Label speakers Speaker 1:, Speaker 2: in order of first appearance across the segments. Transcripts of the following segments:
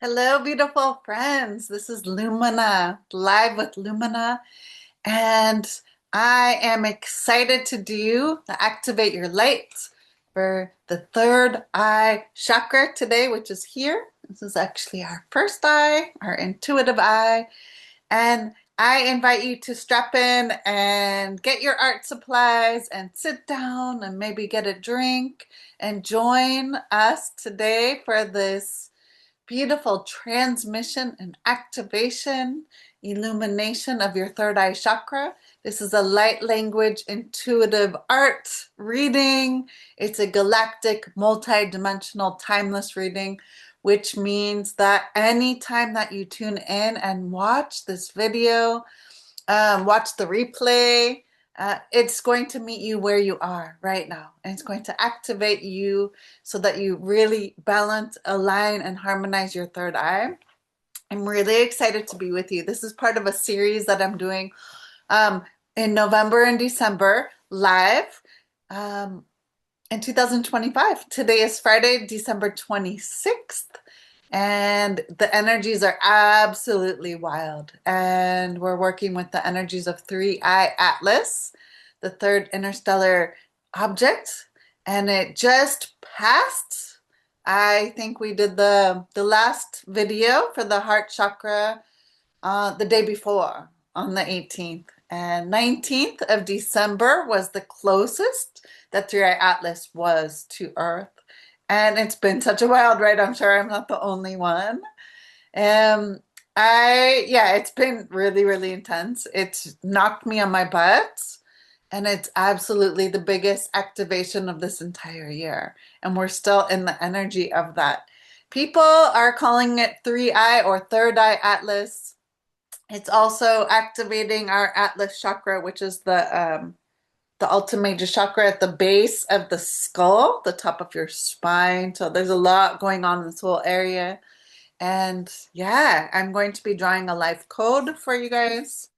Speaker 1: Hello, beautiful friends. This is Lumina, live with Lumina, and I am excited to do the Activate Your Light for the third eye chakra today, which is here. This is actually our first eye, our intuitive eye, and I invite you to strap in and get your art supplies and sit down and maybe get a drink and join us today for this beautiful transmission and activation, illumination of your third eye chakra. This is a light language intuitive art reading. It's a galactic, multi-dimensional, timeless reading, which means that anytime that you tune in and watch this video, watch the replay, it's going to meet you where you are right now. And it's going to activate you so that you really balance, align, and harmonize your third eye. I'm really excited to be with you. This is part of a series that I'm doing in November and December live in 2025. Today is Friday, December 26th. And the energies are absolutely wild. And we're working with the energies of Three Eye Atlas, the third interstellar object. And it just passed. I think we did the last video for the heart chakra the day before on the 18th. And 19th of December was the closest that Three Eye Atlas was to Earth. And it's been such a wild ride. I'm sure I'm not the only one. Um, yeah, it's been really, really intense. It's knocked me on my butt, and it's absolutely the biggest activation of this entire year. And we're still in the energy of that. People are calling it Three Eye or Third Eye Atlas. It's also activating our Atlas chakra, which is the ultimate chakra at the base of the skull, the top of your spine. So there's a lot going on in this whole area. And yeah, I'm going to be drawing a life code for you guys.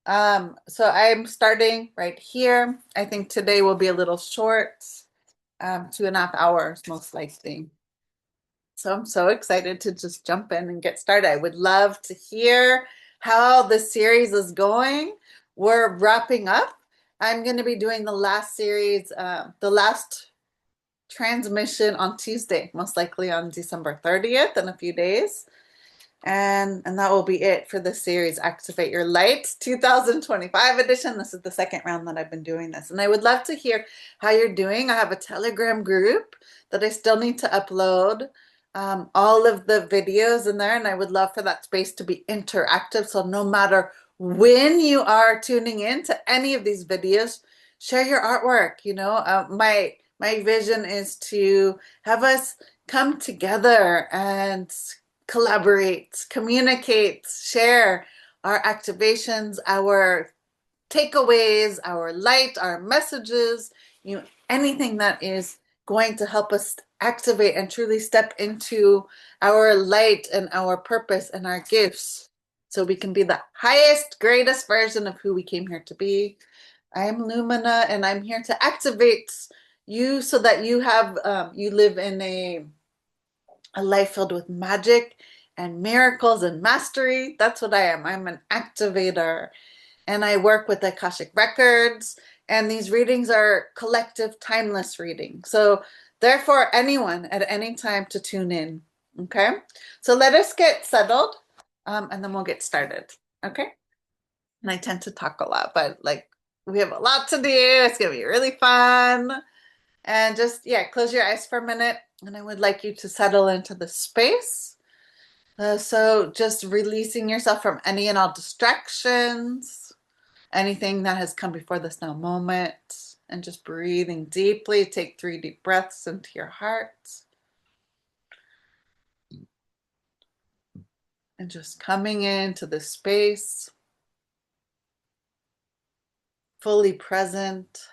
Speaker 1: So I'm starting right here. I think today will be a little short, 2.5 hours most likely. So I'm so excited to just jump in and get started. I would love to hear how the series is going. We're wrapping up. I'm going to be doing the last series, the last transmission on Tuesday, most likely on December 30th in a few days. And that will be it for the series Activate Your Light 2025 edition. This is the second round that I've been doing this. And I would love to hear how you're doing. I have a Telegram group that I still need to upload all of the videos in there. And I would love for that space to be interactive. So no matter when you are tuning in to any of these videos, share your artwork. My vision is to have us come together and collaborate, communicate, share our activations, our takeaways, our light, our messages, anything that is going to help us activate and truly step into our light and our purpose and our gifts so we can be the highest, greatest version of who we came here to be. I am Lumina, and I'm here to activate you so that you live in a life filled with magic and miracles and mastery. That's what I am. I'm an activator, and I work with Akashic records, and these readings are collective timeless readings. So therefore, anyone at any time to tune in. Okay, so let us get settled, and then we'll get started. Okay. And I tend to talk a lot, but like we have a lot to do. It's gonna be really fun. And just, yeah, close your eyes for a minute. And I would like you to settle into the space. So just releasing yourself from any and all distractions, anything that has come before this now moment, and just breathing deeply. Take 3 deep breaths into your heart. And just coming into the space, fully present.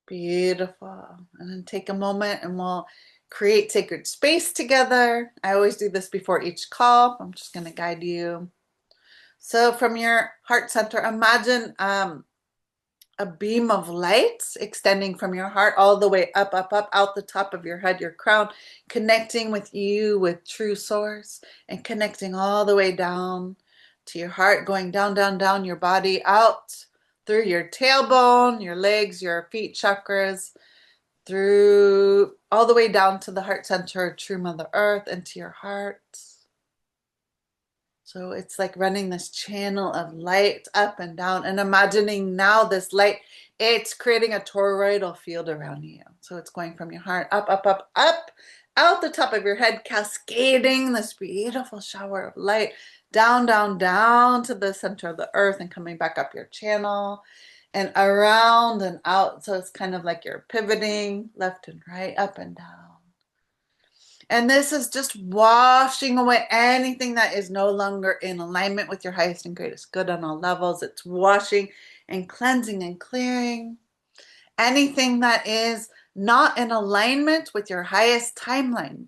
Speaker 1: Beautiful. And then take a moment and we'll create sacred space together. I always do this before each call. I'm just going to guide you. So from your heart center, imagine a beam of light extending from your heart all the way up, up, up, out the top of your head, your crown, connecting with you, with true source, and connecting all the way down to your heart, going down, down, down your body, out through your tailbone, your legs, your feet chakras, through all the way down to the heart center of true Mother Earth, into your heart. So it's like running this channel of light up and down, and imagining now this light, it's creating a toroidal field around you. So it's going from your heart up, up, up, up, out the top of your head, cascading this beautiful shower of light down, down, down to the center of the earth and coming back up your channel and around and out. So it's kind of like you're pivoting left and right, up and down. And this is just washing away anything that is no longer in alignment with your highest and greatest good on all levels. It's washing and cleansing and clearing anything that is not in alignment with your highest timeline,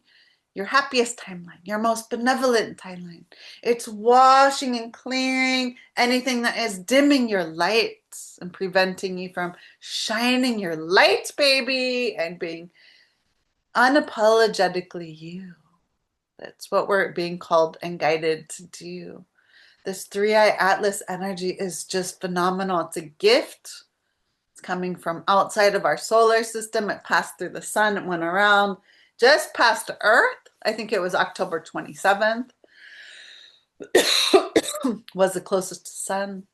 Speaker 1: your happiest timeline, your most benevolent timeline. It's washing and clearing anything that is dimming your lights and preventing you from shining your light, baby, and being unapologetically you. That's what we're being called and guided to do. This three-eye atlas energy is just phenomenal. It's a gift. It's coming from outside of our solar system. It passed through the sun. It went around just past Earth. I think it was October 27th was the closest to sun.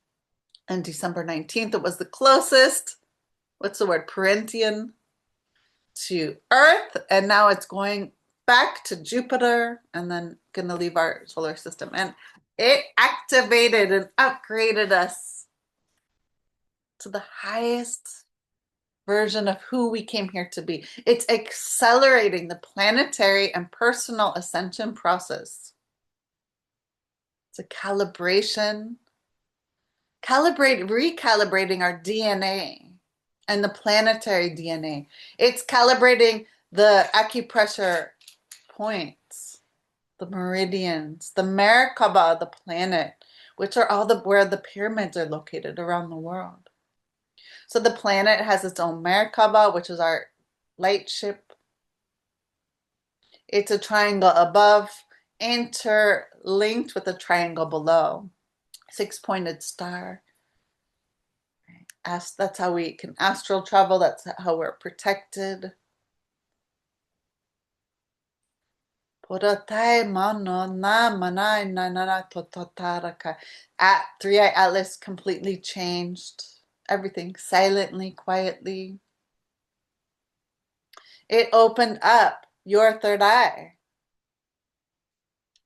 Speaker 1: And December 19th, it was the closest, what's the word, Perihelion, to Earth. And now it's going back to Jupiter and then going to leave our solar system. And it activated and upgraded us to the highest version of who we came here to be. It's accelerating the planetary and personal ascension process. It's a calibration, recalibrating our DNA and the planetary DNA. It's calibrating the acupressure points, the meridians, the Merkaba of the planet, which are all where the pyramids are located around the world. So the planet has its own Merkaba, which is our light ship. It's a triangle above, interlinked with a triangle below. Six-pointed star. That's how we can astral travel. That's how we're protected. At Three-Eye Atlas completely changed everything silently, quietly. It opened up your third eye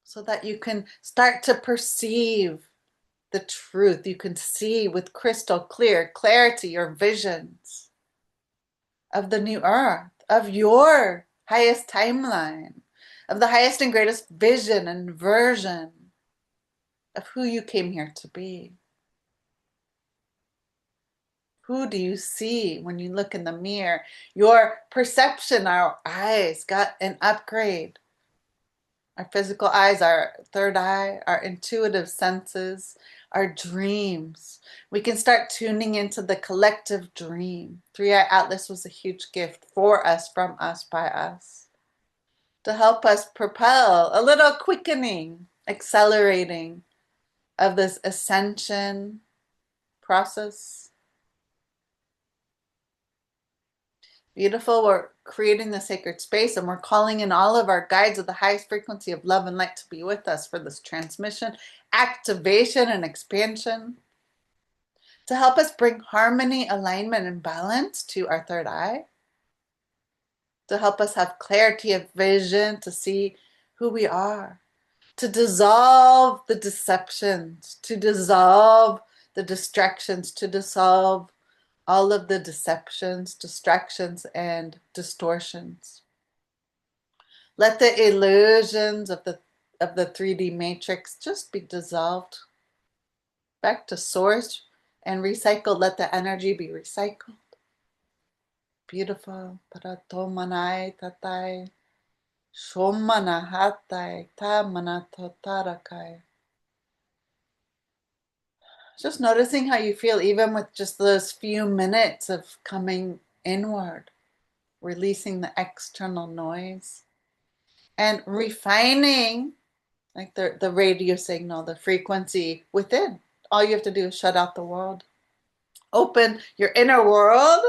Speaker 1: so that you can start to perceive the truth. You can see with crystal clear clarity your visions of the new earth, of your highest timeline, of the highest and greatest vision and version of who you came here to be. Who do you see when you look in the mirror? Your perception, our eyes got an upgrade. Our physical eyes, our third eye, our intuitive senses, our dreams. We can start tuning into the collective dream. Three-Eye Atlas was a huge gift for us, from us, by us, to help us propel a little quickening, accelerating of this ascension process. Beautiful. We're creating the sacred space and we're calling in all of our guides of the highest frequency of love and light to be with us for this transmission, activation, and expansion, to help us bring harmony, alignment, and balance to our third eye, to help us have clarity of vision, to see who we are, to dissolve the deceptions, to dissolve the distractions, to dissolve all of the deceptions, distractions, and distortions. Let the illusions of the 3D matrix just be dissolved back to source and recycled. Let the energy be recycled. Beautiful. Paratomanai tatai. Shomana hatai. Tamana totarakai. Just noticing how you feel, even with just those few minutes of coming inward, releasing the external noise and refining like the radio signal, the frequency within. All you have to do is shut out the world, open your inner world,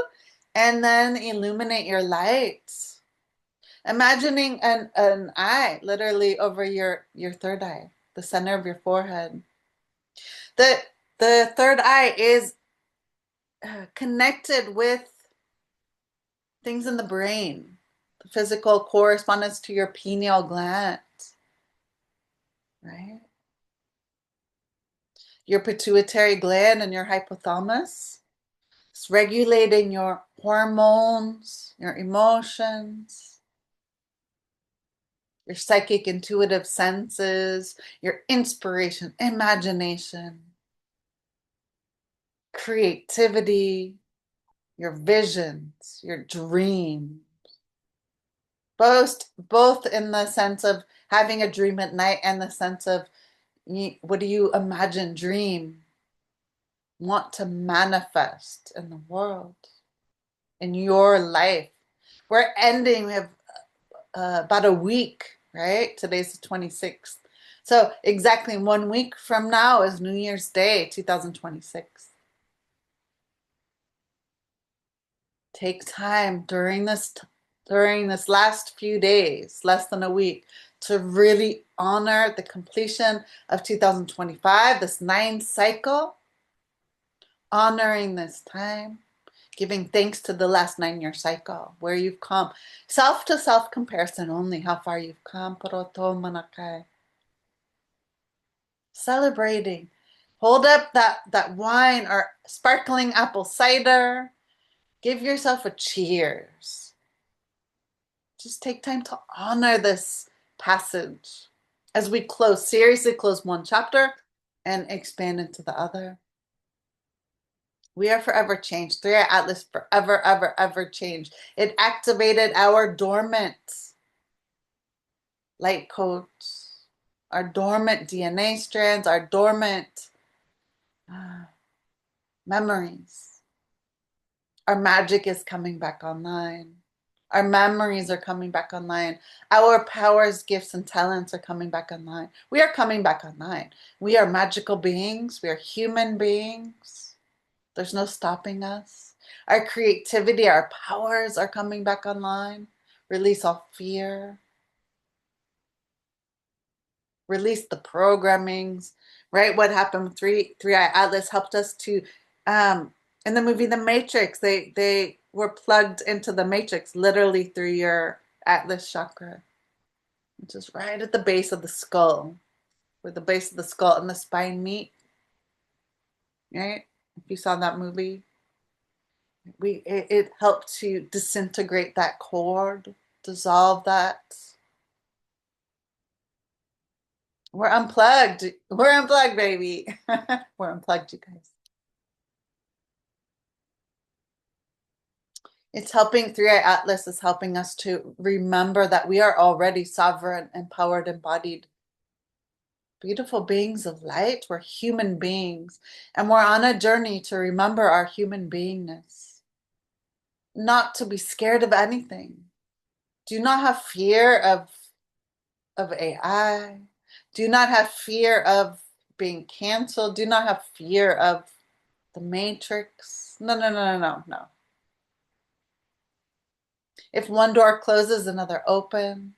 Speaker 1: and then illuminate your lights. Imagining an eye literally over your third eye, the center of your forehead. The, the third eye is connected with things in the brain, the physical correspondence to your pineal gland, right? Your pituitary gland and your hypothalamus. It's regulating your hormones, your emotions, your psychic intuitive senses, your inspiration, imagination, creativity, your visions, your dreams. Both in the sense of having a dream at night and the sense of what do you imagine, dream, want to manifest in the world, in your life. We're ending, we have about a week, right? Today's the 26th. So exactly 1 week from now is New Year's Day, 2026. Take time during this last few days, less than a week, to really honor the completion of 2025, this 9th cycle, honoring this time, giving thanks to the last 9-year cycle, where you've come. Self to self comparison only, how far you've come. Celebrating. Hold up that wine or sparkling apple cider. Give yourself a cheers. Just take time to honor this passage as we seriously close one chapter and expand into the other. We are forever changed. 3-Eye Atlas forever, ever, ever changed. It activated our dormant light codes, our dormant DNA strands, our dormant memories. Our magic is coming back online. Our memories are coming back online. Our powers, gifts, and talents are coming back online. We are coming back online. We are magical beings. We are human beings. There's no stopping us. Our creativity, our powers are coming back online. Release all fear. Release the programmings, right? What happened with 3-Eye Atlas helped us to, in the movie The Matrix, they were plugged into the Matrix literally through your Atlas chakra, which is right at the base of the skull, where the base of the skull and the spine meet, right? If you saw that movie, it helped to disintegrate that cord, dissolve that. We're unplugged. We're unplugged, baby. We're unplugged, you guys. It's helping, 3-Eye Atlas is helping us to remember that we are already sovereign, empowered, embodied, beautiful beings of light. We're human beings, and we're on a journey to remember our human beingness, not to be scared of anything. Do not have fear of AI. Do not have fear of being canceled. Do not have fear of the Matrix. No, no, no, no, no, no. If one door closes, another opens.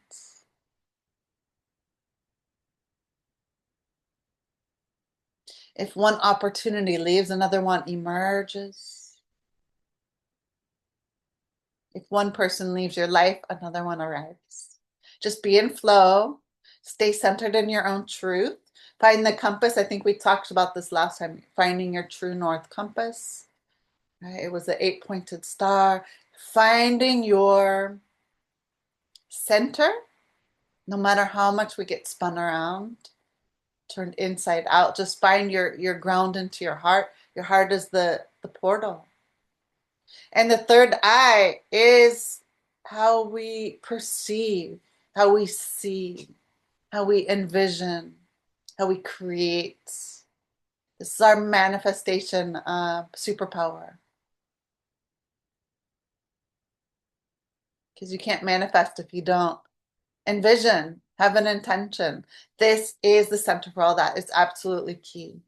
Speaker 1: If one opportunity leaves, another one emerges. If one person leaves your life, another one arrives. Just be in flow. Stay centered in your own truth. Find the compass. I think we talked about this last time. Finding your true north compass. Right? It was the 8-pointed star. Finding your center, no matter how much we get spun around, turned inside out. Just find your ground into your heart. Your heart is the portal. And the third eye is how we perceive, how we see, how we envision, how we create. This is our manifestation superpower. Because you can't manifest if you don't envision, have an intention. This is the center for all that. It's absolutely key.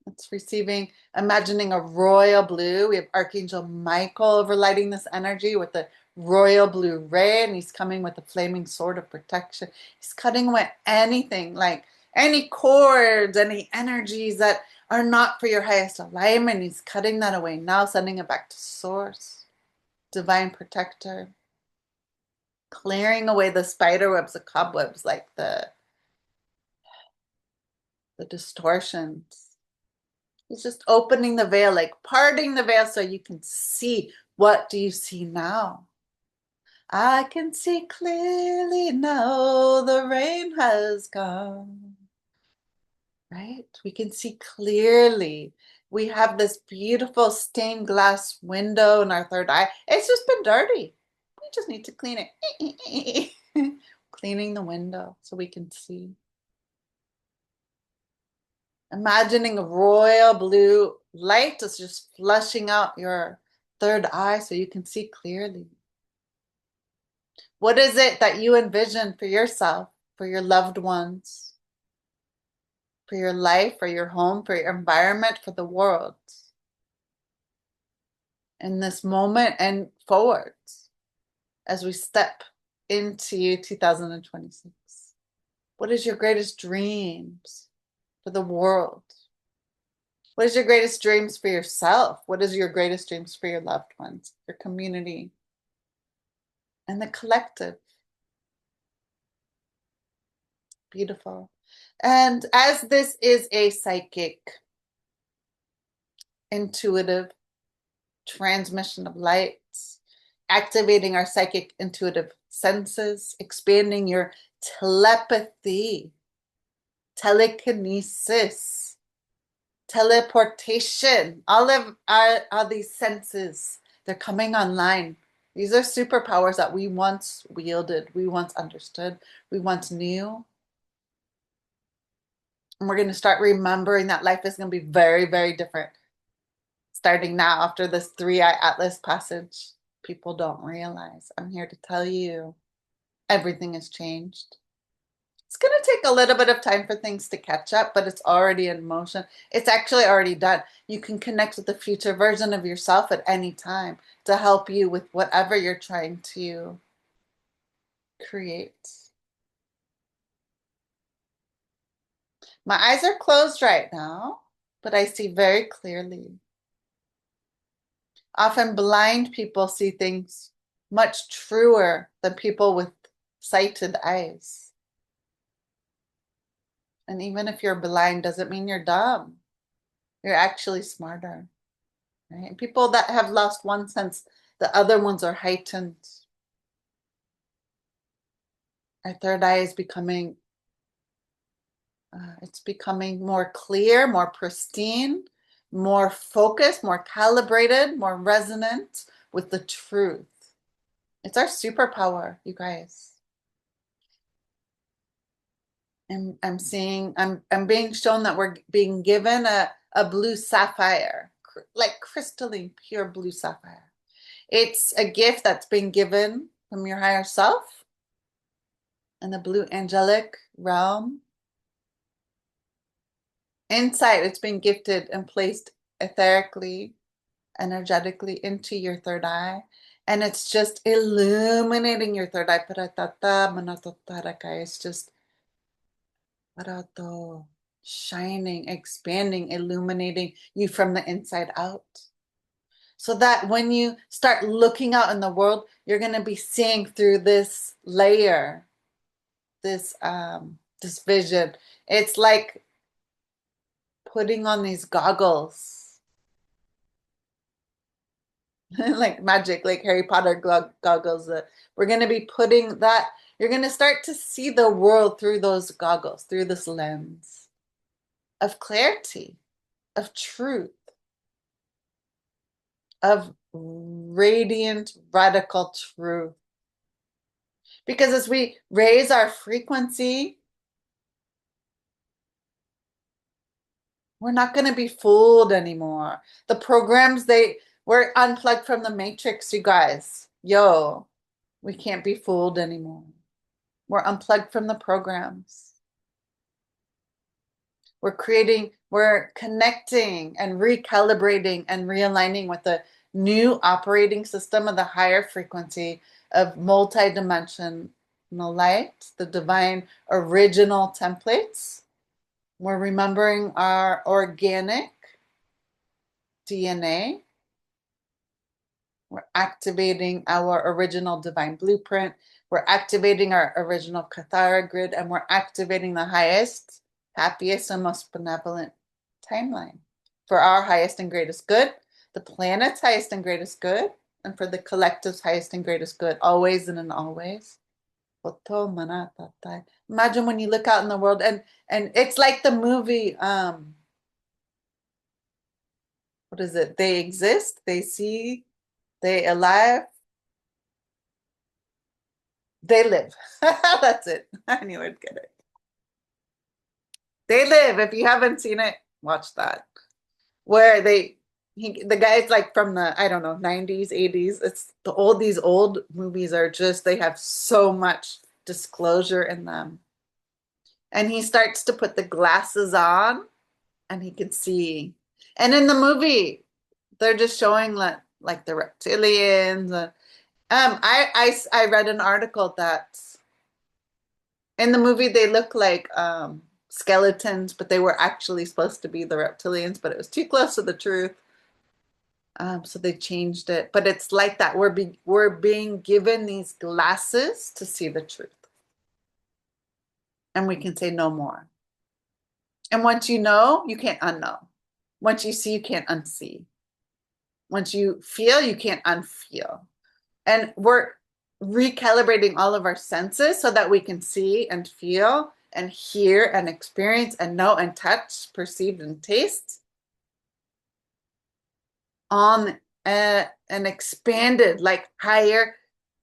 Speaker 1: It's receiving, imagining a royal blue. We have Archangel Michael overlighting this energy with the royal blue ray, and he's coming with the flaming sword of protection. He's cutting away anything, like any cords, any energies that are not for your highest alignment. He's cutting that away now, sending it back to source, divine protector, clearing away the spider webs, the cobwebs, like the distortions. He's just opening the veil, like parting the veil so you can see. What do you see now? I can see clearly now the rain has gone. Right? We can see clearly. We have this beautiful stained glass window in our third eye. It's just been dirty. We just need to clean it. Cleaning the window so we can see. Imagining a royal blue light is just flushing out your third eye so you can see clearly. What is it that you envision for yourself, for your loved ones, for your life, for your home, for your environment, for the world in this moment and forwards as we step into 2026? What is your greatest dreams for the world? What is your greatest dreams for yourself? What is your greatest dreams for your loved ones, your community, and the collective? Beautiful. And as this is a psychic, intuitive transmission of lights, activating our psychic intuitive senses, expanding your telepathy, telekinesis, teleportation, all of these senses, they're coming online. These are superpowers that we once wielded, we once understood, we once knew. And we're going to start remembering that life is going to be very, very different starting now after this 3-eye Atlas passage. People don't realize. I'm here to tell you everything has changed. It's going to take a little bit of time for things to catch up, but it's already in motion. It's actually already done. You can connect with the future version of yourself at any time to help you with whatever you're trying to create. My eyes are closed right now, but I see very clearly. Often blind people see things much truer than people with sighted eyes. And even if you're blind, doesn't mean you're dumb. You're actually smarter. Right? People that have lost one sense, the other ones are heightened. Our third eye is becoming, it's becoming more clear, more pristine, more focused, more calibrated, more resonant with the truth. It's our superpower, you guys. And I'm being shown that we're being given a blue sapphire, like crystalline pure blue sapphire. It's a gift that's been given from your higher self in the blue angelic realm. Inside, it's been gifted and placed etherically, energetically into your third eye. And it's just illuminating your third eye. It's just shining, expanding, illuminating you from the inside out. So that when you start looking out in the world, you're going to be seeing through this layer, this vision. It's like putting on these goggles, like magic, like Harry Potter goggles. We're going to be putting that. You're going to start to see the world through those goggles, through this lens of clarity, of truth, of radiant, radical truth. Because as we raise our frequency, We're not going to be fooled anymore. The programs, we're unplugged from the matrix, you guys. Yo, we can't be fooled anymore. We're unplugged from the programs. We're connecting and recalibrating and realigning with the new operating system of the higher frequency of multidimensional light, the divine original templates. We're remembering our organic DNA. We're activating our original divine blueprint. We're activating our original Kathara grid, and we're activating the highest, happiest, and most benevolent timeline for our highest and greatest good, the planet's highest and greatest good, and for the collective's highest and greatest good, always and in always. Imagine when you look out in the world, and it's like the movie, what is it? They exist, they see, they alive, they live. That's it. I knew I'd get it. They live. If you haven't seen it, watch that. Where the guy's like from the, I don't know, 90s, 80s. It's these old movies are just, they have so much disclosure in them. And he starts to put the glasses on and he can see. And in the movie, they're just showing like the reptilians. I read an article that in the movie they look like skeletons, but they were actually supposed to be the reptilians, but it was too close to the truth. So they changed it. But it's like that. We're being given these glasses to see the truth. And we can say no more. And once you know, you can't unknow. Once you see, you can't unsee. Once you feel, you can't unfeel. And we're recalibrating all of our senses so that we can see and feel and hear and experience and know and touch, perceive and taste on an expanded, like higher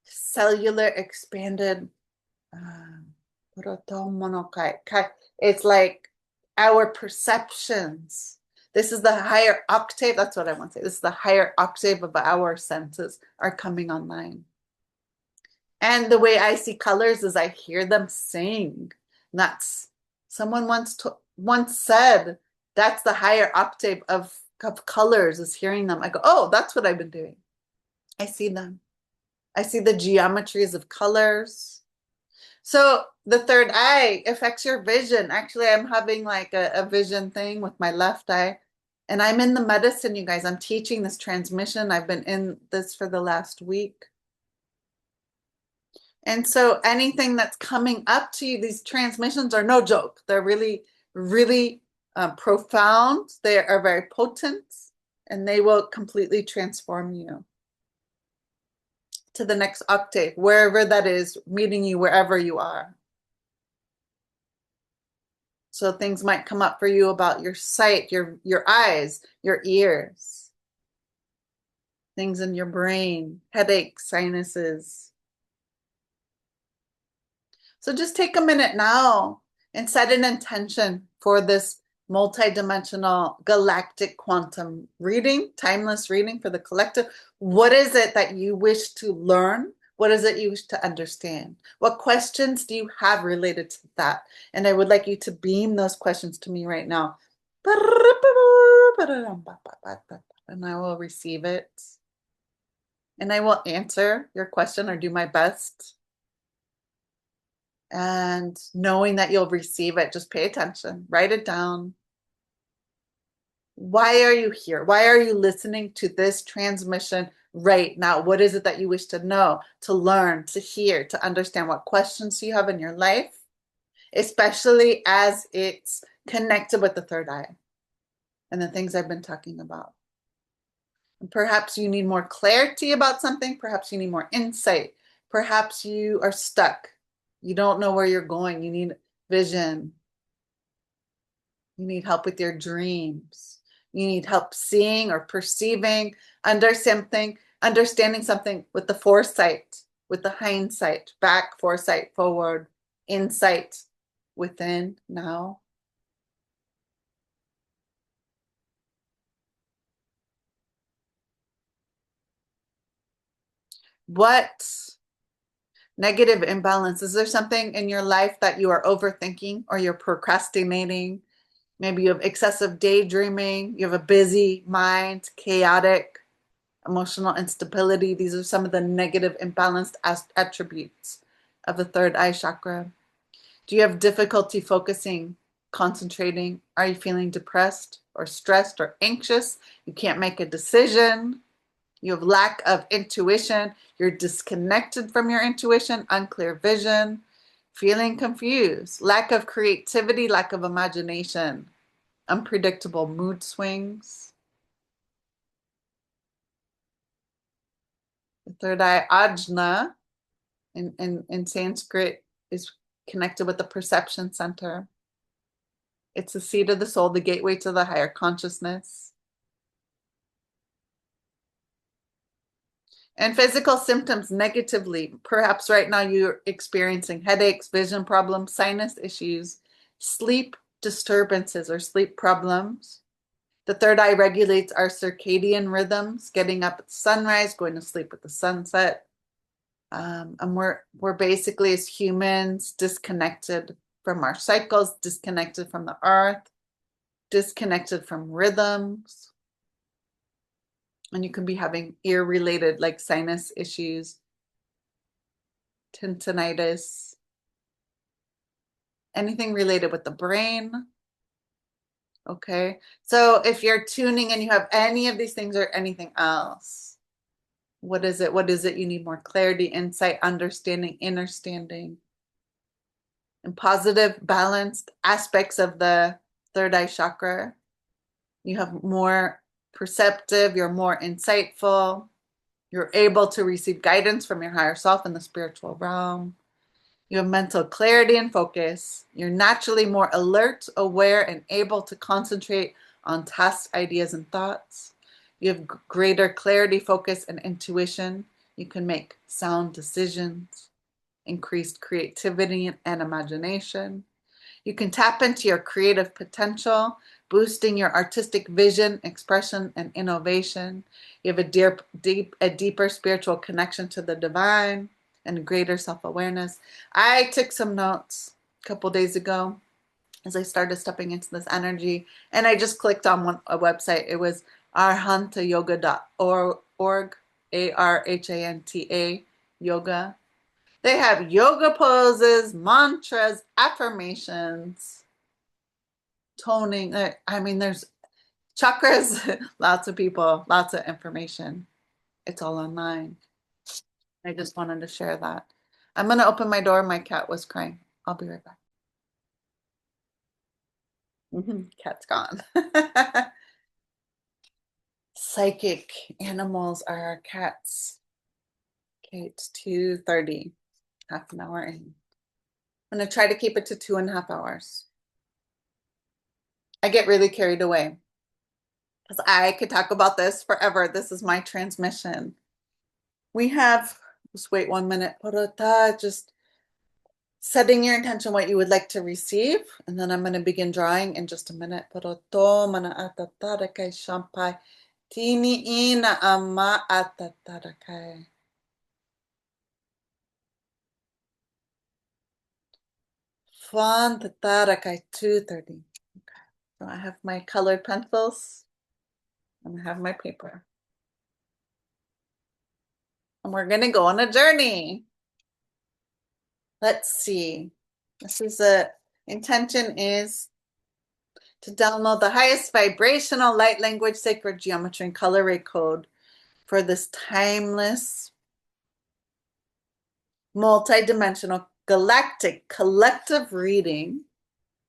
Speaker 1: cellular expanded. It's like our perceptions. This is the higher octave. That's what I want to say. This is the higher octave of our senses are coming online. And the way I see colors is I hear them sing. That's someone once said that's the higher octave of colors is hearing them. I go, oh, that's what I've been doing. I see them. I see the geometries of colors. So the third eye affects your vision. Actually, I'm having like a vision thing with my left eye. And I'm in the medicine, you guys. I'm teaching this transmission. I've been in this for the last week. And so anything that's coming up to you, these transmissions are no joke. They're really, really profound. They are very potent, and they will completely transform you to the next octave, wherever that is, meeting you wherever you are. So things might come up for you about your sight, your eyes, your ears, things in your brain, headaches, sinuses. So just take a minute now and set an intention for this multidimensional galactic quantum reading, timeless reading for the collective. What is it that you wish to learn? What is it you wish to understand? What questions do you have related to that? And I would like you to beam those questions to me right now. And I will receive it. And I will answer your question or do my best. And knowing that you'll receive it, just pay attention, write it down. Why are you here? Why are you listening to this transmission right now? What is it that you wish to know, to learn, to hear, to understand? What questions do you have in your life, especially as it's connected with the third eye and the things I've been talking about? And perhaps you need more clarity about something. Perhaps you need more insight. Perhaps you are stuck. You don't know where you're going. You need vision. You need help with your dreams. You need help seeing or perceiving, understanding something with the foresight, with the hindsight, back, foresight, forward, insight, within, now. What negative imbalance? Is there something in your life that you are overthinking or you're procrastinating? Maybe you have excessive daydreaming, you have a busy mind, chaotic, emotional instability. These are some of the negative imbalanced attributes of the third eye chakra. Do you have difficulty focusing, concentrating? Are you feeling depressed or stressed or anxious? You can't make a decision. You have lack of intuition. You're disconnected from your intuition, unclear vision, feeling confused, lack of creativity, lack of imagination, unpredictable mood swings. The third eye, ajna, in Sanskrit, is connected with the perception center. It's the seat of the soul, the gateway to the higher consciousness. And physical symptoms negatively. Perhaps right now you're experiencing headaches, vision problems, sinus issues, sleep disturbances or sleep problems. The third eye regulates our circadian rhythms, getting up at sunrise, going to sleep at the sunset. And we're basically as humans disconnected from our cycles, disconnected from the earth, disconnected from rhythms. And you can be having ear-related like sinus issues, tinnitus, anything related with the brain. Okay, so if you're tuning and you have any of these things or anything else, what is it? What is it? You need more clarity, insight, understanding, understanding, and positive, balanced aspects of the third eye chakra. You have more perceptive, you're more insightful, you're able to receive guidance from your higher self in the spiritual realm. You have mental clarity and focus. You're naturally more alert, aware, and able to concentrate on tasks, ideas, and thoughts. You have greater clarity, focus, and intuition. You can make sound decisions, increased creativity and imagination. You can tap into your creative potential, boosting your artistic vision, expression, and innovation. You have a deeper spiritual connection to the divine and greater self-awareness. I took some notes a couple days ago as I started stepping into this energy, and I just clicked on a website. It was arhantayoga.org, ARHANTA yoga. They have yoga poses, mantras, affirmations, toning. I mean, there's chakras, lots of people, lots of information. It's all online. I just wanted to share that. I'm going to open my door. My cat was crying. I'll be right back. Cat's gone. Psychic animals are our cats. Okay, it's 2:30, half an hour in. I'm going to try to keep it to 2.5 hours. I get really carried away because I could talk about this forever. This is my transmission. We have, just wait 1 minute, just setting your intention what you would like to receive, and then I'm going to begin drawing in just a minute. Tini ina ama atatarakai. Fan tatarakai 2:30. Okay. So I have my colored pencils and I have my paper. And we're gonna go on a journey. Let's see. This is a intention is to download the highest vibrational light language, sacred geometry, and color ray code for this timeless, multidimensional, galactic, collective reading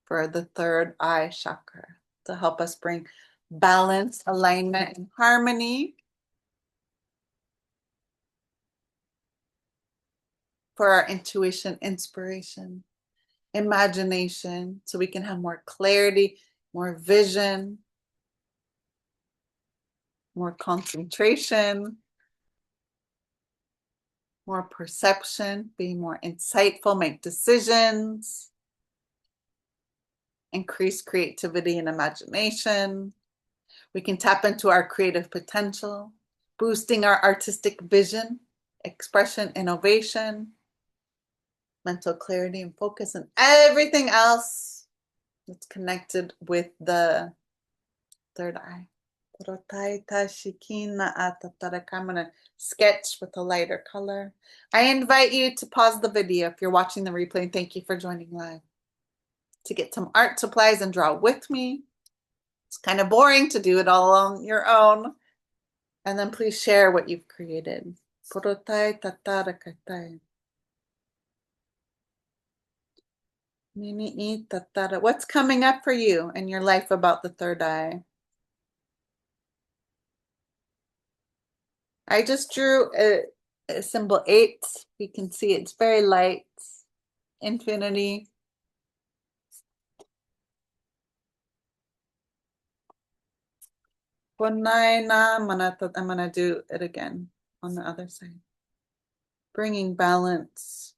Speaker 1: for the third eye chakra to help us bring balance, alignment, and harmony for our intuition, inspiration, imagination, so we can have more clarity, more vision, more concentration, more perception, be more insightful, make decisions, increase creativity and imagination. We can tap into our creative potential, boosting our artistic vision, expression, innovation, mental clarity and focus, and everything else that's connected with the third eye. I'm going to sketch with a lighter color. I invite you to pause the video if you're watching the replay, and thank you for joining live. To get some art supplies and draw with me. It's kind of boring to do it all on your own. And then please share what you've created. What's coming up for you in your life about the third eye? I just drew a symbol 8. You can see it's very light. Infinity. I'm gonna do it again on the other side. Bringing balance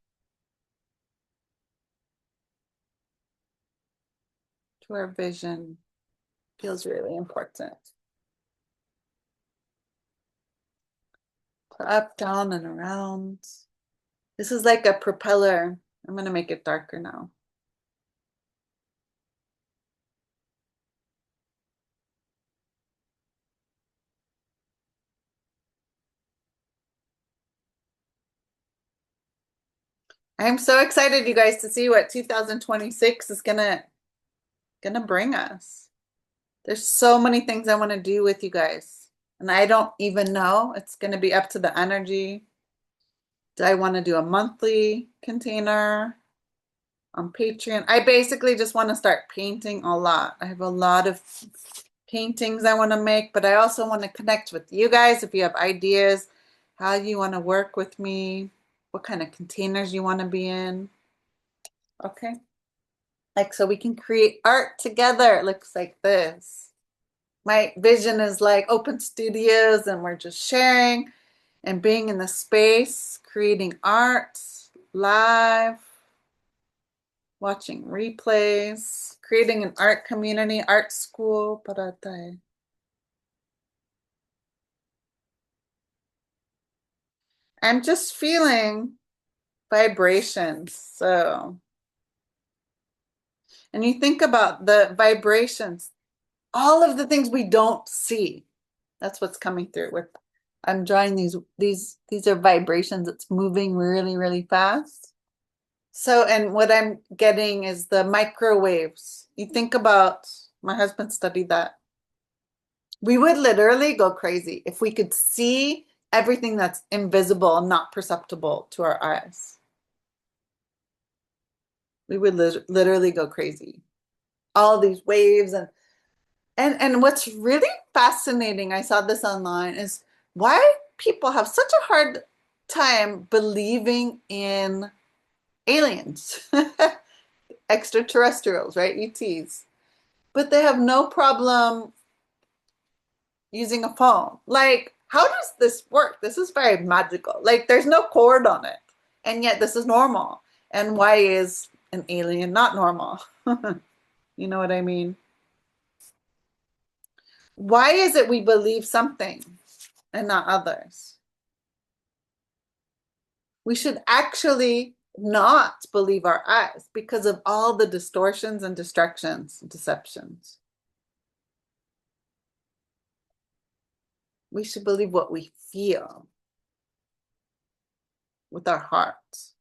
Speaker 1: to our vision feels really important. Up, down, and around. This is like a propeller. I'm gonna make it darker now. I'm so excited, you guys, to see what 2026 is gonna bring us. There's so many things I want to do with you guys, and I don't even know. It's gonna be up to the energy. Do I want to do a monthly container on Patreon? I basically just want to start painting a lot. I have a lot of paintings I want to make, but I also want to connect with you guys. If you have ideas, how you want to work with me, what kind of containers you want to be in. Okay. Like, so we can create art together. It looks like this. My vision is like open studios, and we're just sharing and being in the space, creating art live, watching replays, creating an art community, art school. I'm just feeling vibrations. So, and you think about the vibrations, all of the things we don't see. That's what's coming through with. I'm drawing these are vibrations. It's moving really, really fast. So, and what I'm getting is the microwaves. You think about, my husband studied that. We would literally go crazy if we could see everything that's invisible and not perceptible to our eyes. We would literally go crazy. All these waves and what's really fascinating, I saw this online, is why people have such a hard time believing in aliens, extraterrestrials, right? ETs. But they have no problem using a phone. Like, how does this work? This is very magical. Like, there's no cord on it, and yet this is normal. And why is an alien not normal? You know what I mean? Why is it we believe something and not others? We should actually not believe our eyes because of all the distortions and distractions, deceptions. We should believe what we feel with our hearts.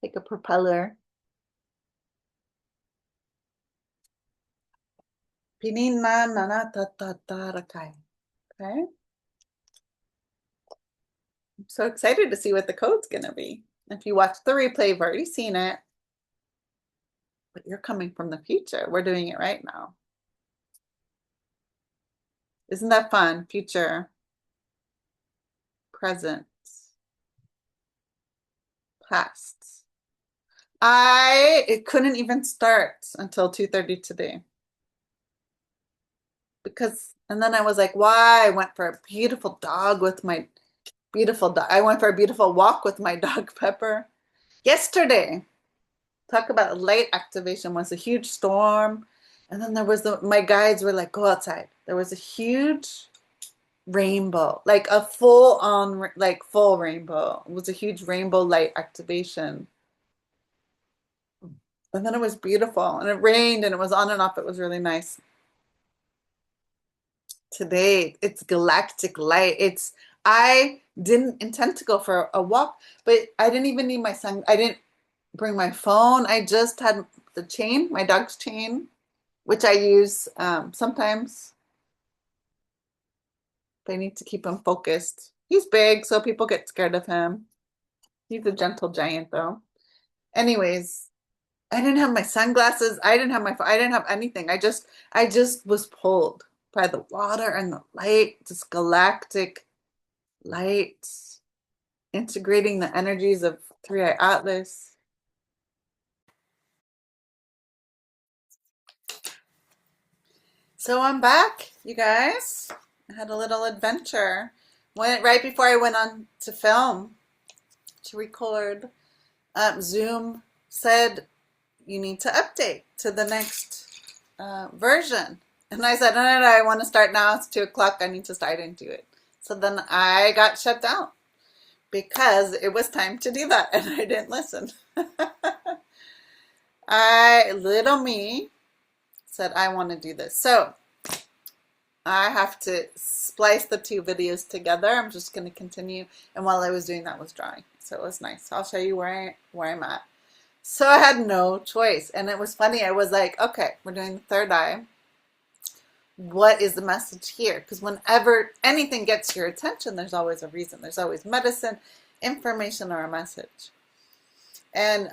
Speaker 1: Like a propeller. Okay. I'm so excited to see what the code's going to be. If you watch the replay, you've already seen it. But you're coming from the future. We're doing it right now. Isn't that fun? Future, present, past. It couldn't even start until 2:30 today. And then I was like, why? I went for a beautiful dog with my Beautiful. I went for a beautiful walk with my dog Pepper yesterday. Talk about light activation. Was a huge storm, and then there was my guides were like, go outside. There was a huge rainbow, like a full on, like full rainbow. It was a huge rainbow light activation. And then it was beautiful, and it rained, and it was on and off. It was really nice. Today, it's galactic light. I didn't intend to go for a walk, but I didn't even need my son. I didn't bring my phone. I just had the chain, my dog's chain, which I use sometimes if I need to keep him focused. He's big, so people get scared of him. He's a gentle giant, though. Anyways, I didn't have my sunglasses. I didn't have my phone. I didn't have anything. I just was pulled by the water and the light, this galactic light, integrating the energies of Three Eye Atlas. So I'm back, you guys. I had a little adventure. Went right before I went on to film, to record. Zoom said you need to update to the next version. And I said, no, I want to start now. It's 2 o'clock. I need to start into it. So then I got shut down because it was time to do that, and I didn't listen. Little me said, I want to do this. So I have to splice the 2 videos together. I'm just going to continue. And while I was doing that, I was drawing. So it was nice. I'll show you where I'm at. So I had no choice. And it was funny. I was like, okay, we're doing the third eye. What is the message here? Because whenever anything gets your attention, there's always a reason. There's always medicine, information, or a message. And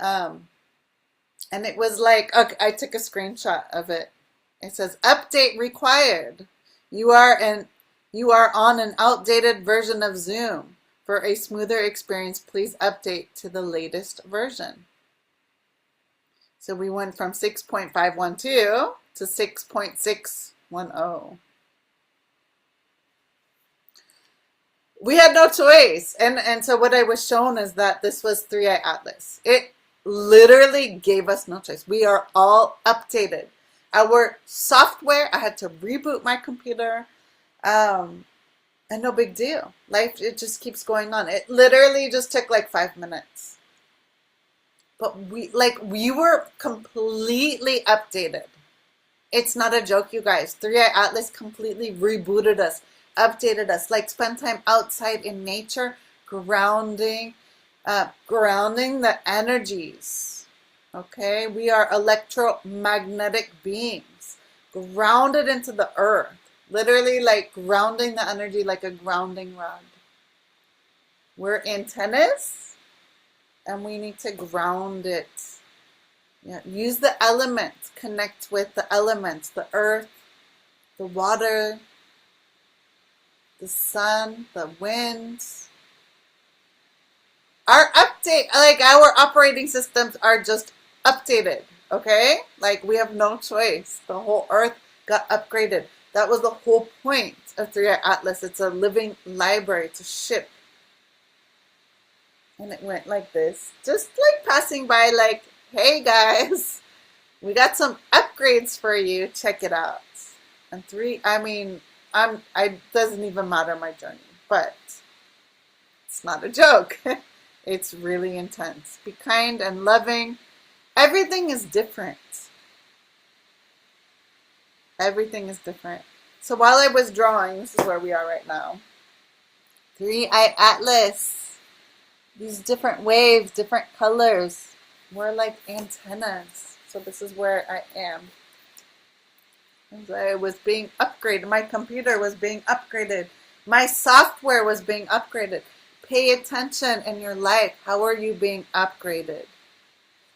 Speaker 1: it was like, okay, I took a screenshot of it. It says, update required. You are on an outdated version of Zoom. For a smoother experience, please update to the latest version. So we went from 6.512 to 6.610. We had no choice. And so what I was shown is that this was Three Eye Atlas. It literally gave us no choice. We are all updated. Our software, I had to reboot my computer. And no big deal. Life, it just keeps going on. It literally just took like 5 minutes. But we were completely updated. It's not a joke, you guys. Three Eye Atlas completely rebooted us, updated us. Like, spend time outside in nature, grounding the energies. Okay? We are electromagnetic beings, grounded into the earth. Literally, like grounding the energy like a grounding rod. We're antennas, and we need to ground it. Yeah, use the elements. Connect with the elements. The earth, the water, the sun, the winds. Our update, like our operating systems are just updated, okay? Like, we have no choice. The whole earth got upgraded. That was the whole point of Three Eye Atlas. It's a living library. It's a ship. And it went like this. Just like passing by, like, hey guys, we got some upgrades for you. Check it out. And it doesn't even matter my journey, but it's not a joke. It's really intense. Be kind and loving. Everything is different. Everything is different. So while I was drawing, this is where we are right now. Three Eye Atlas. These different waves, different colors. We're like antennas. So this is where I am. As I was being upgraded. My computer was being upgraded. My software was being upgraded. Pay attention in your life. How are you being upgraded?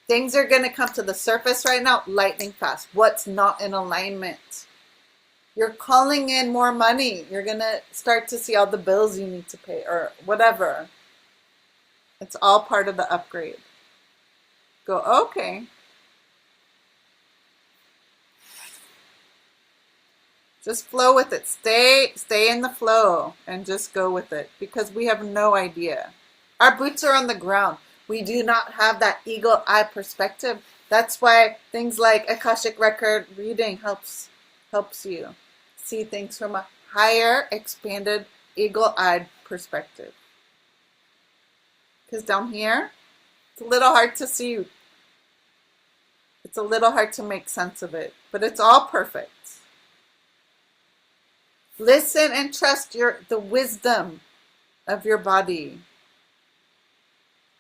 Speaker 1: Things are going to come to the surface right now lightning fast. What's not in alignment? You're calling in more money. You're going to start to see all the bills you need to pay or whatever. It's all part of the upgrade. Go, okay. Just flow with it. Stay in the flow and just go with it, because we have no idea. Our boots are on the ground. We do not have that eagle eye perspective. That's why things like Akashic record reading helps you see things from a higher, expanded, eagle-eyed perspective. Because down here, it's a little hard to see. It's a little hard to make sense of it, but it's all perfect. Listen and trust the wisdom of your body,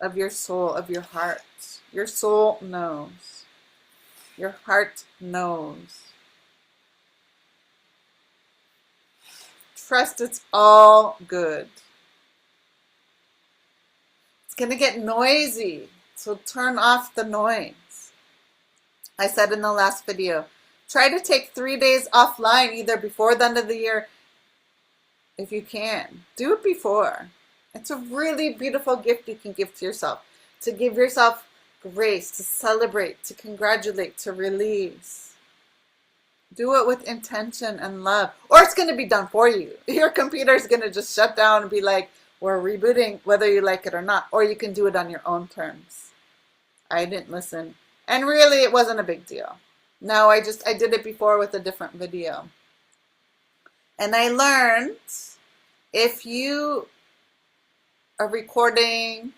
Speaker 1: of your soul, of your heart. Your soul knows. Your heart knows. Trust it's all good. It's going to get noisy, so turn off the noise. I said in the last video, try to take 3 days offline, either before the end of the year, if you can. Do it before. It's a really beautiful gift you can give to yourself. To give yourself grace, to celebrate, to congratulate, to release. Do it with intention and love. Or it's going to be done for you. Your computer is going to just shut down and be like, we're rebooting, whether you like it or not. Or you can do it on your own terms. I didn't listen. And really, it wasn't a big deal. No, I did it before with a different video. And I learned, if you are recording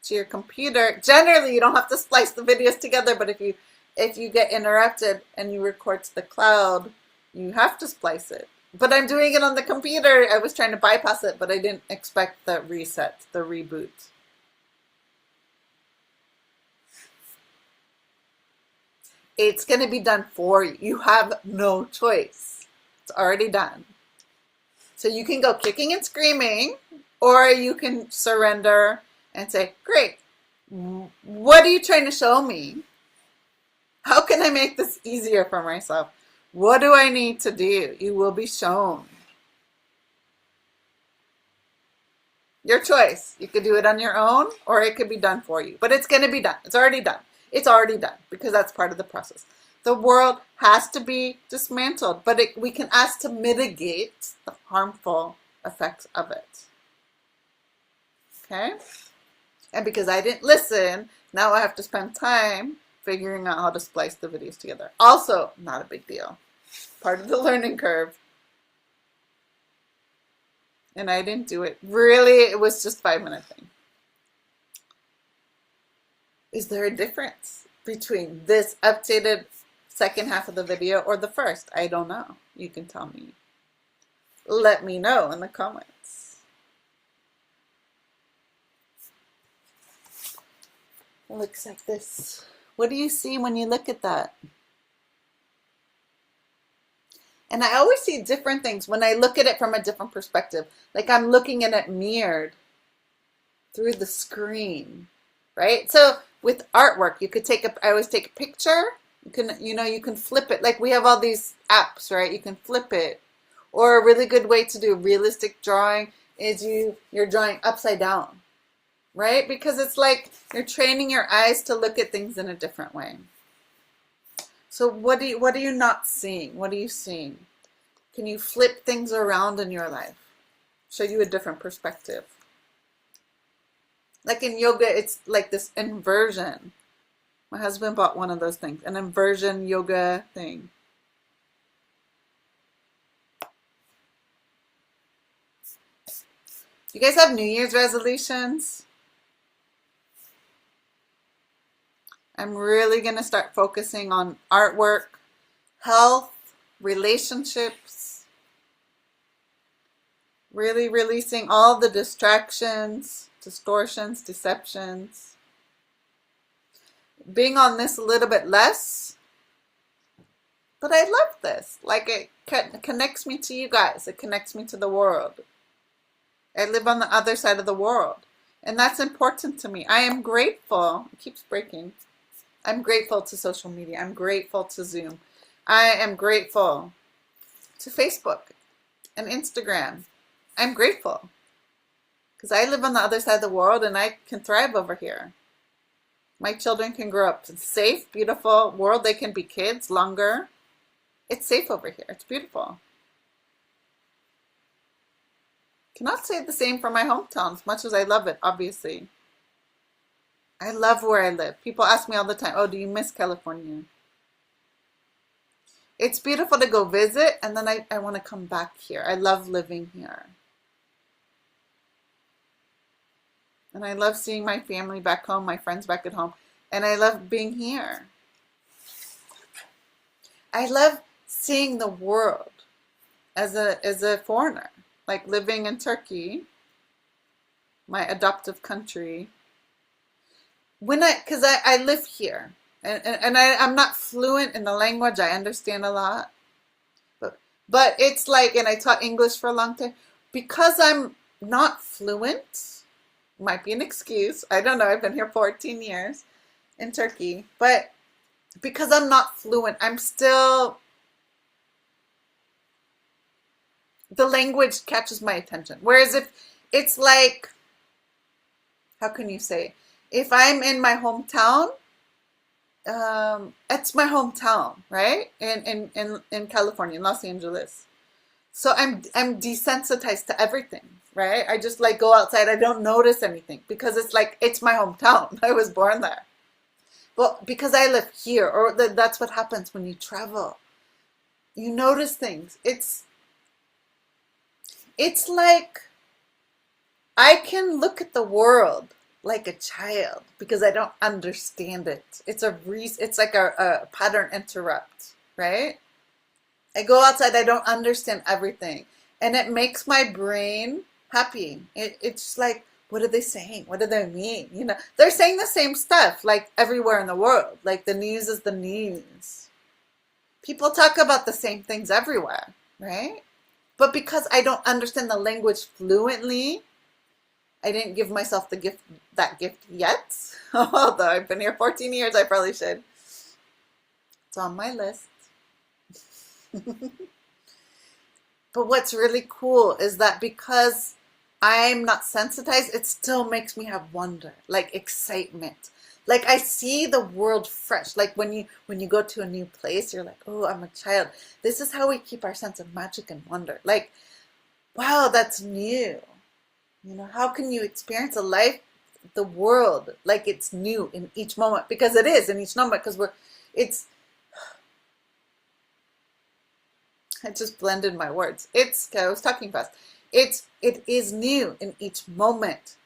Speaker 1: to your computer, generally you don't have to splice the videos together, but if you get interrupted and you record to the cloud, you have to splice it. But I'm doing it on the computer. I was trying to bypass it, but I didn't expect the reset, the reboot. It's going to be done for you. You have no choice. It's already done. So you can go kicking and screaming, or you can surrender and say, great, what are you trying to show me? How can I make this easier for myself? What do I need to do? You will be shown. Your choice. You could do it on your own, or it could be done for you. But it's going to be done. It's already done. It's already done, because that's part of the process. The world has to be dismantled, but we can ask to mitigate the harmful effects of it. Okay? And because I didn't listen, now I have to spend time figuring out how to splice the videos together. Also, not a big deal. Part of the learning curve. And I didn't do it. Really, it was just a 5-minute thing. Is there a difference between this updated second half of the video or the first? I don't know. You can tell me. Let me know in the comments. It looks like this. What do you see when you look at that? And I always see different things when I look at it from a different perspective. Like I'm looking at it mirrored through the screen, right? So with artwork, you could I always take a picture. You can flip it. Like we have all these apps, right? You can flip it. Or a really good way to do realistic drawing is you're drawing upside down, right? Because it's like you're training your eyes to look at things in a different way. So what are you not seeing? What are you seeing? Can you flip things around in your life? Show you a different perspective. Like in yoga, it's like this inversion. My husband bought one of those things, an inversion yoga thing. You guys have New Year's resolutions? I'm really going to start focusing on artwork, health, relationships, really releasing all the distractions, distortions, deceptions. Being on this a little bit less, but I love this. Like it connects me to you guys. It connects me to the world. I live on the other side of the world, and that's important to me. I am grateful. It keeps breaking. I'm grateful to social media. I'm grateful to Zoom. I am grateful to Facebook and Instagram. I'm grateful because I live on the other side of the world and I can thrive over here. My children can grow up in a safe, beautiful world. They can be kids longer. It's safe over here. It's beautiful. Cannot say the same for my hometown, as much as I love it, obviously. I love where I live. People ask me all the time, oh, do you miss California? It's beautiful to go visit, and then I want to come back here. I love living here. And I love seeing my family back home, my friends back at home, and I love being here. I love seeing the world as a foreigner, like living in Turkey, my adoptive country. Because I live here, and I'm not fluent in the language. I understand a lot, but it's like, and I taught English for a long time. Because I'm not fluent, might be an excuse. I don't know. I've been here 14 years in Turkey, but because I'm not fluent, I'm still, the language catches my attention. Whereas if it's like, how can you say, if I'm in my hometown, it's my hometown, right? In California, in Los Angeles. So I'm desensitized to everything, right? I just like go outside, I don't notice anything because it's like it's my hometown. I was born there. Well, because I live here, or that's what happens when you travel. You notice things. It's like I can look at the world like a child because I don't understand it. It's like a pattern interrupt, right? I go outside, I don't understand everything. And it makes my brain happy. It's like, what are they saying? What do they mean? You know, they're saying the same stuff like everywhere in the world. Like the news is the news. People talk about the same things everywhere, right? But because I don't understand the language fluently, I didn't give myself that gift yet. Although I've been here 14 years, I probably should. It's on my list. But what's really cool is that because I'm not sensitized, it still makes me have wonder, like excitement. Like I see the world fresh. Like when you go to a new place, you're like, oh, I'm a child. This is how we keep our sense of magic and wonder. Like, wow, that's new. You know, how can you experience a life, the world, like it's new in each moment? Because it is in each moment, because I just blended my words. I was talking fast. It is new in each moment.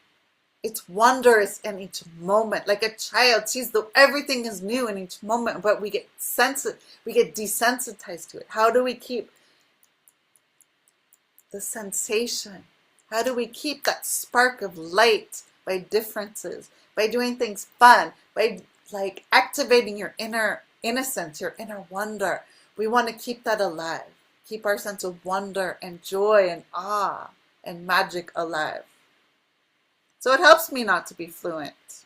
Speaker 1: It's wondrous in each moment. Like a child sees everything is new in each moment, but we get desensitized to it. How do we keep the sensation? How do we keep that spark of light by differences, by doing things fun, by like activating your inner innocence, your inner wonder? We want to keep that alive. Keep our sense of wonder and joy and awe and magic alive. So it helps me not to be fluent.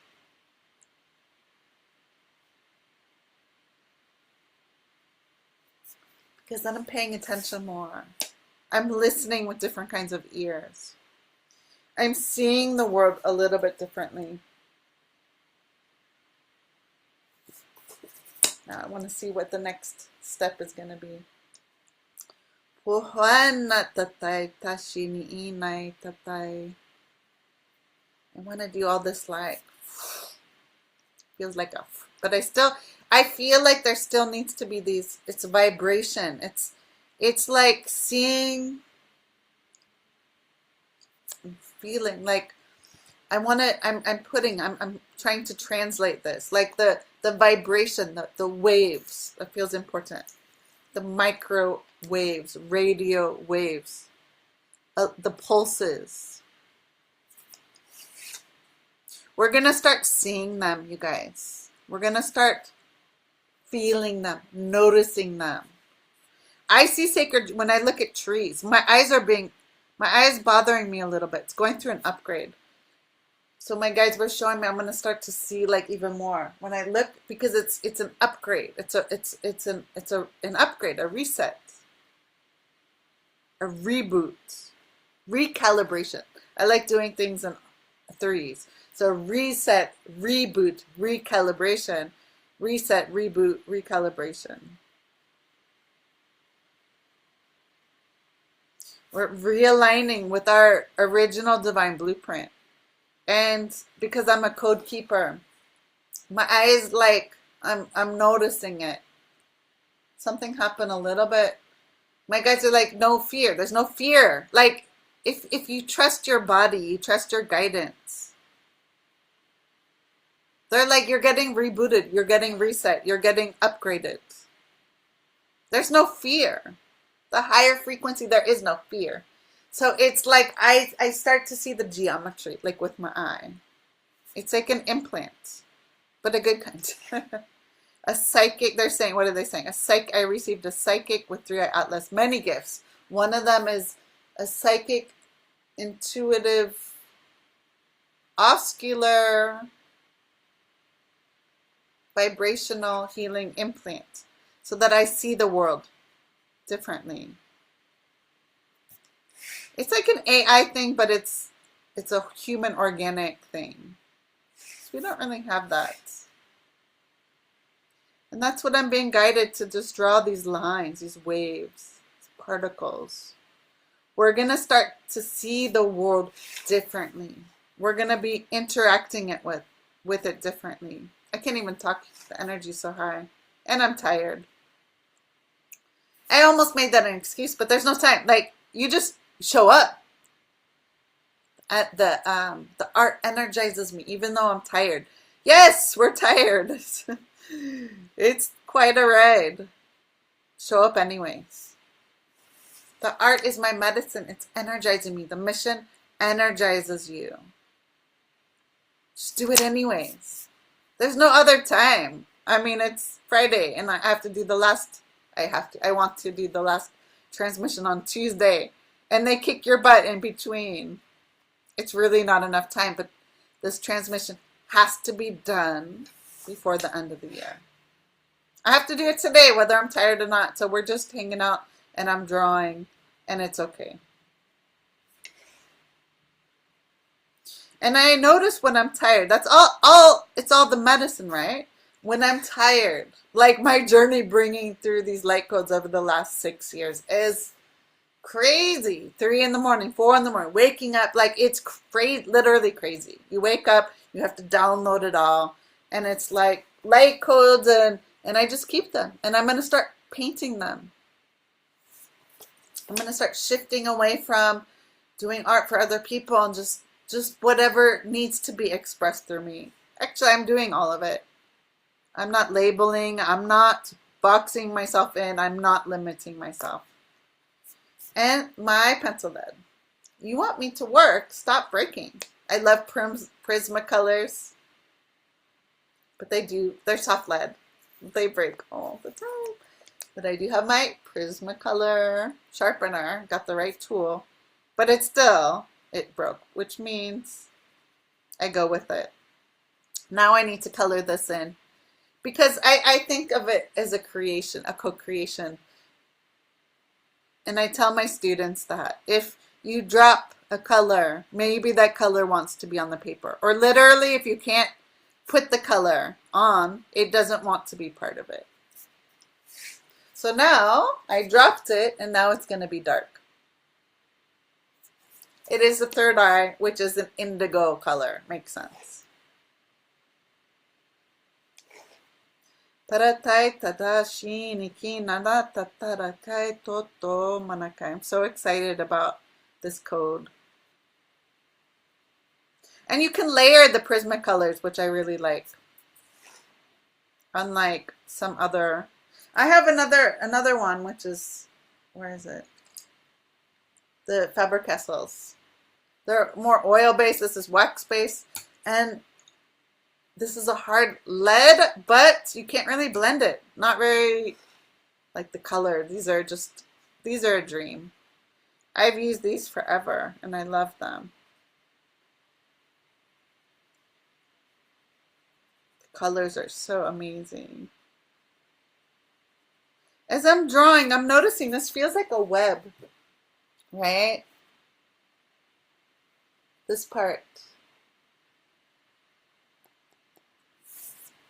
Speaker 1: Because then I'm paying attention more. I'm listening with different kinds of ears. I'm seeing the world a little bit differently. Now I want to see what the next step is going to be. I want to do all this like, feels like but I feel like there still needs to be it's a vibration. It's like seeing, feeling like I'm trying to translate this, like the vibration, the waves, that feels important. The micro waves, radio waves, the pulses. We're going to start seeing them, you guys. We're going to start feeling them, noticing them. I see sacred, when I look at trees, my eyes bothering me a little bit. It's going through an upgrade. So my guides were showing me I'm going to start to see like even more when I look, because it's an upgrade. It's an upgrade, a reset, a reboot, recalibration. I like doing things in threes. So reset, reboot, recalibration, reset, reboot, recalibration. We're realigning with our original divine blueprint. And because I'm a code keeper, my eyes, like, I'm noticing it. Something happened a little bit. My guys are like, no fear. There's no fear. Like, if you trust your body, you trust your guidance. They're like, you're getting rebooted, you're getting reset, you're getting upgraded. There's no fear. The higher frequency, there is no fear. So it's like I start to see the geometry, like with my eye. It's like an implant, but a good kind. A psychic, they're saying, what are they saying? I received a psychic with 3-eye atlas, many gifts. One of them is a psychic, intuitive, oscular, vibrational healing implant, so that I see the world differently. It's like an AI thing, but it's a human organic thing. So we don't really have that. And that's what I'm being guided to, just draw these lines, these waves, these particles. We're going to start to see the world differently. We're going to be interacting it with it differently. I can't even talk. The energy's so high. And I'm tired. I almost made that an excuse, but there's no time. Like, you just show up. At the art energizes me, even though I'm tired. Yes, we're tired. It's quite a ride. Show up anyways. The art is my medicine. It's energizing me. The mission energizes you. Just do it anyways. There's no other time. I mean, it's Friday and I have to do the last, I want to do the last transmission on Tuesday. And they kick your butt in between. It's really not enough time, but this transmission has to be done before the end of the year. I have to do it today, whether I'm tired or not. So we're just hanging out and I'm drawing and it's okay. And I notice when I'm tired, that's it's all the medicine, right? When I'm tired, like my journey bringing through these light codes over the last 6 years is crazy. 3 in the morning, 4 in the morning, waking up, like it's crazy, literally crazy. You wake up, you have to download it all. And it's like light codes and I just keep them. And I'm going to start painting them. I'm going to start shifting away from doing art for other people and just whatever needs to be expressed through me. Actually, I'm doing all of it. I'm not labeling. I'm not boxing myself in. I'm not limiting myself. And my pencil lead. You want me to work? Stop breaking. I love Prismacolors. But they're soft lead. They break all the time. But I do have my Prismacolor sharpener. Got the right tool. But it broke, which means I go with it. Now I need to color this in. Because I think of it as a creation, a co-creation. And I tell my students that if you drop a color, maybe that color wants to be on the paper. Or literally, if you can't put the color on, it doesn't want to be part of it. So now I dropped it and now it's going to be dark. It is the third eye, which is an indigo color. Makes sense. I'm so excited about this code. And you can layer the Prismacolors, which I really like. Unlike some other. I have another one, which is, where is it? The Faber-Castells. They're more oil-based. This is wax-based. And this is a hard lead, but you can't really blend it. Not very, like the color. These are a dream. I've used these forever, and I love them. The colors are so amazing. As I'm drawing, I'm noticing this feels like a web, right? This part.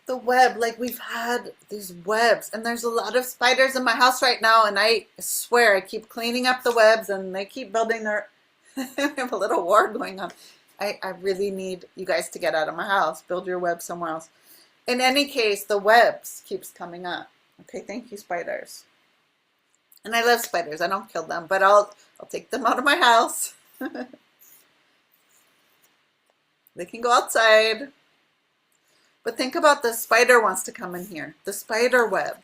Speaker 1: the web, like we've had these webs, and there's a lot of spiders in my house right now, and I swear I keep cleaning up the webs and they keep building their we have a little war going on. I really need you guys to get out of my house, build your web somewhere else. In any case, the webs keeps coming up. Okay, thank you, spiders. And I love spiders. I don't kill them, but I'll take them out of my house. They can go outside. But think about the spider wants to come in here. The spider web.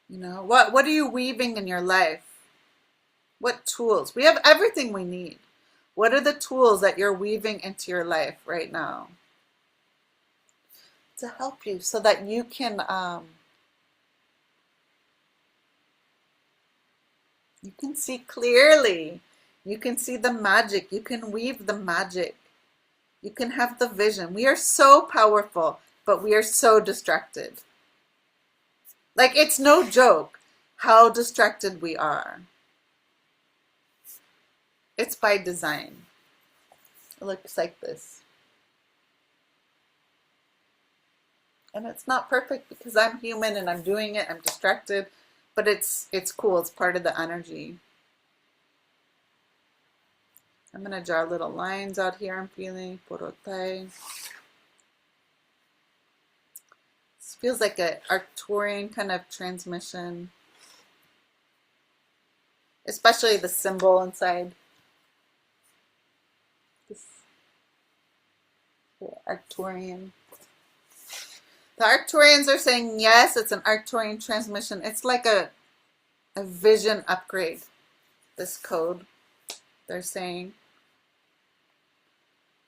Speaker 1: You know, what are you weaving in your life? What tools? We have everything we need. What are the tools that you're weaving into your life right now to help you so that you can see clearly. You can see the magic. You can weave the magic. You can have the vision. We are so powerful, but we are so distracted. Like, it's no joke how distracted we are. It's by design. It looks like this. And it's not perfect because I'm human and I'm doing it. I'm distracted, but it's cool. It's part of the energy. I'm going to draw little lines out here. I'm feeling Porotai. This feels like an Arcturian kind of transmission, especially the symbol inside. This Arcturian. The Arcturians are saying, yes, it's an Arcturian transmission. It's like a vision upgrade, this code, they're saying.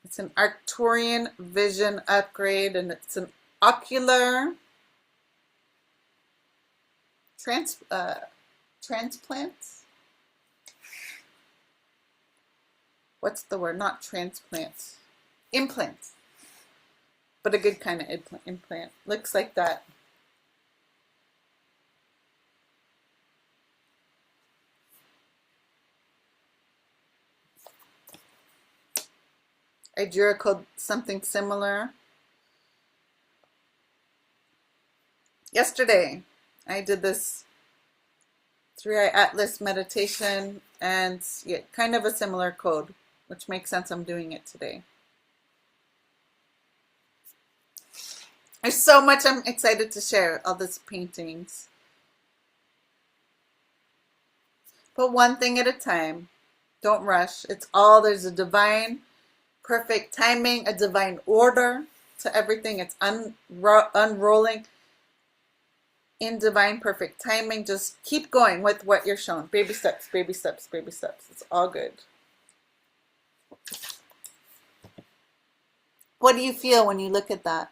Speaker 1: It's an Arcturian vision upgrade, and it's an ocular transplant. What's the word? Not transplants. Implants. But a good kind of implant. Looks like that. I drew a code, something similar. Yesterday, I did this 3-eye atlas meditation, and yeah, kind of a similar code, which makes sense I'm doing it today. There's so much I'm excited to share, all these paintings. But one thing at a time. Don't rush. It's all, there's a divine, perfect timing, a divine order to everything. It's unrolling in divine, perfect timing. Just keep going with what you're shown. Baby steps, baby steps, baby steps. It's all good. What do you feel when you look at that?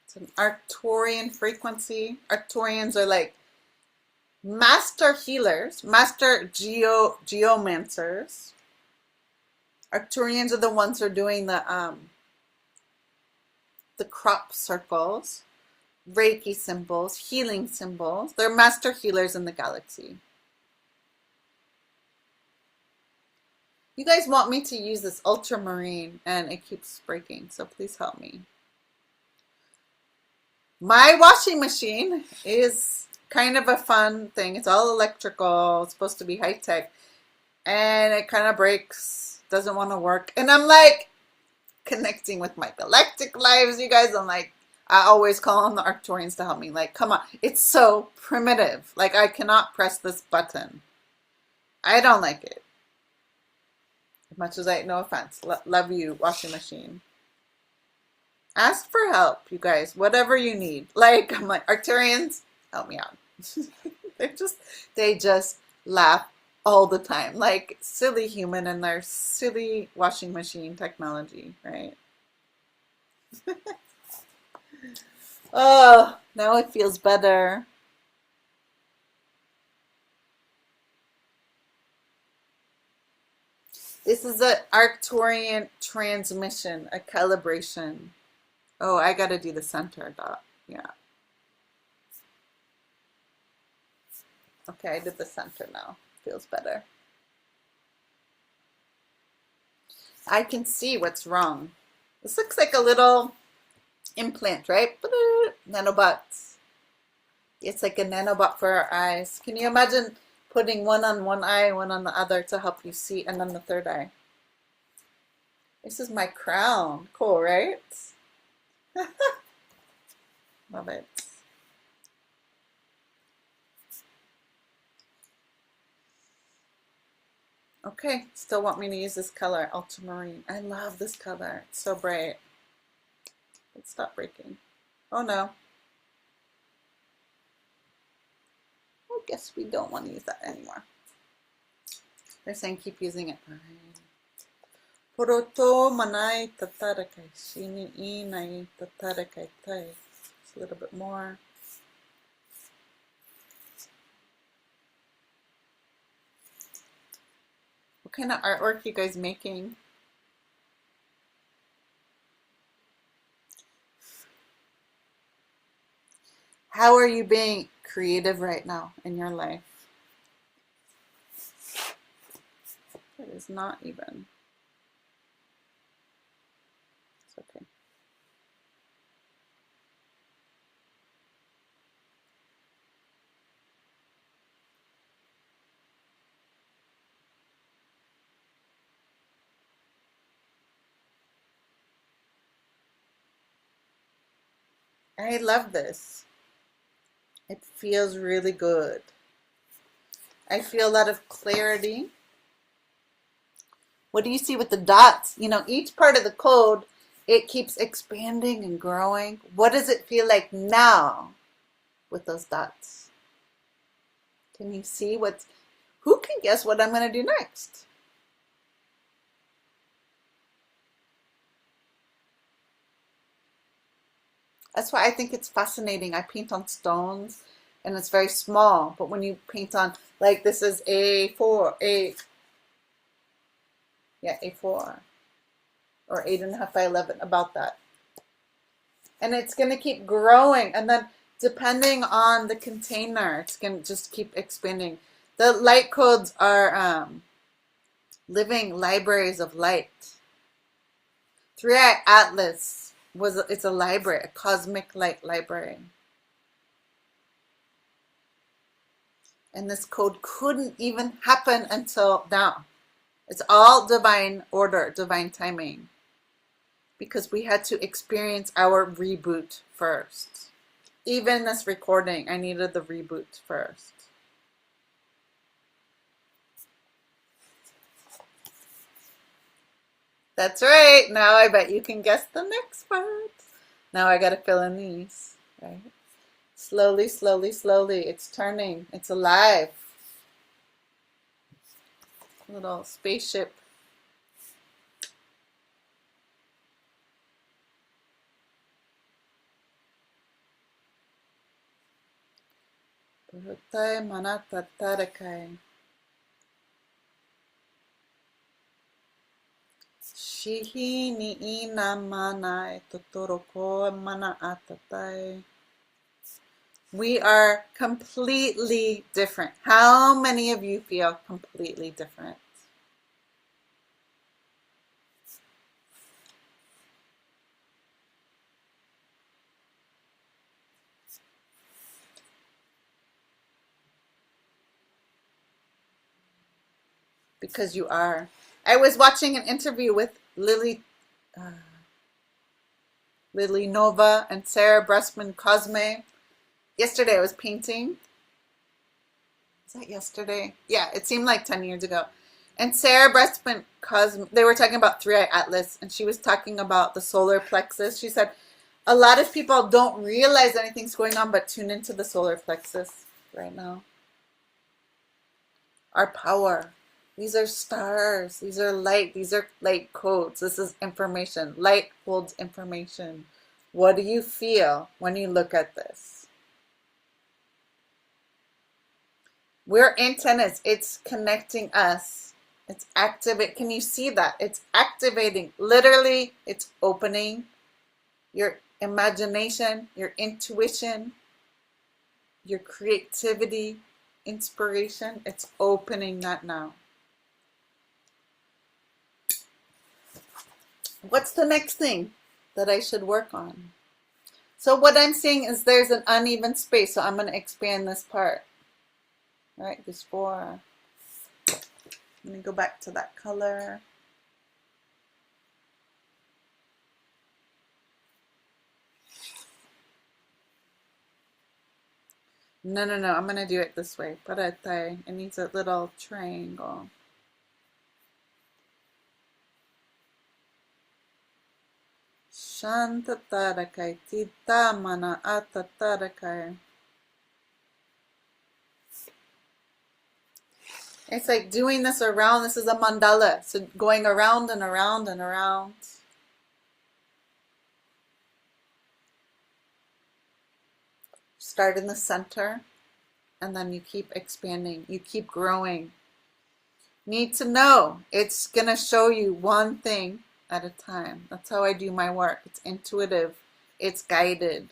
Speaker 1: It's an Arcturian frequency. Arcturians are like master healers, master geomancers. Arcturians are the ones who are doing the crop circles, Reiki symbols, healing symbols. They're master healers in the galaxy. You guys want me to use this ultramarine and it keeps breaking, so please help me. My washing machine is kind of a fun thing. It's all electrical. It's supposed to be high tech. And it kind of breaks. Doesn't want to work. And I'm like connecting with my galactic lives, you guys. I'm like, I always call on the Arcturians to help me. Like, come on. It's so primitive. Like, I cannot press this button. I don't like it. As much as no offense. Love you, washing machine. Ask for help, you guys. Whatever you need. Like, I'm like, Arcturians, help me out. they just laugh all the time. Like, silly human and their silly washing machine technology, right? Oh, now it feels better. This is an Arcturian transmission, a calibration. Oh, I gotta do the center dot. Yeah. Okay, I did the center now. Feels better. I can see what's wrong. This looks like a little implant, right? Nanobots. It's like a nanobot for our eyes. Can you imagine putting one on one eye, one on the other to help you see, and then the third eye? This is my crown. Cool, right? Love it. Okay, still want me to use this color, ultramarine. I love this color. It's so bright. Let's stop breaking. Oh no. I guess we don't want to use that anymore. They're saying keep using it. Poroto manai tatarakai shini inai tatarakai tai. Just a little bit more. What kind of artwork are you guys making? How are you being creative right now in your life? It is not even. It's okay. I love this. It feels really good. I feel a lot of clarity. What do you see with the dots? You know, each part of the code, it keeps expanding and growing. What does it feel like now with those dots? Can you see what's, who can guess what I'm going to do next? That's why I think it's fascinating. I paint on stones and it's very small, but when you paint on, like this is A4, A4, or 8.5 by 11, about that. And it's going to keep growing, and then depending on the container, it's going to just keep expanding. The light codes are living libraries of light. 3-Eye Atlas it's a library, a cosmic light library. And this code couldn't even happen until now. It's all divine order, divine timing. Because we had to experience our reboot first. Even this recording, I needed the reboot first. That's right. Now I bet you can guess the next part. Now I got to fill in these, right? Slowly, slowly, slowly. It's turning. It's alive. Little spaceship. Purutai manata tarakai. Shihi ni ina manai totoroko mana atatai. We are completely different. How many of you feel completely different? Because you are. I was watching an interview with Lily Nova and Sarah Bressman Cosme. Yesterday I was painting. Is that yesterday? Yeah, it seemed like 10 years ago. And Sarah Bressman Cosme, they were talking about 3-Eye Atlas, and she was talking about the solar plexus. She said, a lot of people don't realize anything's going on, but tune into the solar plexus right now. Our power. These are stars. These are light. These are light codes. This is information. Light holds information. What do you feel when you look at this? We're antennas. It's connecting us. It's activate. Can you see that? It's activating. Literally, it's opening your imagination, your intuition, your creativity, inspiration. It's opening that now. What's the next thing that I should work on? So what I'm seeing is there's an uneven space, so I'm going to expand this part. All right, this 4. I'm going to go back to that color. No, I'm going to do it this way. Paratay. It needs a little triangle. Shantatarakay, tita mana atatarakay. It's like doing this around. This is a mandala. So going around and around and around. Start in the center, and then you keep expanding. You keep growing. Need to know. It's going to show you one thing at a time. That's how I do my work. It's intuitive. It's guided.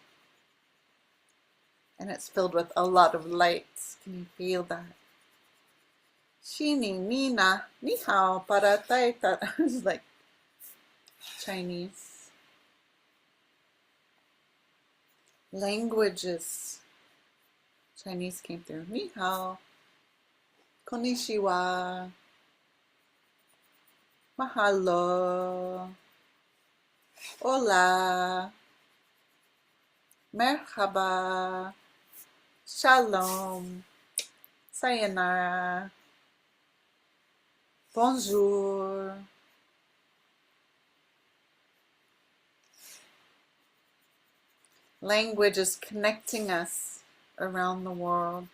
Speaker 1: And it's filled with a lot of lights. Can you feel that? Shini, Nina, Ni hao, para taita. It's like Chinese. Languages. Chinese came through. Ni hao. Konnichiwa. Mahalo. Hola. Merhaba. Shalom. Sayonara. Bonjour. Language is connecting us around the world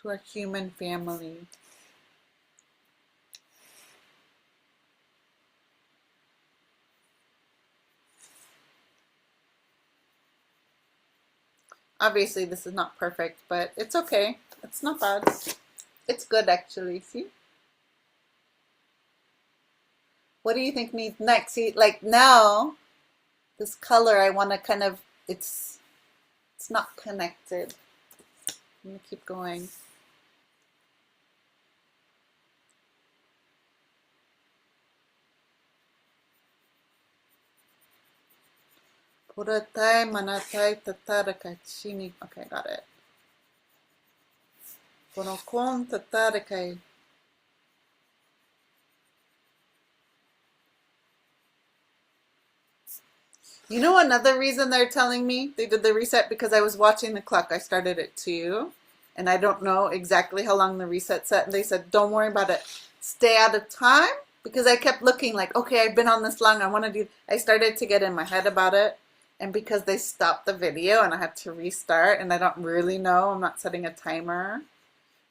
Speaker 1: to our human family. Obviously, this is not perfect, but it's okay. It's not bad. It's good, actually. See? What do you think needs next? See, like now, this color, I want to kind of, it's not connected. I'm going to keep going. Puratai manatai tatarakai chini. Okay, got it. Ponokon tatarakai. You know another reason they're telling me they did the reset? Because I was watching the clock. I started at 2, and I don't know exactly how long the reset set. And they said, don't worry about it. Stay out of time. Because I kept looking like, okay, I've been on this long. I want to do. I started to get in my head about it. And because they stopped the video and I had to restart, and I don't really know, I'm not setting a timer.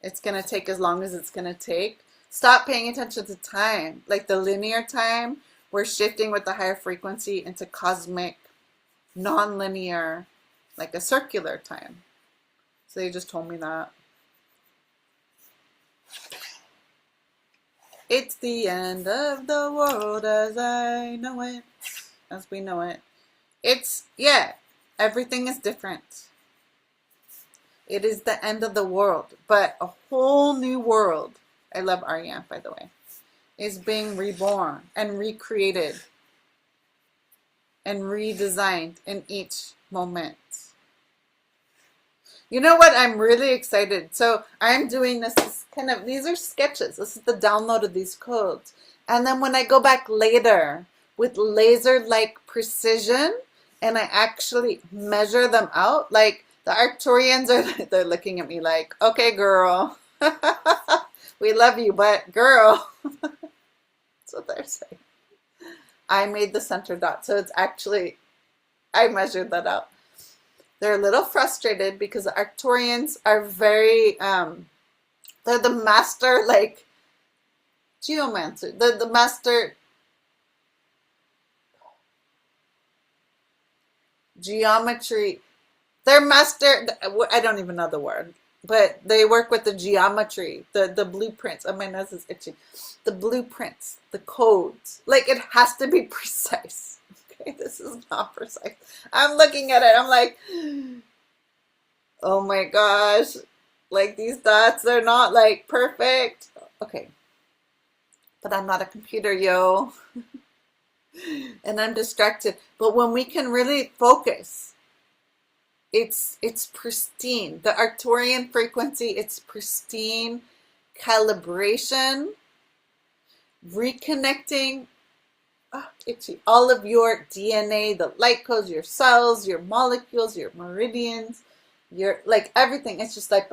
Speaker 1: It's going to take as long as it's going to take. Stop paying attention to time. Like the linear time, we're shifting with the higher frequency into cosmic, non-linear, like a circular time. So they just told me that. It's the end of the world as I know it, as we know it. It's, yeah, everything is different. It is the end of the world, but a whole new world, I love Ariane, by the way, is being reborn and recreated and redesigned in each moment. You know what? I'm really excited. So I'm doing this kind of, these are sketches. This is the download of these codes. And then when I go back later with laser-like precision, and I actually measure them out, like the Arcturians are, they're looking at me like, okay, girl, we love you, but girl, that's what they're saying. I made the center dot, so it's actually, I measured that out. They're a little frustrated because the Arcturians are very, they're the master, like, geomancer, the master geometry. They're master, I don't even know the word, but they work with the geometry, the blueprints. Oh, my nose is itching. The blueprints, the codes. Like, it has to be precise. Okay, this is not precise. I'm looking at it. I'm like, Oh my gosh. Like these dots, they're not like perfect. Okay. But I'm not a computer, yo. And I'm distracted. But when we can really focus, it's pristine. The Arcturian frequency, it's pristine calibration, reconnecting itchy, all of your DNA, the light codes, your cells, your molecules, your meridians, your like everything. It's just like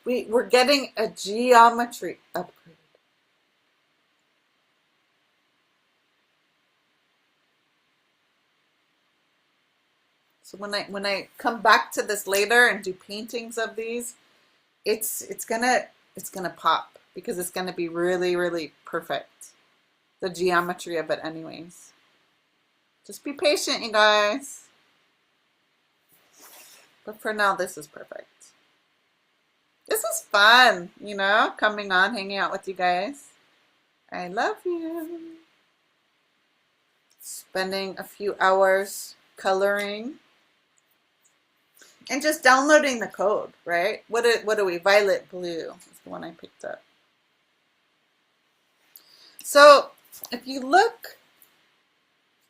Speaker 1: we're getting a geometry upgrade. So when I come back to this later and do paintings of these, it's gonna pop because it's gonna be really, really perfect. The geometry of it anyways. Just be patient, you guys. But for now, this is perfect. This is fun, you know, coming on, hanging out with you guys. I love you. Spending a few hours coloring. And just downloading the code, right? What are we? Violet blue is the one I picked up. So if you look,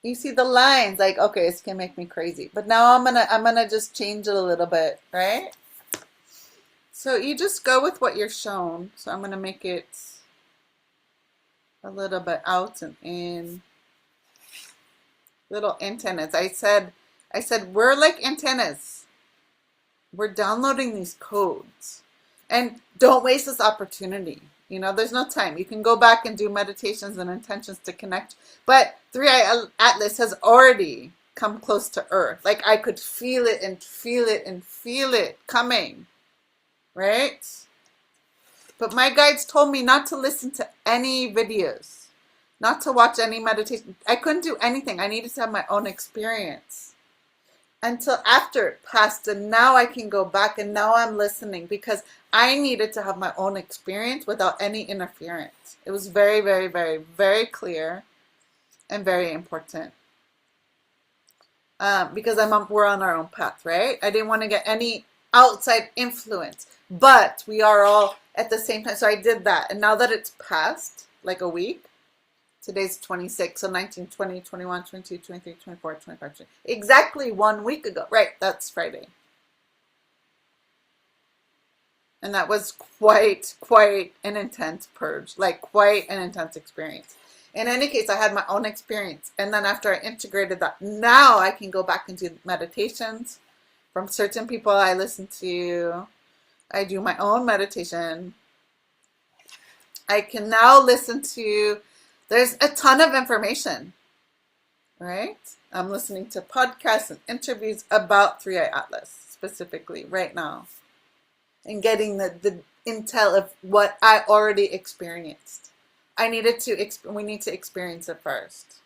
Speaker 1: you see the lines, like, okay, it's gonna make me crazy. But now I'm gonna just change it a little bit, right? So you just go with what you're shown. So I'm gonna make it a little bit out and in. Little antennas. I said we're like antennas. We're downloading these codes. And don't waste this opportunity. You know, there's no time. You can go back and do meditations and intentions to connect. But 3i Atlas has already come close to Earth. Like I could feel it and feel it and feel it coming. Right? But my guides told me not to listen to any videos. Not to watch any meditation. I couldn't do anything. I needed to have my own experience. Until after it passed, and now I can go back and now I'm listening because I needed to have my own experience without any interference. It was very, very, very, very clear and very important because we're on our own path, right? I didn't want to get any outside influence, but we are all at the same time. So I did that, and now that it's passed, like a week, today's 26, so 19, 20, 21, 22, 23, 24, 25, 26. Exactly 1 week ago. Right, that's Friday. And that was quite an intense purge. Like, quite an intense experience. In any case, I had my own experience. And then after I integrated that, now I can go back and do meditations from certain people I listen to. I do my own meditation. I can now listen to... There's a ton of information, right? I'm listening to podcasts and interviews about 3i Atlas specifically right now and getting the intel of what I already experienced. We need to experience it first.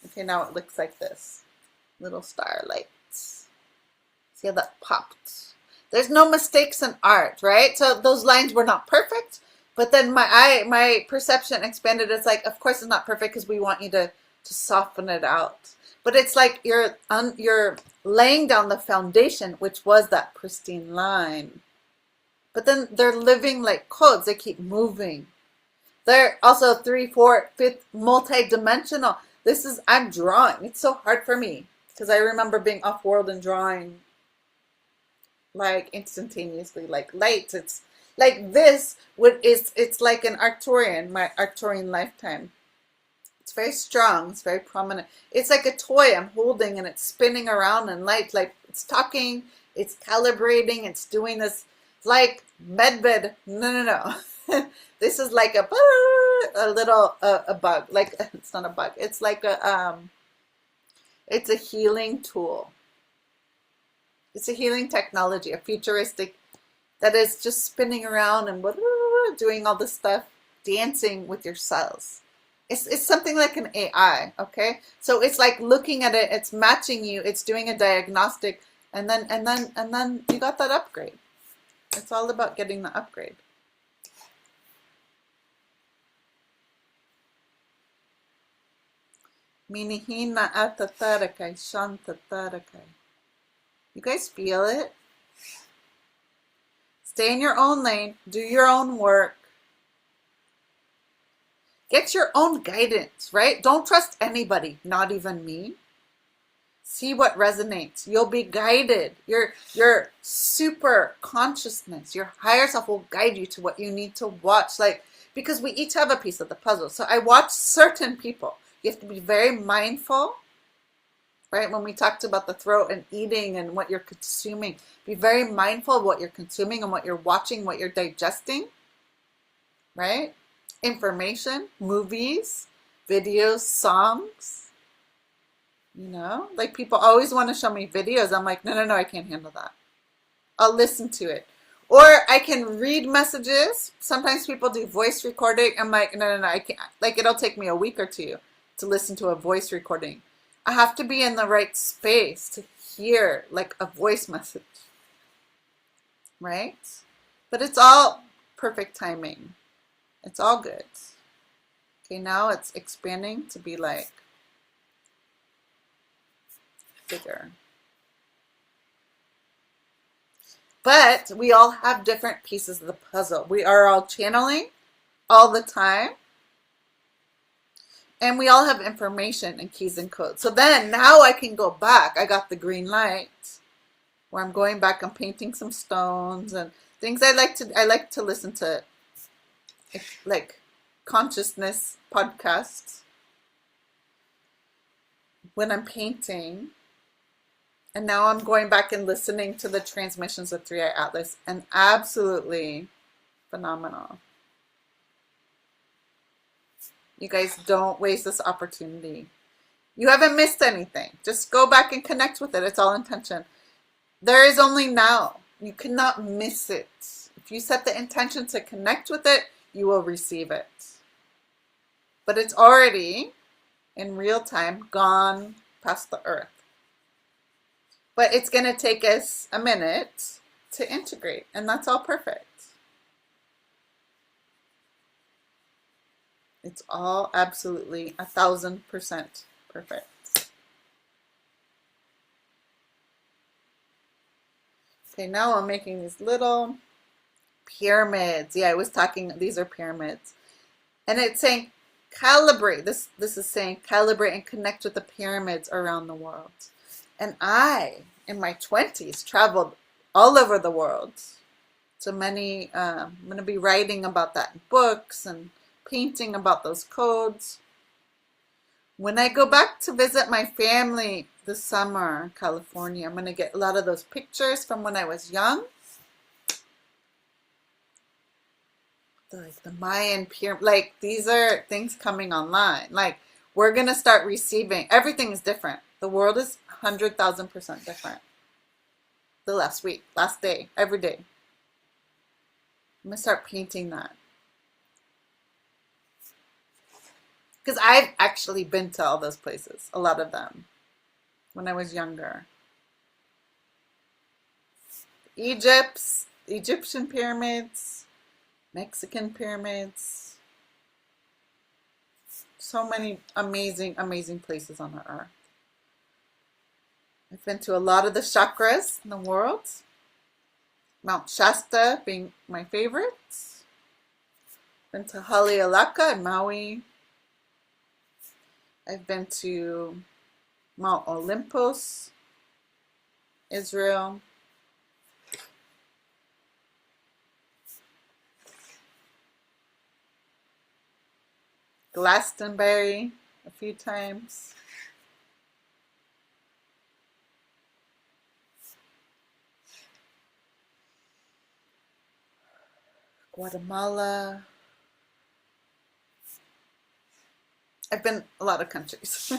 Speaker 1: Okay, now it looks like this. Little starlights. See how that popped? There's no mistakes in art, right? So those lines were not perfect. But then my perception expanded. It's like, of course it's not perfect because we want you to soften it out. But it's like you're laying down the foundation, which was that pristine line. But then they're living like codes. They keep moving. They're also 3, 4, 5th multi-dimensional. I'm drawing. It's so hard for me because I remember being off-world and drawing like instantaneously, like lights. It's like this it's like an Arcturian, my Arcturian lifetime. It's very strong, it's very prominent. It's like a toy I'm holding and it's spinning around and light, like it's talking, it's calibrating, it's doing this like medved. No. This is like a little a bug. Like it's not a bug. It's like it's a healing tool. It's a healing technology, a futuristic that is just spinning around and doing all this stuff, dancing with your cells. It's something like an AI, okay? So it's like looking at it, it's matching you, it's doing a diagnostic, and then you got that upgrade. It's all about getting the upgrade. Minihina atatarakai shantataраkai. You guys feel it? Stay in your own lane. Do your own work. Get your own guidance, right? Don't trust anybody, not even me. See what resonates. You'll be guided. Your super consciousness, your higher self will guide you to what you need to watch. Like, because we each have a piece of the puzzle. So I watch certain people. You have to be very mindful, right? When we talked about the throat and eating and what you're consuming, be very mindful of what you're consuming and what you're watching, what you're digesting, right? Information, movies, videos, songs. You know, like people always want to show me videos. I'm like, no, I can't handle that. I'll listen to it. Or I can read messages. Sometimes people do voice recording. I'm like, no, I can't. Like, it'll take me a week or two to listen to a voice recording. I have to be in the right space to hear like a voice message, right? But it's all perfect timing. It's all good. Okay, now it's expanding to be like bigger. But we all have different pieces of the puzzle. We are all channeling all the time. And we all have information and keys and codes. So then now I can go back. I got the green light where I'm going back. I'm painting some stones and things. I like to listen to like consciousness podcasts when I'm painting. And now I'm going back and listening to the transmissions of 3 Eye Atlas, and absolutely phenomenal. You guys, don't waste this opportunity. You haven't missed anything. Just go back and connect with it. It's all intention. There is only now. You cannot miss it. If you set the intention to connect with it, you will receive it. But it's already, in real time, gone past the earth. But it's going to take us a minute to integrate, and that's all perfect. It's all absolutely 1,000% perfect. Okay, now I'm making these little pyramids. Yeah, I was talking, these are pyramids. And it's saying calibrate. This is saying calibrate and connect with the pyramids around the world. And I, in my 20s, traveled all over the world. So many, I'm going to be writing about that in books and painting about those codes. When I go back to visit my family this summer in California, I'm going to get a lot of those pictures from when I was young. Like the Mayan pyramid, like these are things coming online. Like we're going to start receiving, everything is different. The world is 100,000% different. The last week, last day, every day. I'm going to start painting that. Because I've actually been to all those places, a lot of them, when I was younger. Egyptian pyramids, Mexican pyramids. So many amazing, amazing places on the earth. I've been to a lot of the chakras in the world. Mount Shasta being my favorite. Been to Haleakala and Maui. I've been to Mount Olympus, Israel. Glastonbury a few times. Guatemala. I've been a lot of countries.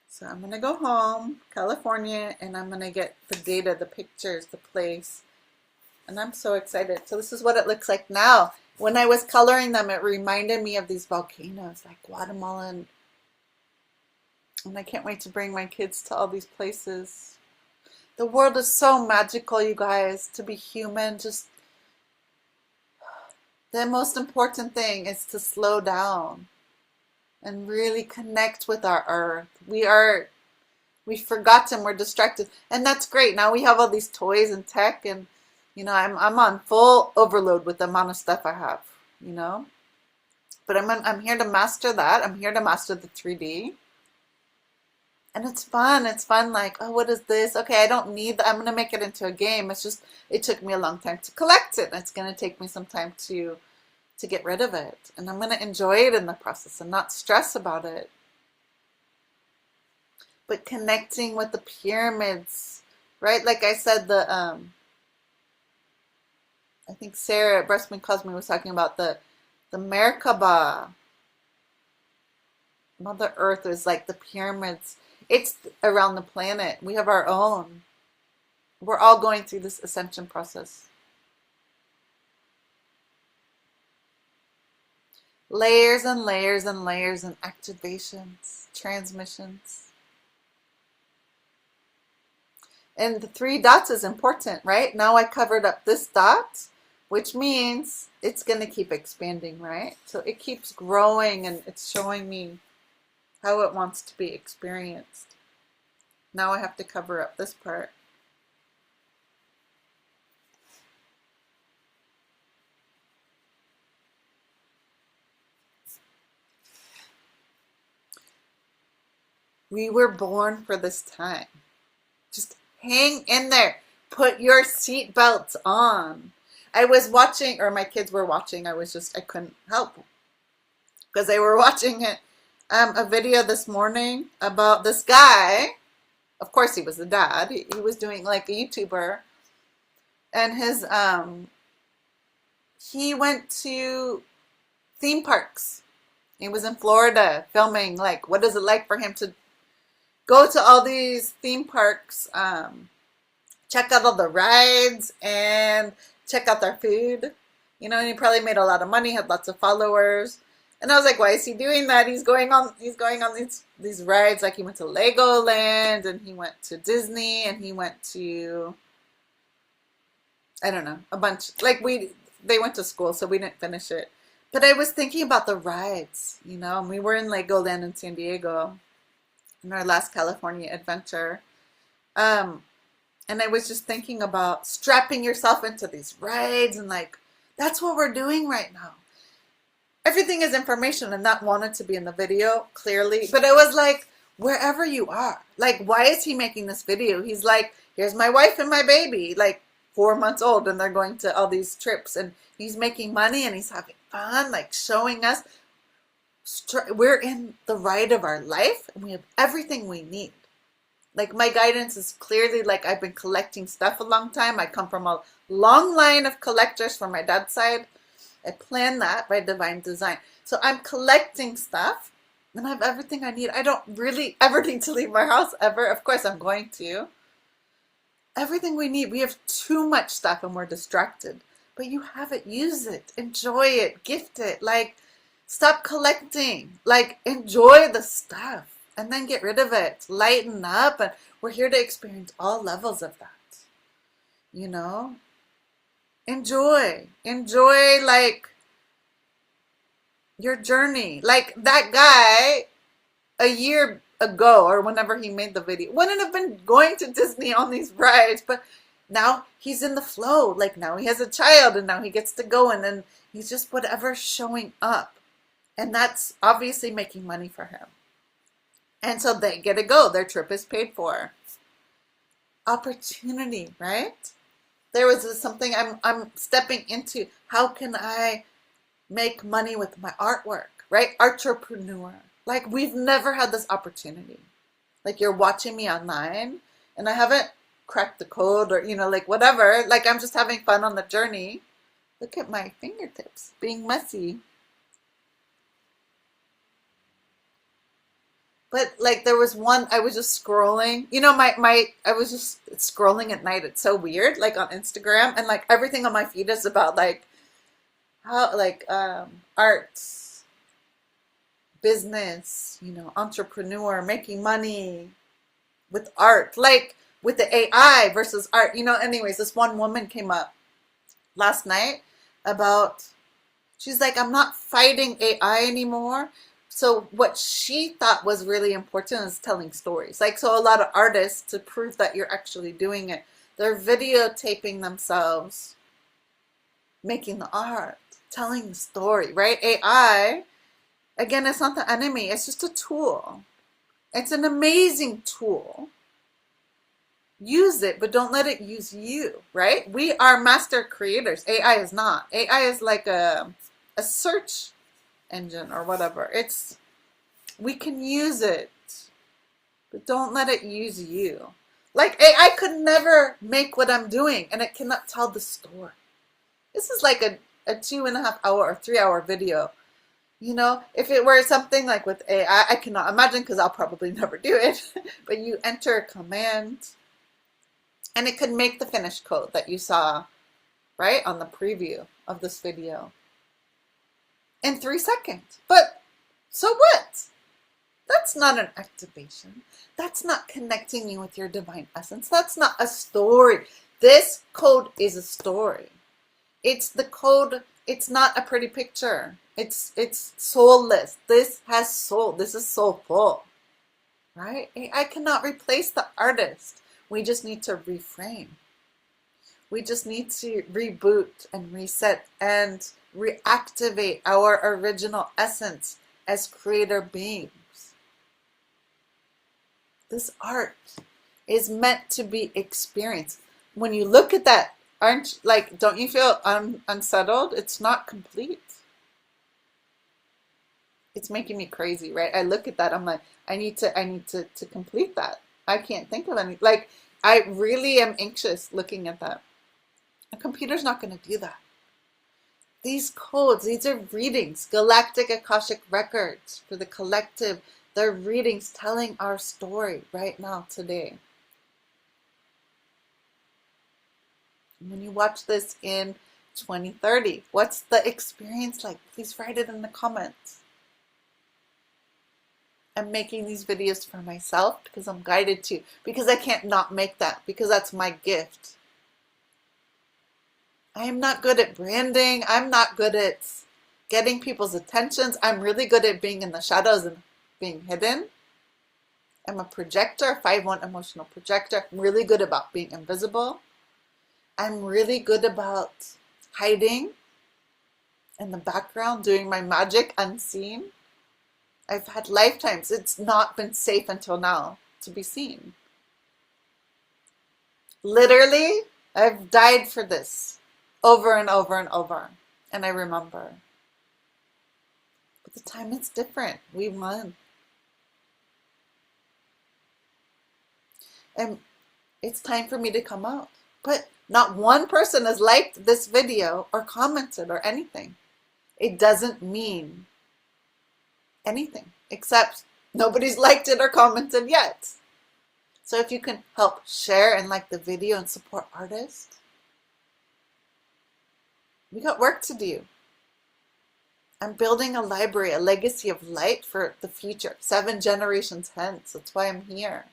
Speaker 1: So I'm going to go home, California, and I'm going to get the data, the pictures, the place. And I'm so excited. So this is what it looks like now. When I was coloring them, it reminded me of these volcanoes like Guatemala. And I can't wait to bring my kids to all these places. The world is so magical, you guys. To be human, just the most important thing is to slow down and really connect with our earth. We are We've forgotten, we're distracted. And that's great. Now we have all these toys and tech, and you know, I'm on full overload with the amount of stuff I have, you know. But I'm here to master that. I'm here to master the 3D. And it's fun. It's fun, like, oh, what is this? Okay, I don't need that. I'm gonna make it into a game. It's just it took me a long time to collect it. It's gonna take me some time to get rid of it. And I'm gonna enjoy it in the process and not stress about it. But connecting with the pyramids, right? Like I said, I think Sarah at Breastman Cosme was talking about the Merkaba. Mother Earth is like the pyramids. It's around the planet. We have our own. We're all going through this ascension process. Layers and layers and layers and activations, transmissions. And the 3 dots is important, right? Now I covered up this dot, which means it's going to keep expanding, right? So it keeps growing and it's showing me how it wants to be experienced. Now I have to cover up this part. We were born for this time. Just hang in there. Put your seatbelts on. I was watching, or my kids were watching, I couldn't help because they were watching it. A video this morning about this guy. Of course he was the dad. He was doing like a YouTuber. And he went to theme parks. He was in Florida filming, like, what is it like for him to go to all these theme parks, check out all the rides, and check out their food. You know, and he probably made a lot of money, had lots of followers. And I was like, why is he doing that? He's going on these rides. Like he went to Legoland and he went to Disney and he went to, I don't know, a bunch. Like they went to school, so we didn't finish it. But I was thinking about the rides, you know, and we were in Legoland in San Diego in our last California adventure. And I was just thinking about strapping yourself into these rides, and like, that's what we're doing right now. Everything is information, and not wanted to be in the video, clearly. But it was like, wherever you are. Like, why is he making this video? He's like, here's my wife and my baby, like 4 months old, and they're going to all these trips. And he's making money, and he's having fun, like showing us. We're in the ride of our life, and we have everything we need. Like, my guidance is clearly, like, I've been collecting stuff a long time. I come from a long line of collectors from my dad's side. I planned that by divine design. So I'm collecting stuff, and I have everything I need. I don't really ever need to leave my house, ever. Of course, I'm going to. Everything we need. We have too much stuff, and we're distracted. But you have it. Use it. Enjoy it. Gift it. Like, stop collecting. Like, enjoy the stuff, and then get rid of it. Lighten up, and we're here to experience all levels of that. You know? Enjoy, like, your journey. Like, that guy a year ago, or whenever he made the video, wouldn't have been going to Disney on these rides, but now he's in the flow. Like, now he has a child, and now he gets to go, and then he's just whatever showing up. And that's obviously making money for him. And so they get to go. Their trip is paid for. Opportunity, right? There was something I'm stepping into. How can I make money with my artwork, right? Entrepreneur. Like, we've never had this opportunity. Like, you're watching me online, and I haven't cracked the code, or, you know, like, whatever. Like, I'm just having fun on the journey. Look at my fingertips being messy. But like, there was one, I was just scrolling, you know, I was just scrolling at night. It's so weird, like on Instagram, and like everything on my feed is about like how, like, arts, business, you know, entrepreneur, making money with art, like with the AI versus art, you know. Anyways, this one woman came up last night about, she's like, I'm not fighting AI anymore. So what she thought was really important is telling stories. Like, so a lot of artists, to prove that you're actually doing it, they're videotaping themselves making the art, telling the story, right? AI, again, it's not the enemy, it's just a tool. It's an amazing tool. Use it, but don't let it use you, right? We are master creators. AI is not. AI is like a search engine or whatever. We can use it, but don't let it use you. Like AI could never make what I'm doing, and it cannot tell the story. This is like a 2.5 hour or 3 hour video. You know, if it were something like with AI, I cannot imagine because I'll probably never do it. But you enter a command and it could make the finished code that you saw, right, on the preview of this video in 3 seconds. But so what? That's not an activation. That's not connecting you with your divine essence. That's not a story. This code is a story. It's the code. It's not a pretty picture. It's soulless. This has soul. This is soulful, right? I cannot replace the artist. We just need to reframe. We just need to reboot and reset and reactivate our original essence as creator beings. This art is meant to be experienced. When you look at that, don't you feel unsettled? It's not complete. It's making me crazy, right? I look at that, I'm like, I need to complete that. I can't think of any. Like, I really am anxious looking at that. A computer's not going to do that. These codes, these are readings, Galactic Akashic records for the collective. They're readings telling our story right now, today. When you watch this in 2030, what's the experience like? Please write it in the comments. I'm making these videos for myself because I'm guided to, because I can't not make that, because that's my gift. I am not good at branding. I'm not good at getting people's attentions. I'm really good at being in the shadows and being hidden. I'm a projector, 5/1 emotional projector. I'm really good about being invisible. I'm really good about hiding in the background, doing my magic unseen. I've had lifetimes. It's not been safe until now to be seen. Literally, I've died for this over and over and over. And I remember. But the time is different. We won. And it's time for me to come out. But not one person has liked this video or commented or anything. It doesn't mean anything, except nobody's liked it or commented yet. So if you can help share and like the video and support artists, we got work to do. I'm building a library, a legacy of light for the future, 7 generations hence. That's why I'm here.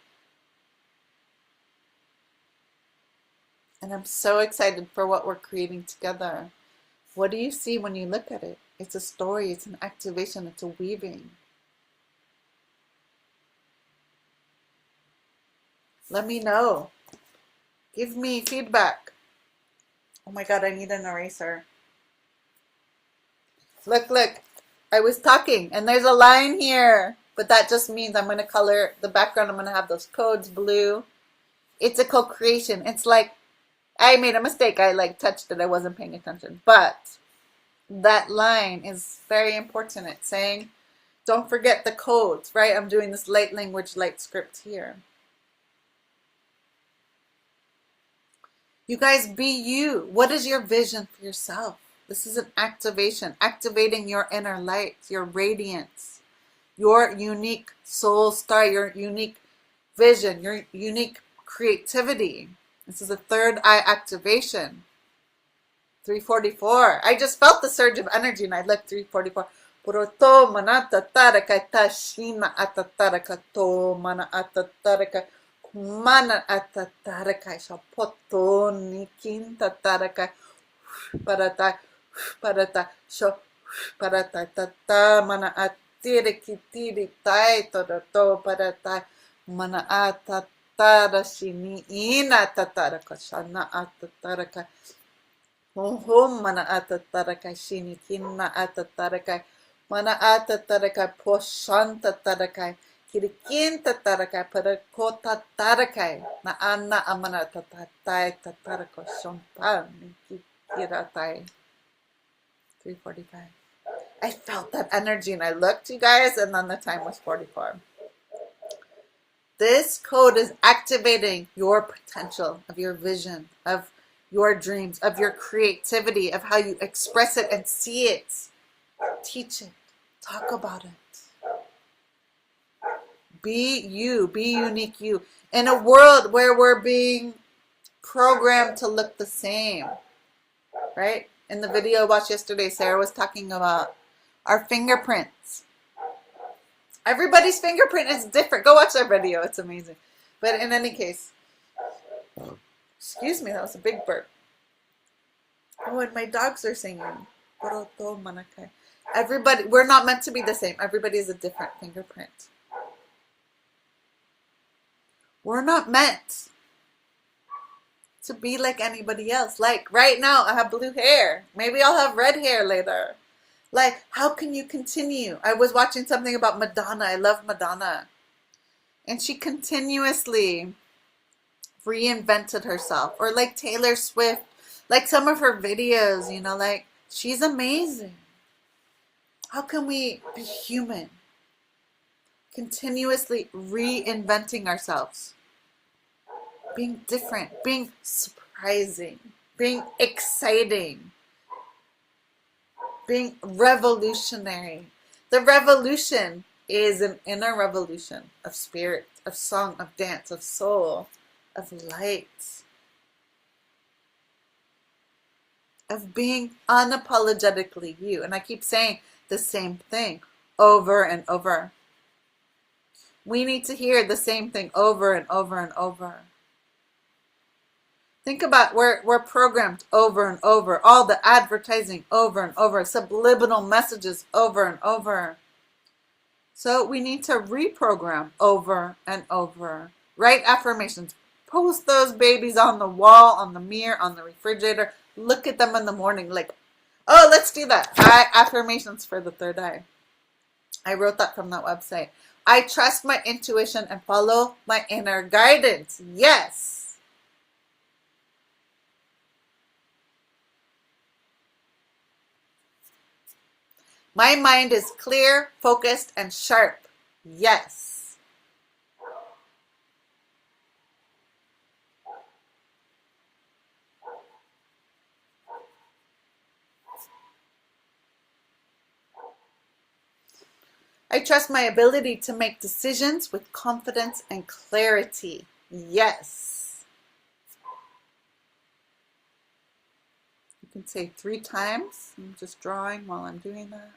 Speaker 1: And I'm so excited for what we're creating together. What do you see when you look at it? It's a story, it's an activation, it's a weaving. Let me know. Give me feedback. Oh my God, I need an eraser. Look, I was talking and there's a line here, but that just means I'm going to color the background. I'm going to have those codes blue. It's a co-creation. It's like, I made a mistake. I touched it. I wasn't paying attention. But that line is very important. It's saying, don't forget the codes, right? I'm doing this light language, light script here. You guys, be you. What is your vision for yourself? This is an activation, activating your inner light, your radiance, your unique soul star, your unique vision, your unique creativity. This is a third eye activation. 344. I just felt the surge of energy and I looked 344. Puroto manata taraka tashina atataraka to mana atataraka mana atataraka shapoto nikin tataraka parata sho parata tata mana at tiri kitiri tai to para tai mana ata tara shini ina tatara kashana ata tara ka hum mana ata tara ka shini kinna ata tara ka mana ata tara ka poshanta tara ka kirikinta tara ka para kota tara ka na anna amana tatatai tatara ko shonpa kira tai 3:45. I felt that energy and I looked, you guys, and then the time was 44. This code is activating your potential, of your vision, of your dreams, of your creativity, of how you express it and see it. Teach it. Talk about it. Be you. Be unique you. In a world where we're being programmed to look the same, right? In the video I watched yesterday, Sarah was talking about our fingerprints. Everybody's fingerprint is different. Go watch that video. It's amazing. But in any case, excuse me, that was a big burp. Oh, and my dogs are singing. Everybody, we're not meant to be the same. Everybody is a different fingerprint. We're not meant to be like anybody else. Like right now, I have blue hair. Maybe I'll have red hair later. Like, how can you continue? I was watching something about Madonna. I love Madonna. And she continuously reinvented herself. Or like Taylor Swift. Like some of her videos, you know, like, she's amazing. How can we be human? Continuously reinventing ourselves. Being different. Being surprising. Being exciting. Being revolutionary. The revolution is an inner revolution of spirit, of song, of dance, of soul, of light, of being unapologetically you. And I keep saying the same thing over and over. We need to hear the same thing over and over and over. Think about we're programmed over and over, all the advertising over and over, subliminal messages over and over. So we need to reprogram over and over. Write affirmations. Post those babies on the wall, on the mirror, on the refrigerator. Look at them in the morning like, oh, let's do that. Affirmations for the third eye. I wrote that from that website. I trust my intuition and follow my inner guidance. Yes. My mind is clear, focused, and sharp. Yes. I trust my ability to make decisions with confidence and clarity. Yes. You can say 3 times. I'm just drawing while I'm doing that.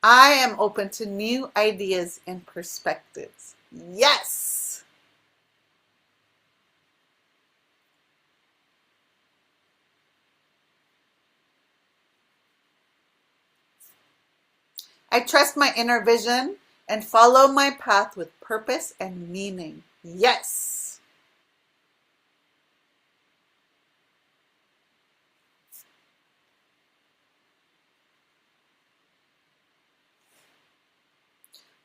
Speaker 1: I am open to new ideas and perspectives. Yes. I trust my inner vision and follow my path with purpose and meaning. Yes.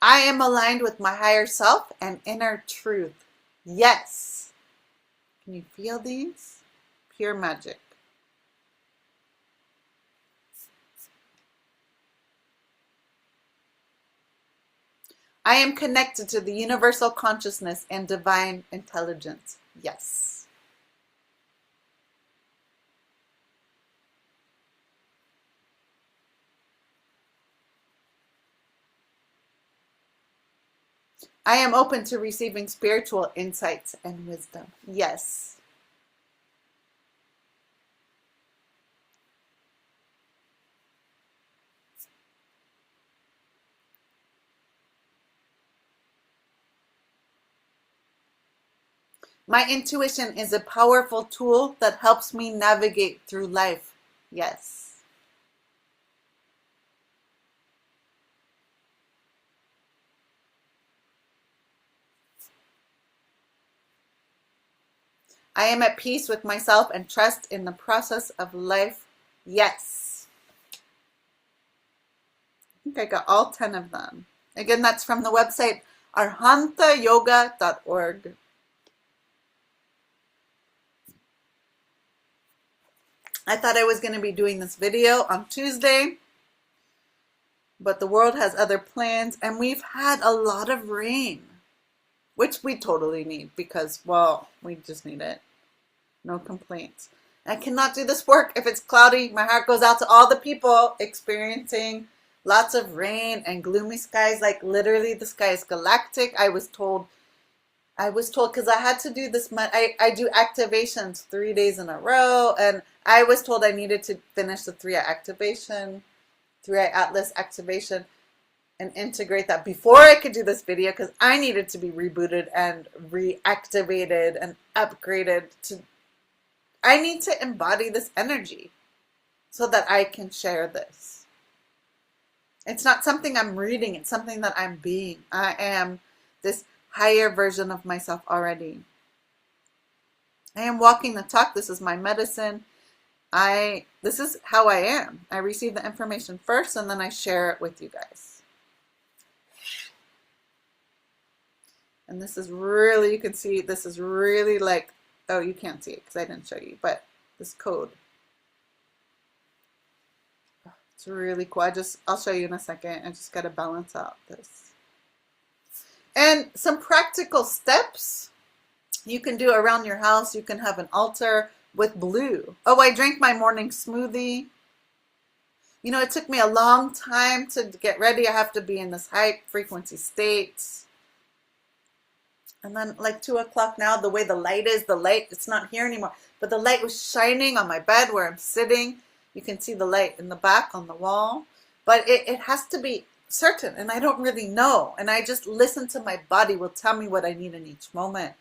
Speaker 1: I am aligned with my higher self and inner truth. Yes. Can you feel these? Pure magic. I am connected to the universal consciousness and divine intelligence. Yes. I am open to receiving spiritual insights and wisdom. Yes. My intuition is a powerful tool that helps me navigate through life. Yes. I am at peace with myself and trust in the process of life. Yes. I think I got all 10 of them. Again, that's from the website arhantayoga.org. I thought I was going to be doing this video on Tuesday, but the world has other plans, and we've had a lot of rain, which we totally need because, well, we just need it. No complaints. I cannot do this work if it's cloudy. My heart goes out to all the people experiencing lots of rain and gloomy skies. Like literally the sky is galactic. I was told because I had to do this. I do activations 3 days in a row, and I was told I needed to finish the 3-eye activation, 3-eye atlas activation, and integrate that before I could do this video because I needed to be rebooted and reactivated and upgraded to. I need to embody this energy so that I can share this. It's not something I'm reading. It's something that I'm being. I am this higher version of myself already. I am walking the talk. This is my medicine. This is how I am. I receive the information first and then I share it with you guys. And this is really, you can see, this is really like, oh, you can't see it because I didn't show you, but this code. It's really cool. I'll show you in a second. I just got to balance out this. And some practical steps you can do around your house. You can have an altar with blue. Oh, I drank my morning smoothie. You know, it took me a long time to get ready. I have to be in this high frequency state. And then like 2 o'clock now, the way the light, it's not here anymore. But the light was shining on my bed where I'm sitting. You can see the light in the back on the wall. But it has to be certain, and I don't really know. And I just listen to my body will tell me what I need in each moment.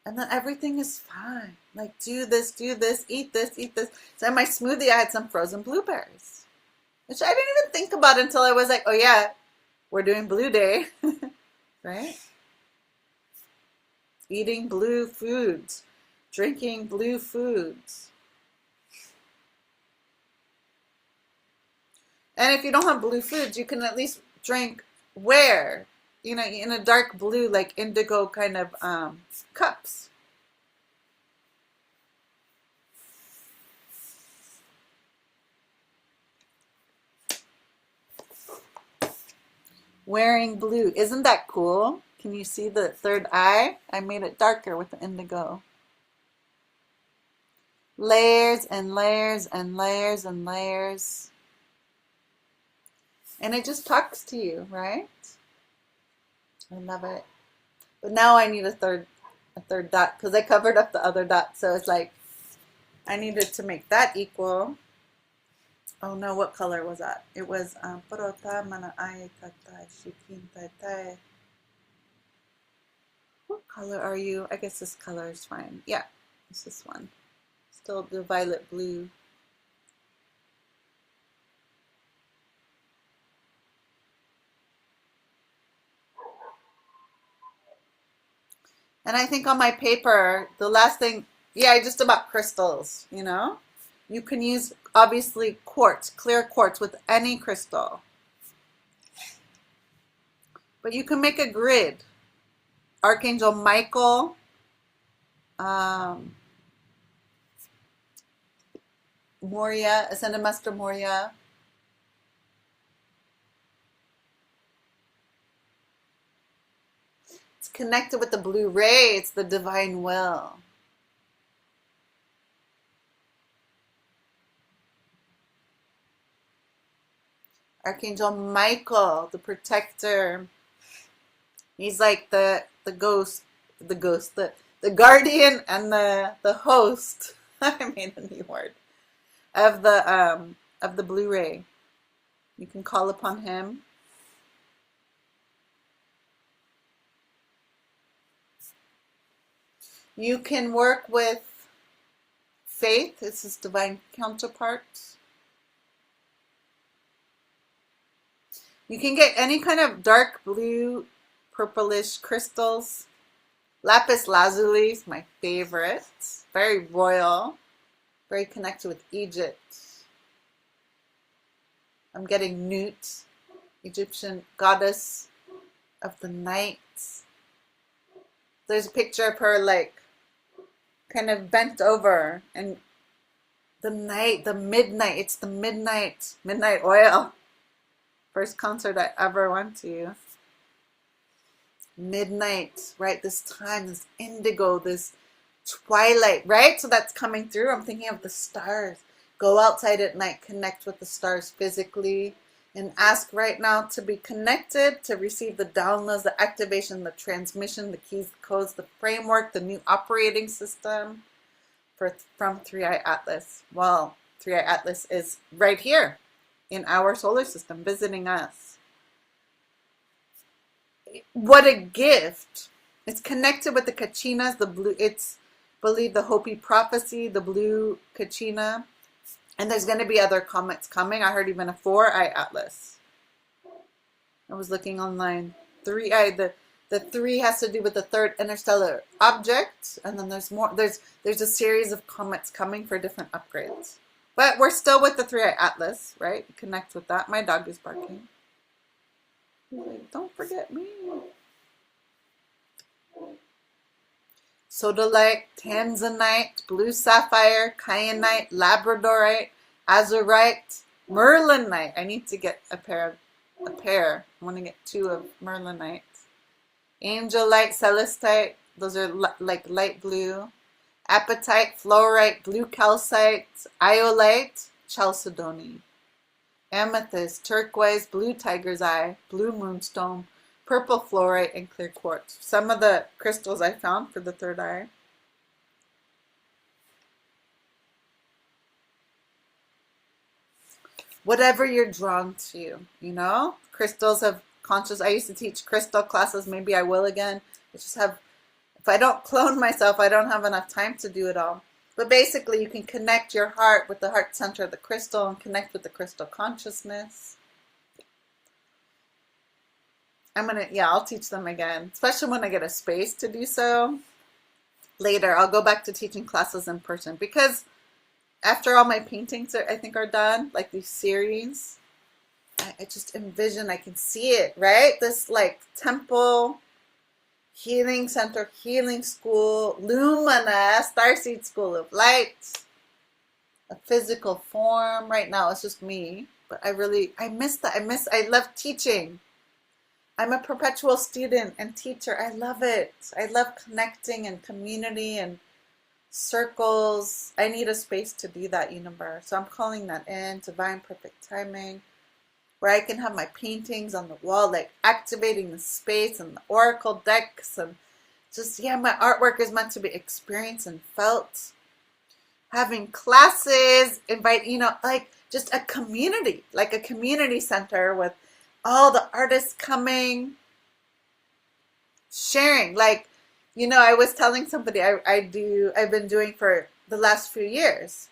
Speaker 1: And then everything is fine. Like do this, eat this, eat this. So in my smoothie, I had some frozen blueberries, which I didn't even think about until I was like, oh yeah, we're doing blue day, right? Eating blue foods, drinking blue foods. And if you don't have blue foods, you can at least drink where? You know, in a dark blue, like indigo kind of cups. Wearing blue. Isn't that cool? Can you see the third eye? I made it darker with the indigo. Layers and layers and layers and layers. And it just talks to you, right? I love it. But now I need a third dot because I covered up the other dot. So it's like I needed to make that equal. Oh no, what color was that? It was what color are you? I guess this color is fine. Yeah, it's this one. Still the violet blue. And I think on my paper, the last thing, yeah, just about crystals, you know? You can use, obviously, quartz, clear quartz with any crystal. But you can make a grid. Archangel Michael, Moria, Ascended Master Moria. It's connected with the blue ray. It's the divine will. Archangel Michael, the protector. He's like the ghost, the guardian and the host. I made a new word of the Blu-ray. You can call upon him. You can work with faith. It's his divine counterpart. You can get any kind of dark blue, purplish crystals. Lapis lazuli is my favorite. Very royal. Very connected with Egypt. I'm getting Nut, Egyptian goddess of the night. There's a picture of her like kind of bent over, and the night, the midnight, it's the midnight oil. First concert I ever went to. Midnight, right? This time, this indigo, this twilight, right? So that's coming through. I'm thinking of the stars. Go outside at night, connect with the stars physically, and ask right now to be connected, to receive the downloads, the activation, the transmission, the keys, the codes, the framework, the new operating system from 3i Atlas. Well, 3i Atlas is right here in our solar system, visiting us. What a gift. It's connected with the Kachinas, the blue, it's believe the Hopi prophecy, the blue Kachina. And there's going to be other comets coming. I heard even a 4i Atlas. I was looking online. 3i, the 3 has to do with the third interstellar object. And then there's more. There's a series of comets coming for different upgrades. But we're still with the 3i Atlas, right? Connect with that. My dog is barking. He's like, don't forget me. Sodalite, Tanzanite, blue sapphire, kyanite, labradorite, azurite, merlinite. I need to get a pair. I want to get 2 of merlinite. Angelite, celestite. Those are like light blue. Apatite, fluorite, blue calcite, iolite, chalcedony. Amethyst, turquoise, blue tiger's eye, blue moonstone, purple fluorite, and clear quartz. Some of the crystals I found for the third eye. Whatever you're drawn to, you know? Crystals have conscious. I used to teach crystal classes. Maybe I will again. I just have, if I don't clone myself, I don't have enough time to do it all. But basically, you can connect your heart with the heart center of the crystal and connect with the crystal consciousness. I'll teach them again, especially when I get a space to do so. Later, I'll go back to teaching classes in person because after all my paintings I think are done, like these series, I just envision, I can see it, right? This like temple, healing center, healing school, Lumina, Starseed School of Light, a physical form. Right now it's just me, but I miss that. I love teaching. I'm a perpetual student and teacher. I love it. I love connecting and community and circles. I need a space to do that, universe. So I'm calling that in, divine perfect timing, where I can have my paintings on the wall, like activating the space and the oracle decks, and just, my artwork is meant to be experienced and felt. Having classes, invite, like just a community, like a community center with all the artists coming, sharing. Like, I was telling somebody I've been doing for the last few years,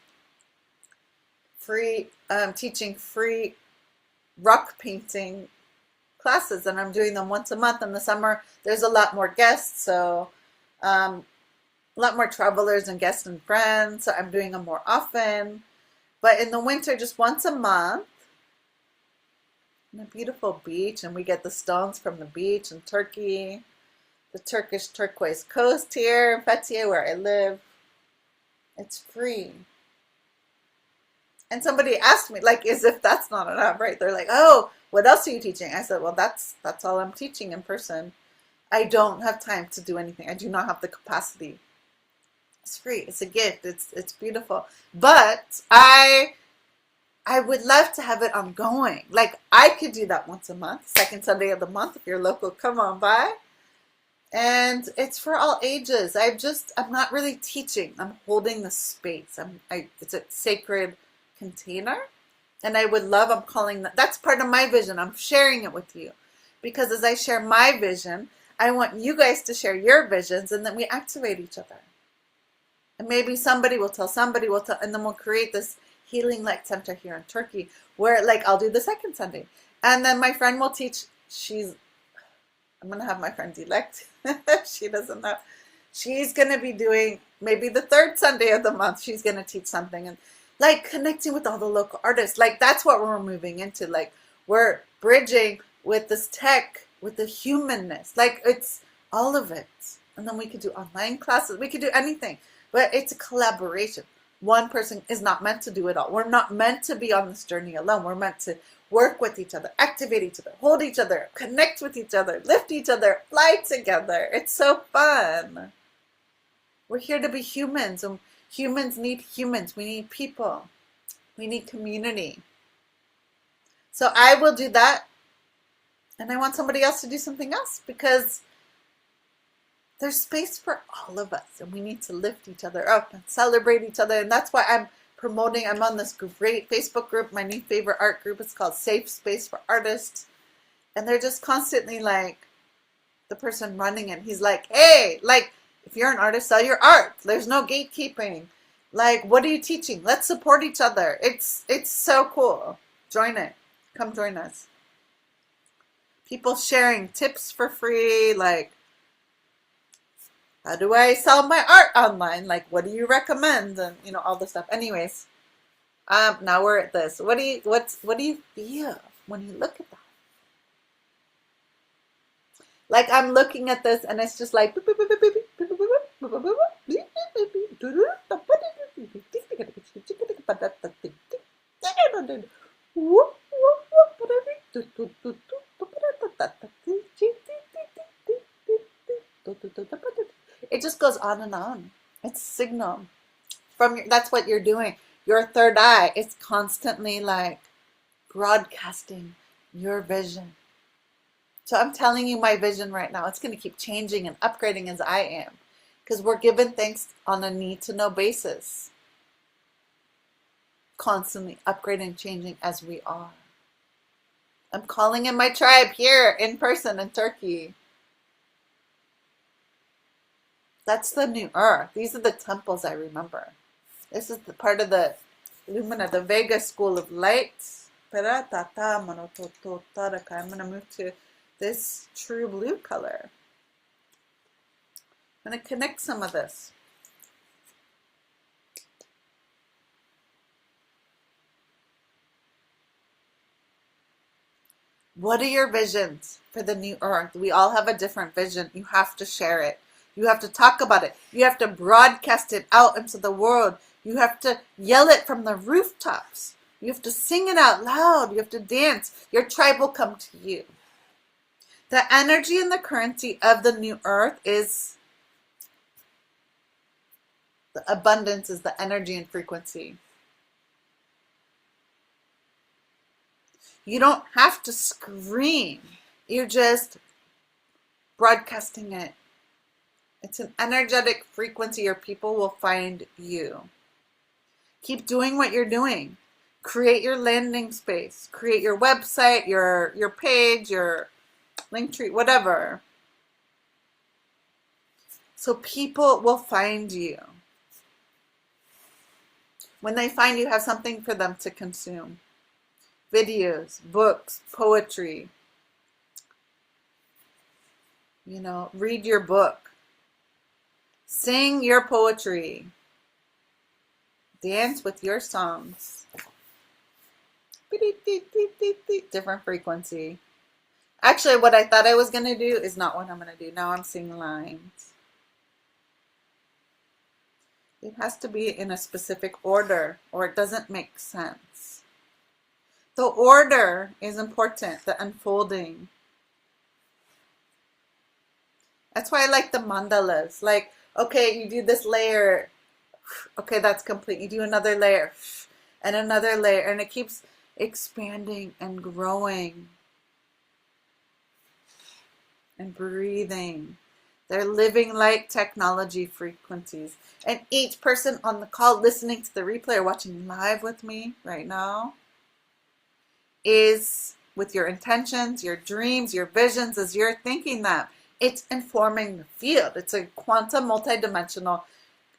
Speaker 1: teaching free rock painting classes, and I'm doing them once a month. In the summer, there's a lot more guests, so a lot more travelers and guests and friends, so I'm doing them more often. But in the winter, just once a month, on a beautiful beach, and we get the stones from the beach in Turkey, the Turkish turquoise coast here in Fethiye, where I live. It's free. And somebody asked me, like, as if that's not enough, right? They're like, oh, what else are you teaching? I said, well, that's all I'm teaching in person. I don't have time to do anything. I do not have the capacity. It's free. It's a gift. It's beautiful. But I would love to have it ongoing. Like, I could do that once a month, second Sunday of the month. If you're local, come on by. And it's for all ages. I'm not really teaching. I'm holding the space. It's a sacred container. And I'm calling that's part of my vision. I'm sharing it with you. Because as I share my vision, I want you guys to share your visions, and then we activate each other. And maybe somebody will tell, and then we'll create this healing light center here in Turkey where like I'll do the second Sunday. And then my friend will teach. I'm going to have my friend elect. She doesn't know. She's going to be doing maybe the third Sunday of the month. She's going to teach something and like connecting with all the local artists. Like that's what we're moving into. Like we're bridging with this tech, with the humanness. Like it's all of it. And then we could do online classes. We could do anything. But it's a collaboration. One person is not meant to do it all. We're not meant to be on this journey alone. We're meant to work with each other, activate each other, hold each other, connect with each other, lift each other, fly together. It's so fun. We're here to be humans, and humans need humans. We need people. We need community. So I will do that, and I want somebody else to do something else because there's space for all of us, and we need to lift each other up and celebrate each other. And that's why I'm on this great Facebook group, my new favorite art group. It's called Safe Space for Artists. And they're just constantly like, the person running it, he's like, hey, like, if you're an artist, sell your art. There's no gatekeeping. Like, what are you teaching? Let's support each other. It's so cool. Join it. Come join us. People sharing tips for free, like, how do I sell my art online? Like, what do you recommend? And, you know, all this stuff. Anyways, now we're at this. What do you feel when you look at that? Like, I'm looking at this and it's just like, it just goes on and on. It's signal from that's what you're doing. Your third eye is constantly like broadcasting your vision. So I'm telling you my vision right now. It's going to keep changing and upgrading as I am, because we're given things on a need to know basis. Constantly upgrading, changing as we are. I'm calling in my tribe here in person in Turkey. That's the new earth. These are the temples I remember. This is the part of the Lumina, the Vega school of light. I'm going to move to this true blue color. I'm going to connect some of this. What are your visions for the new earth? We all have a different vision. You have to share it. You have to talk about it. You have to broadcast it out into the world. You have to yell it from the rooftops. You have to sing it out loud. You have to dance. Your tribe will come to you. The energy and the currency of the new earth is the abundance, is the energy and frequency. You don't have to scream. You're just broadcasting it. It's an energetic frequency. Your people will find you. Keep doing what you're doing. Create your landing space. Create your website, your page, your link tree, whatever. So people will find you. When they find you, have something for them to consume. Videos, books, poetry. You know, read your book. Sing your poetry. Dance with your songs. Different frequency. Actually, what I thought I was going to do is not what I'm going to do. Now I'm singing lines. It has to be in a specific order or it doesn't make sense. The order is important, the unfolding. That's why I like the mandalas. Like, okay, you do this layer. Okay, that's complete. You do another layer and another layer, and it keeps expanding and growing and breathing. They're living light technology frequencies. And each person on the call listening to the replay or watching live with me right now is with your intentions, your dreams, your visions, as you're thinking that. It's informing the field. It's a quantum multidimensional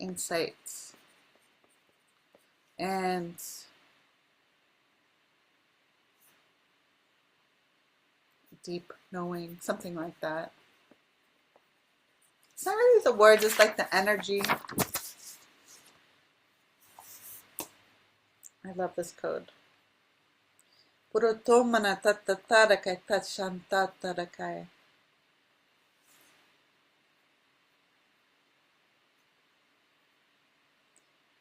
Speaker 1: insights and deep knowing, something like that. It's not really the words, it's like the energy. I love this code. Purotomana tatatarakai tatshantatarakai.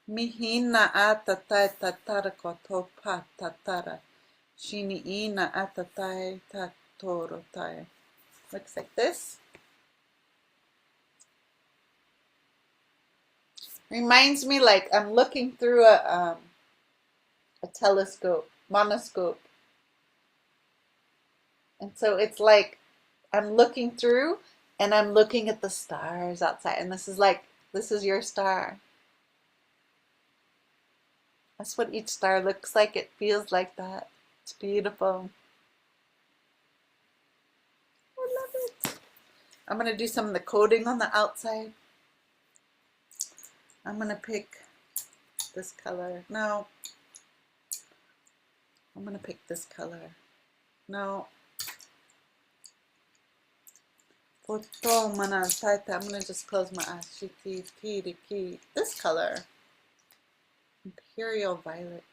Speaker 1: Mihina atatai tatarakotopa tatara. Shiniina atatai tatorotai. Looks like this. Reminds me like I'm looking through a telescope, monoscope. And so it's like I'm looking through and I'm looking at the stars outside. And this is your star. That's what each star looks like. It feels like that. It's beautiful. I love it. I'm going to do some of the coding on the outside. I'm going to pick this color. No. I'm going to pick this color. No. I'm going to just close my eyes. This color. Imperial Violet.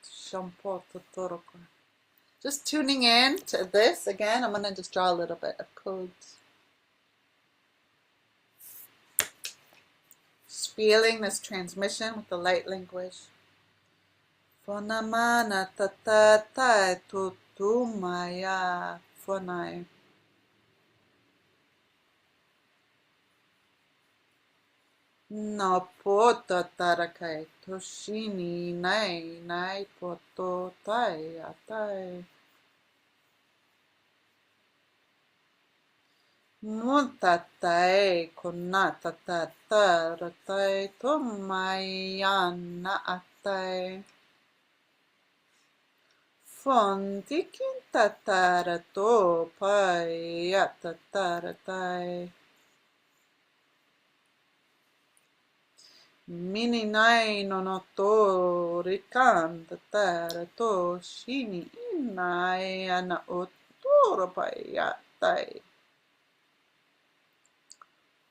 Speaker 1: Just tuning in to this again. I'm going to just draw a little bit of codes. Just feeling this transmission with the light language. Fonamana tatatai tutumaya fonai. No poto tarakai toshini nai poto tai atai. Mutatai konata taratai tomayana atai. Fontikin tatarato payataratai. Mininai nonoto rikanta tarato shini inai ana otoro payatai.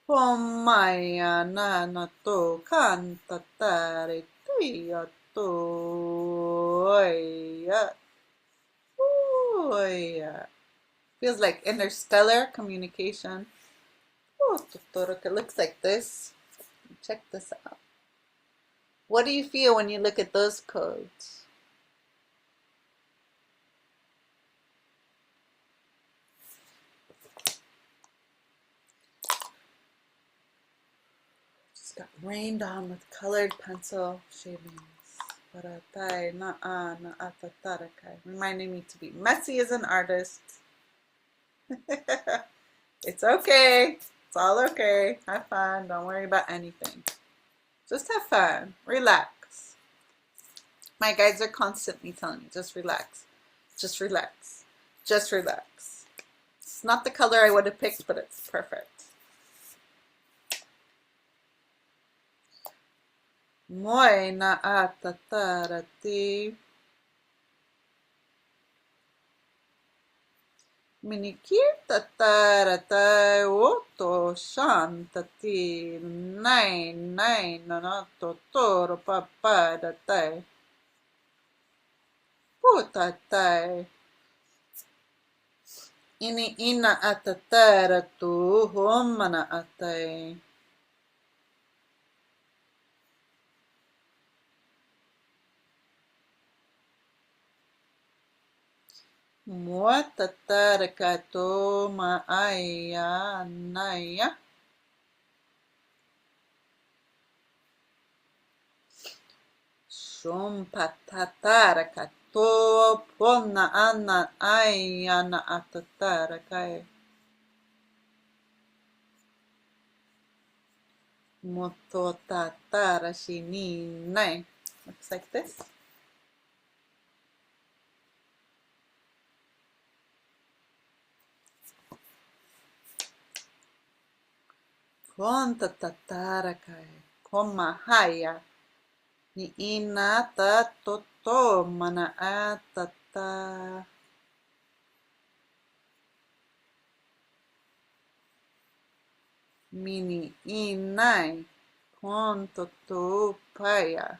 Speaker 1: Pomaya nanato kanta tare tiato oya. Feels like interstellar communication. Oh, it looks like this. Check this out. What do you feel when you look at those codes? Just got rained on with colored pencil shavings. Reminding me to be messy as an artist. It's okay. It's all okay. Have fun. Don't worry about anything. Just have fun. Relax. My guides are constantly telling me, just relax. Just relax. Just relax. It's not the color I would have picked, but it's perfect. Moi na atatarati. Minikirta taratai oto shantati nai nonoto toro papadatai. Putatai. Ini ina atataratu homana atai. Muata tarakato maaya naya. Shumpatatarakato pona ana ayana atatarakai. Moto tatara shini nai. Looks like this. Konta tatarakai. komahaya. Ni ina ta toto mana atata. Mini inai kon toto paya.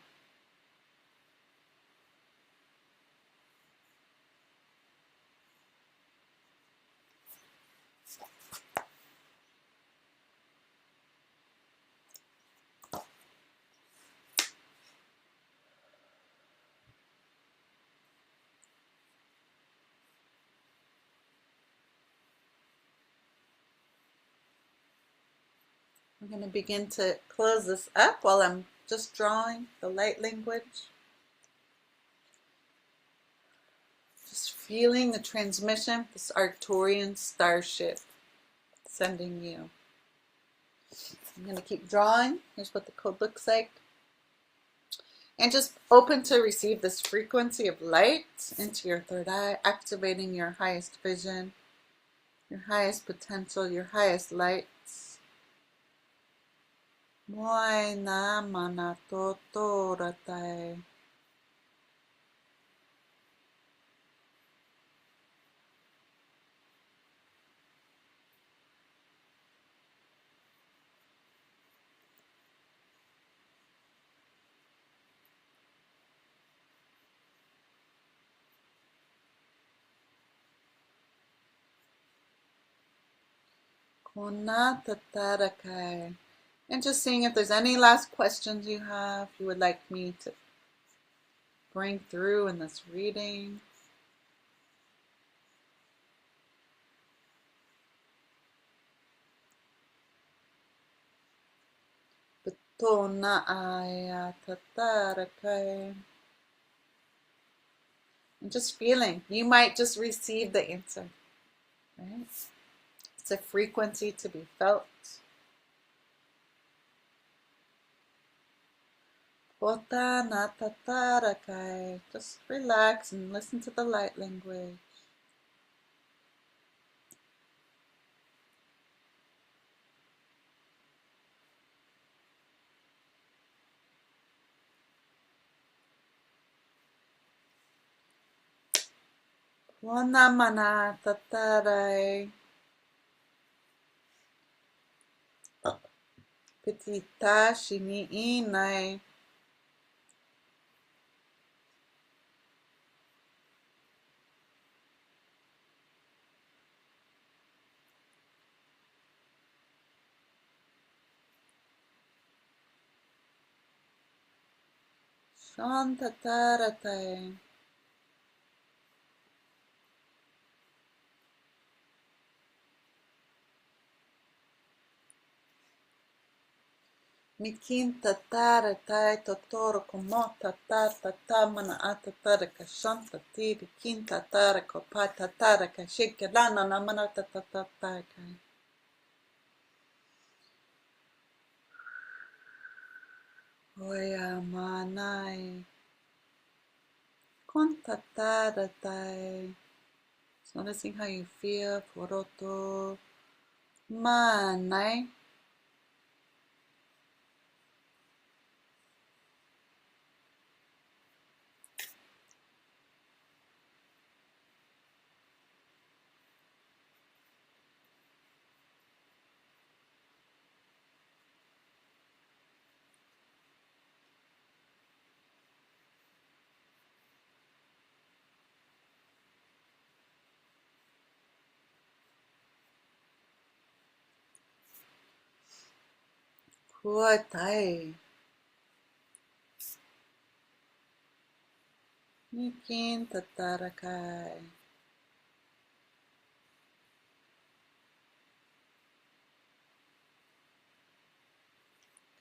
Speaker 1: I'm going to begin to close this up while I'm just drawing the light language. Just feeling the transmission, this Arcturian starship sending you. I'm going to keep drawing. Here's what the code looks like. And just open to receive this frequency of light into your third eye, activating your highest vision, your highest potential, your highest lights. Moai na mana toto ratai. Kona tatarakai. And just seeing if there's any last questions you have, you would like me to bring through in this reading. Betona aya tatarakai. And just feeling, you might just receive the answer, right? It's a frequency to be felt. Kota na tatarakai. Just relax and listen to the light language. Wana mana tatarai. Petita shini inai. Shantataratai. Mikin tataratai totoro komo tatata mana atataraka shantati bikin tatarako patataraka shikalana namana tatatatakai. Oya manai. Kontataratai. Just noticing how you feel. Poroto. Manai. Kuatai. Mikin tatarakai.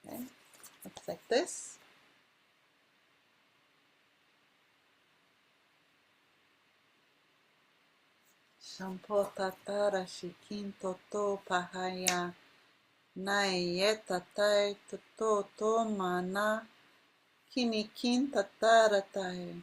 Speaker 1: Okay, looks like this. Shampo tatara shikin toto pahaya. Nai tatai toto mana. Kinikin tataratai.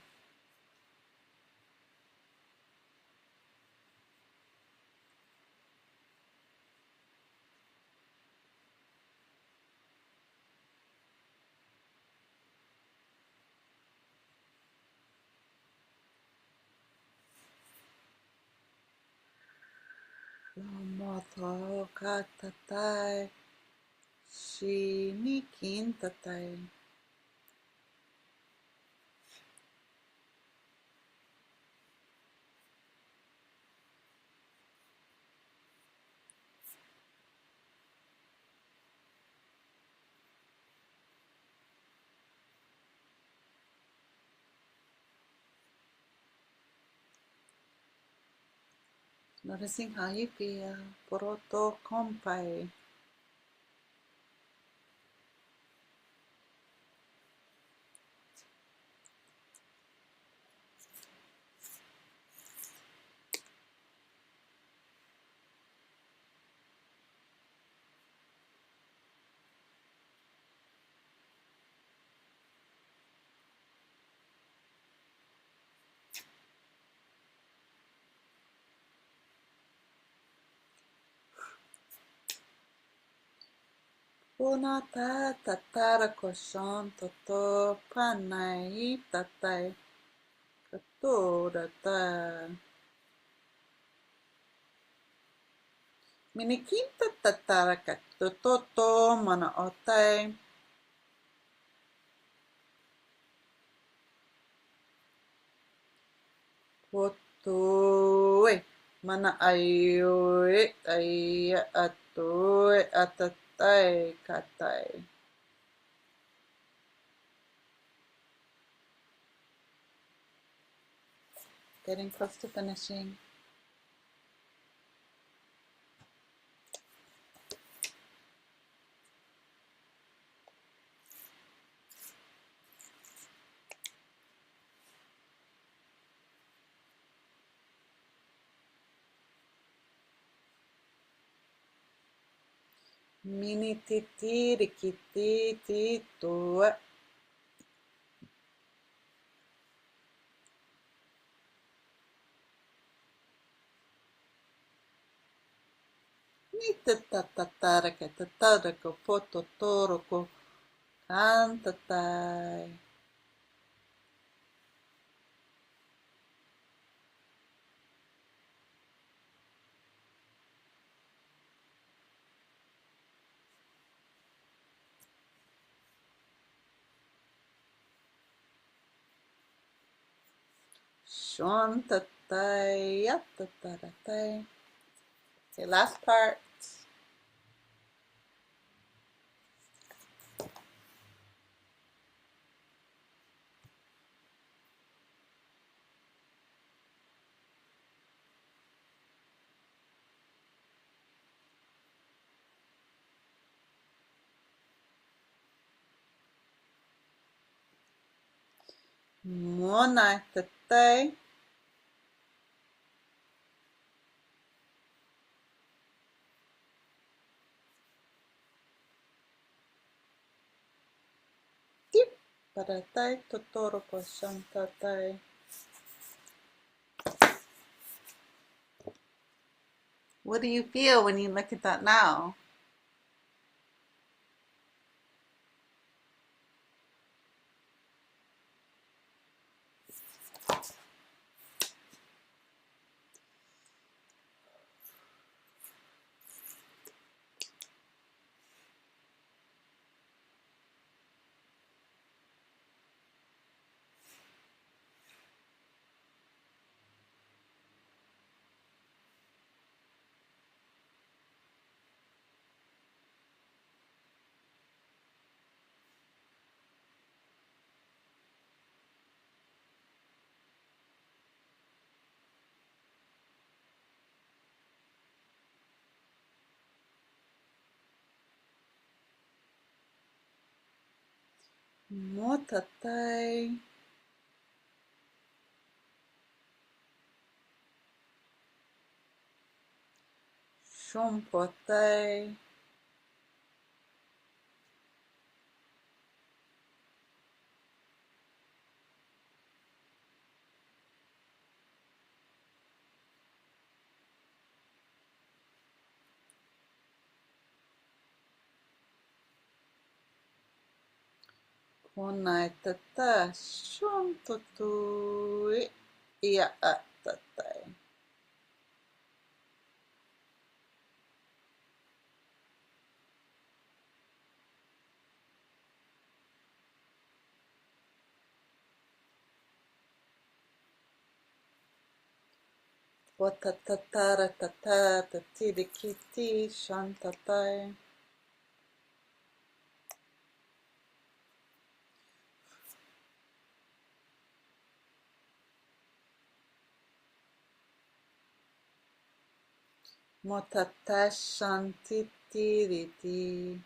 Speaker 1: Moto katatai. Shinikin tatai. Noticing how you feel. Poroto kompai. Punata tatara koshon toto panai tatai. Katora ta. Minikinta tatara katoto mana otai. Potoi. Mana ayoe aya atoe atatai katai. Getting close to finishing. Mini titi rikiti titua. Nita tatatara ke tatara ko poto toro ko kantatai. Shontatai yatataratai. Okay, last part. Mona tatai. Tip. Paratai totoro ko shantatai. What do you feel when you look at that now? Motatai. Shompotai. Konai tata shontotui. Ia atatai. Potatatara tatata tidikiti shantatai. Motatashantitiriti.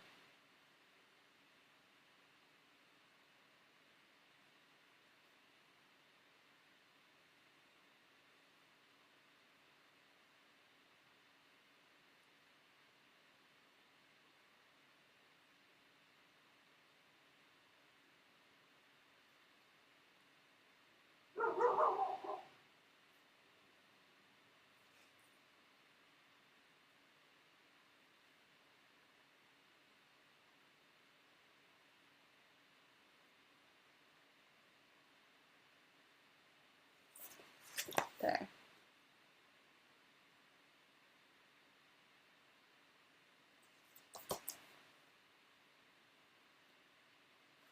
Speaker 1: There.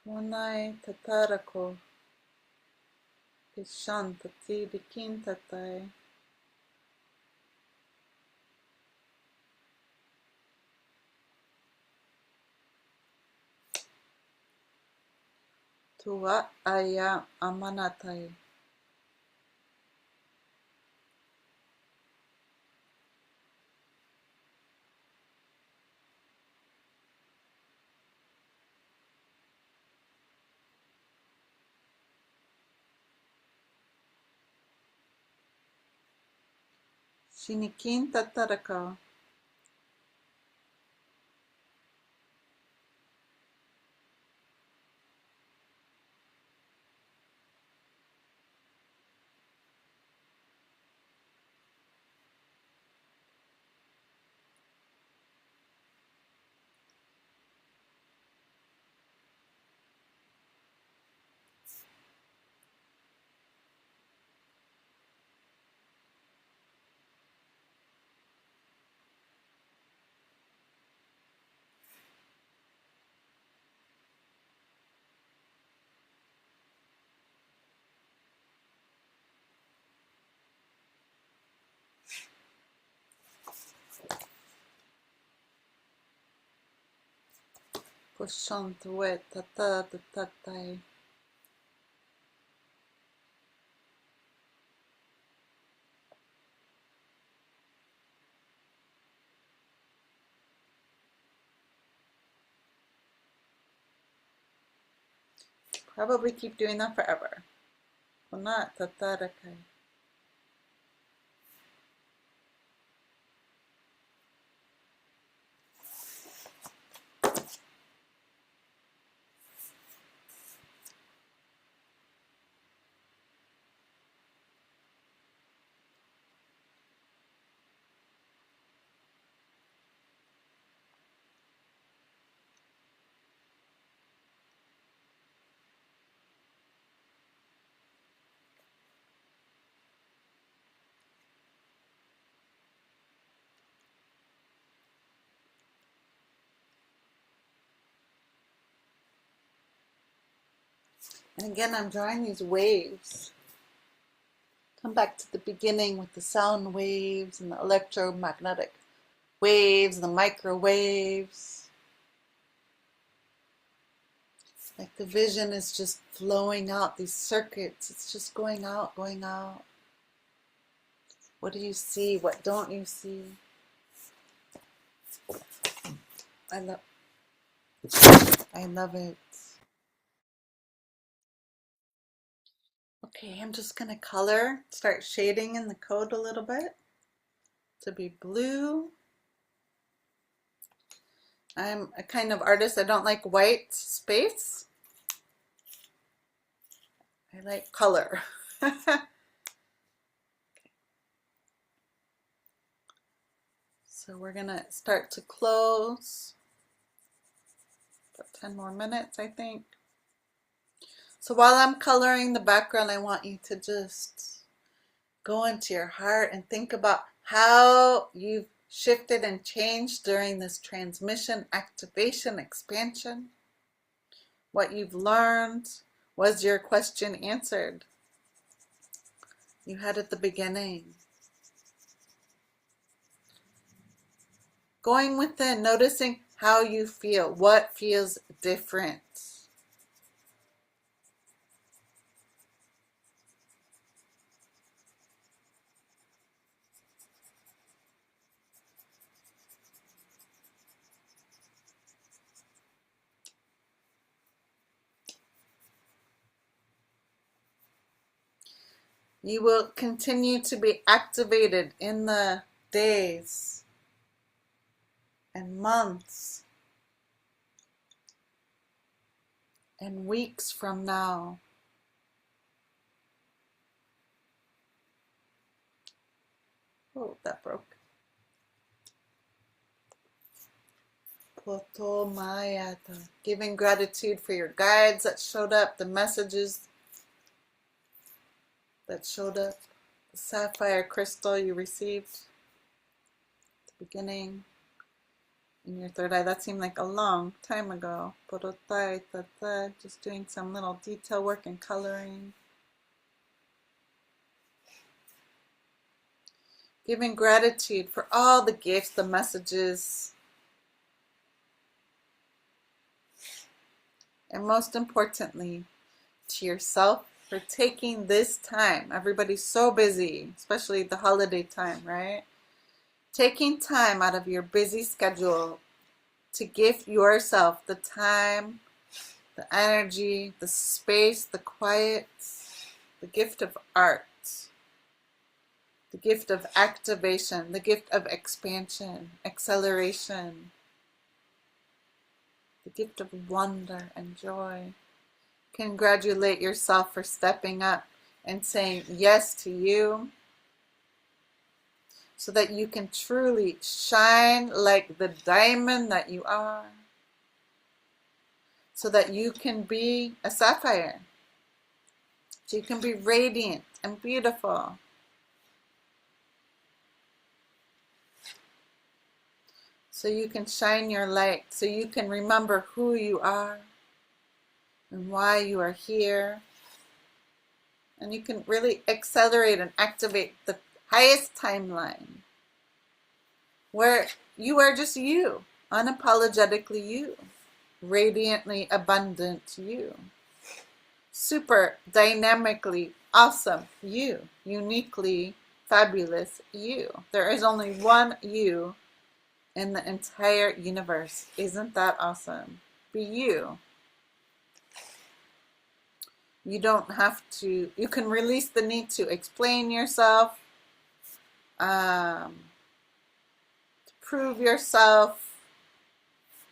Speaker 1: Munai tatarako. Ishantati dikintatai. Tua aya amanatai. Shinikin tataraka. Pushantue tatatatai. Probably keep doing that forever. Puna tatarakai. And again, I'm drawing these waves. Come back to the beginning with the sound waves and the electromagnetic waves, the microwaves. Like the vision is just flowing out, these circuits, it's just going out, going out. What do you see? What don't you see? I love it. Okay, I'm just gonna color, start shading in the code a little bit to be blue. I'm a kind of artist, I don't like white space. I like color. So we're gonna start to close. About 10 more minutes, I think. So while I'm coloring the background, I want you to just go into your heart and think about how you've shifted and changed during this transmission, activation, expansion. What you've learned. Was your question answered? You had at the beginning. Going within, noticing how you feel, what feels different. You will continue to be activated in the days and months and weeks from now. Oh, that broke. Potomayata. Giving gratitude for your guides that showed up, the messages that showed up, the sapphire crystal you received at the beginning in your third eye. That seemed like a long time ago. Just doing some little detail work and coloring. Giving gratitude for all the gifts, the messages, and most importantly, to yourself for taking this time. Everybody's so busy, especially the holiday time, right? Taking time out of your busy schedule to give yourself the time, the energy, the space, the quiet, the gift of art, the gift of activation, the gift of expansion, acceleration, the gift of wonder and joy. Congratulate yourself for stepping up and saying yes to you so that you can truly shine like the diamond that you are, so that you can be a sapphire, so you can be radiant and beautiful. So you can shine your light, so you can remember who you are and why you are here. And you can really accelerate and activate the highest timeline where you are just you, unapologetically you, radiantly abundant you, super dynamically awesome you, uniquely fabulous you. There is only one you in the entire universe. Isn't that awesome? Be you. You don't have to, you can release the need to explain yourself, to prove yourself.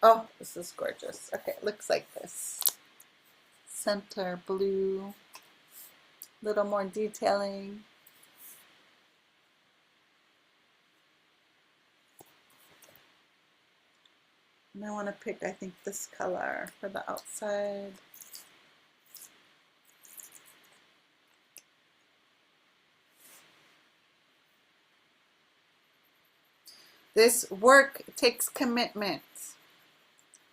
Speaker 1: Oh, this is gorgeous. Okay, it looks like this. Center blue, little more detailing. And I want to pick, I think, this color for the outside. This work takes commitment,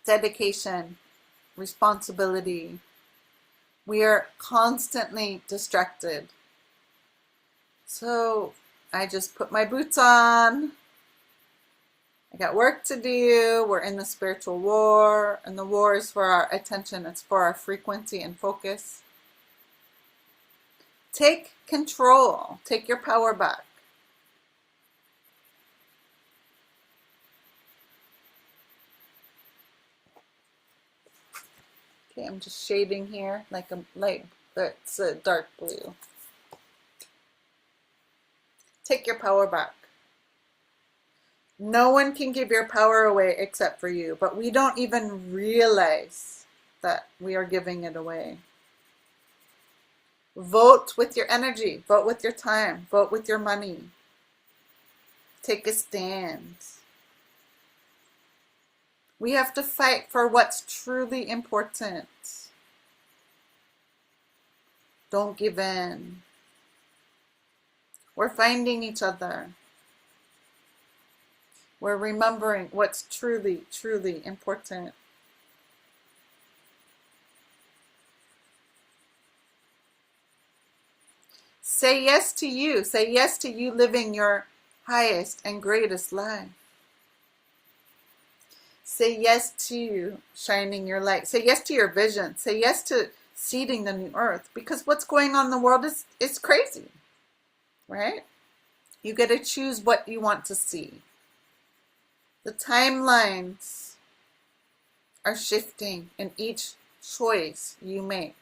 Speaker 1: dedication, responsibility. We are constantly distracted. So I just put my boots on. I got work to do. We're in the spiritual war, and the war is for our attention. It's for our frequency and focus. Take control. Take your power back. Okay, I'm just shading here like a light, that's a dark blue. Take your power back. No one can give your power away except for you, but we don't even realize that we are giving it away. Vote with your energy, vote with your time, vote with your money. Take a stand. We have to fight for what's truly important. Don't give in. We're finding each other. We're remembering what's truly, truly important. Say yes to you. Say yes to you living your highest and greatest life. Say yes to shining your light. Say yes to your vision. Say yes to seeding the new earth, because what's going on in the world is crazy, right? You get to choose what you want to see. The timelines are shifting in each choice you make.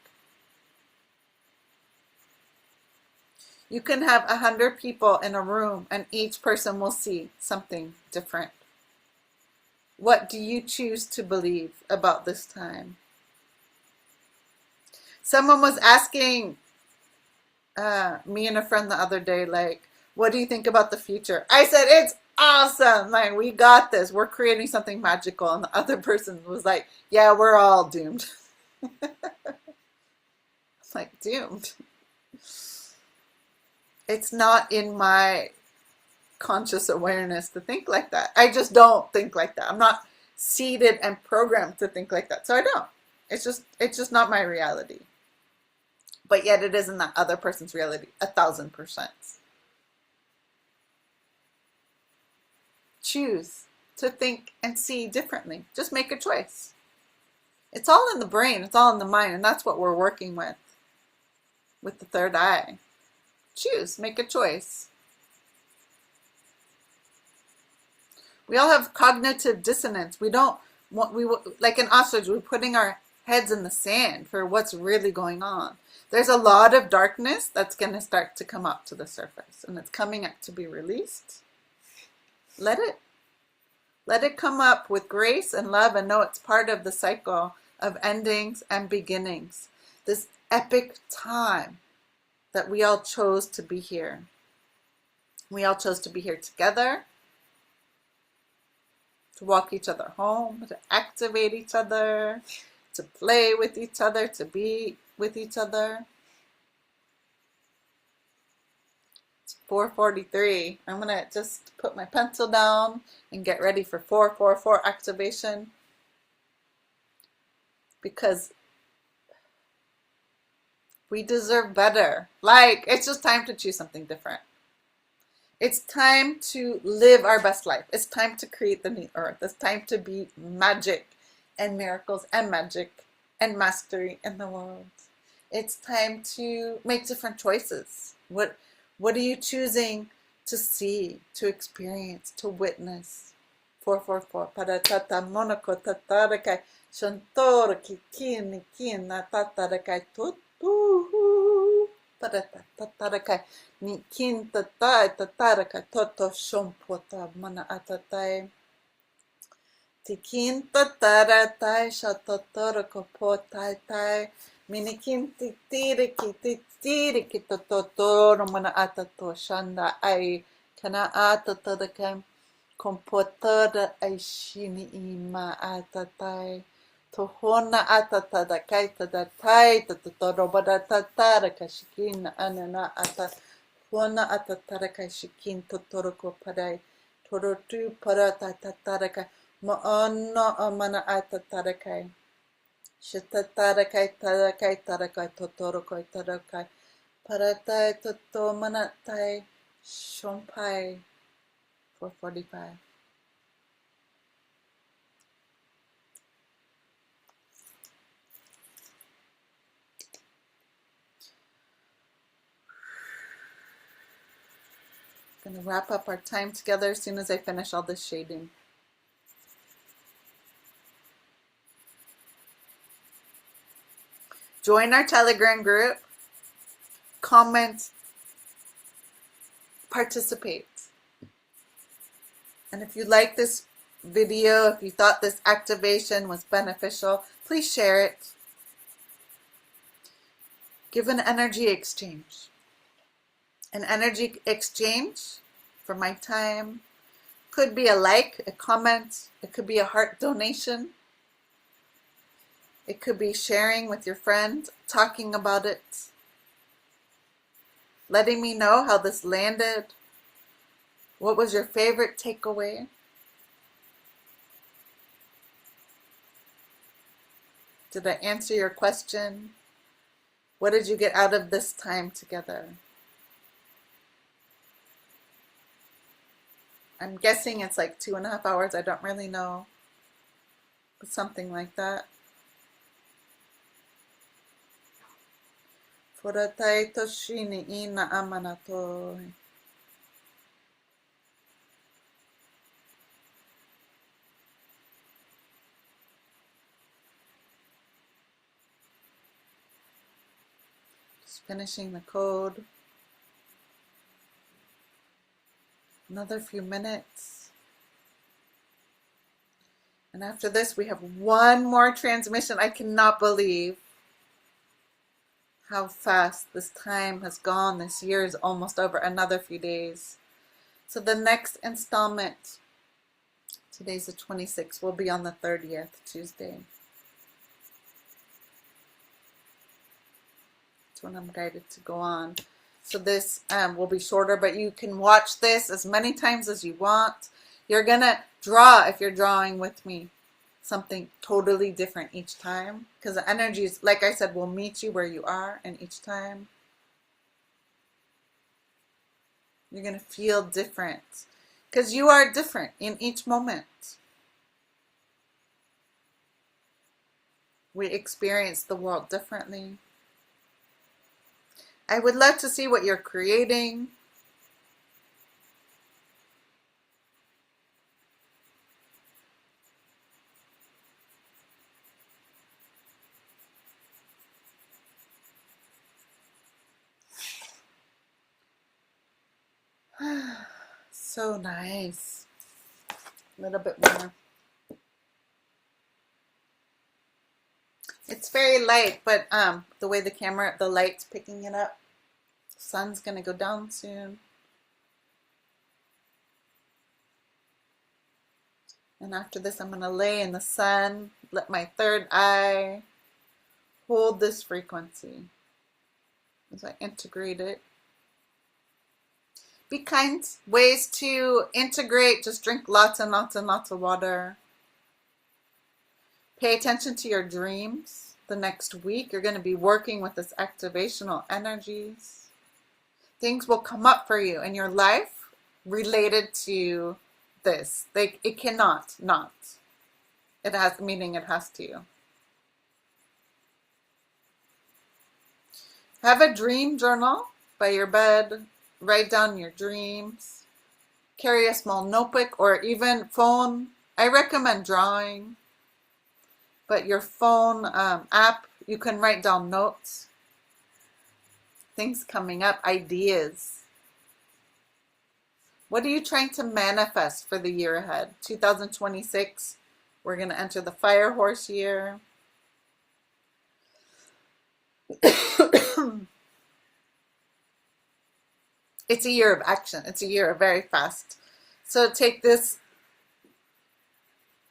Speaker 1: You can have 100 people in a room and each person will see something different. What do you choose to believe about this time? Someone was asking me and a friend the other day, like, what do you think about the future? I said, it's awesome. Like, we got this. We're creating something magical. And the other person was like, yeah, we're all doomed. Like, doomed. It's not in my conscious awareness to think like that. I just don't think like that. I'm not seeded and programmed to think like that. So I don't. It's just not my reality. But yet it is in that other person's reality, 1,000%. Choose to think and see differently. Just make a choice. It's all in the brain. It's all in the mind. And that's what we're working with the third eye. Choose. Make a choice. We all have cognitive dissonance. We don't want, like in ostrich, we're putting our heads in the sand for what's really going on. There's a lot of darkness that's going to start to come up to the surface, and it's coming up to be released. Let it come up with grace and love, and know it's part of the cycle of endings and beginnings. This epic time that we all chose to be here. We all chose to be here together, to walk each other home, to activate each other, to play with each other, to be with each other. It's 4:43. I'm going to just put my pencil down and get ready for 444 activation, because we deserve better. Like, it's just time to choose something different. It's time to live our best life. It's time to create the new earth. It's time to be magic and miracles and magic and mastery in the world. It's time to make different choices. What are you choosing to see, to experience, to witness? 444. Paratata monoko tatarakai shantoro kikini kina tatarakai tutu. Parata tatarakai ni kin tatai tatarakai toto shompota mana atatai. Tikin tataratai shatotoro kopotai tai. Minikin titiri kitotoro mana atato shanda ai kana atatarakai. Kompotada ai shini ima atatai. Tohona atatada kaita da tai tatoro bada tatara kashikin anana ata hona atatara kashikin totoro ko parai torotu parata tatara kai maana amana atatara kai shitatara kai tara kai totoro kai tara kai paratai toto mana tai shompai 445. I'm going to wrap up our time together as soon as I finish all this shading. Join our Telegram group. Comment. Participate. And if you like this video, if you thought this activation was beneficial, please share it. Give an energy exchange. An energy exchange for my time could be a like, a comment, it could be a heart donation, it could be sharing with your friend, talking about it, letting me know how this landed, what was your favorite takeaway. Did I answer your question? What did you get out of this time together? I'm guessing it's like 2.5 hours. I don't really know. something like that. Furatai toshini ina amanato. Just finishing the code. Another few minutes. And after this, we have one more transmission. I cannot believe how fast this time has gone. This year is almost over. Another few days. So the next installment, today's the 26th, will be on the 30th, Tuesday. That's when I'm guided to go on. So this will be shorter, but you can watch this as many times as you want. You're going to draw, if you're drawing with me, something totally different each time. Because the energies, like I said, will meet you where you are, and each time you're going to feel different. Because you are different in each moment. We experience the world differently. I would love to see what you're creating. So nice. A little bit more. It's very light, but the way the camera, the light's picking it up. The sun's gonna go down soon. And after this, I'm gonna lay in the sun, let my third eye hold this frequency as I integrate it. Be kind. Ways to integrate, just drink lots and lots and lots of water. Pay attention to your dreams. The next week, you're going to be working with this activational energies. Things will come up for you in your life related to this. It cannot not. It has, meaning it has to. Have a dream journal by your bed. Write down your dreams. Carry a small notebook or even phone. I recommend drawing. But your phone app, you can write down notes. Things coming up, ideas. What are you trying to manifest for the year ahead? 2026, we're going to enter the fire horse year. It's a year of action. It's a year of very fast. So take this.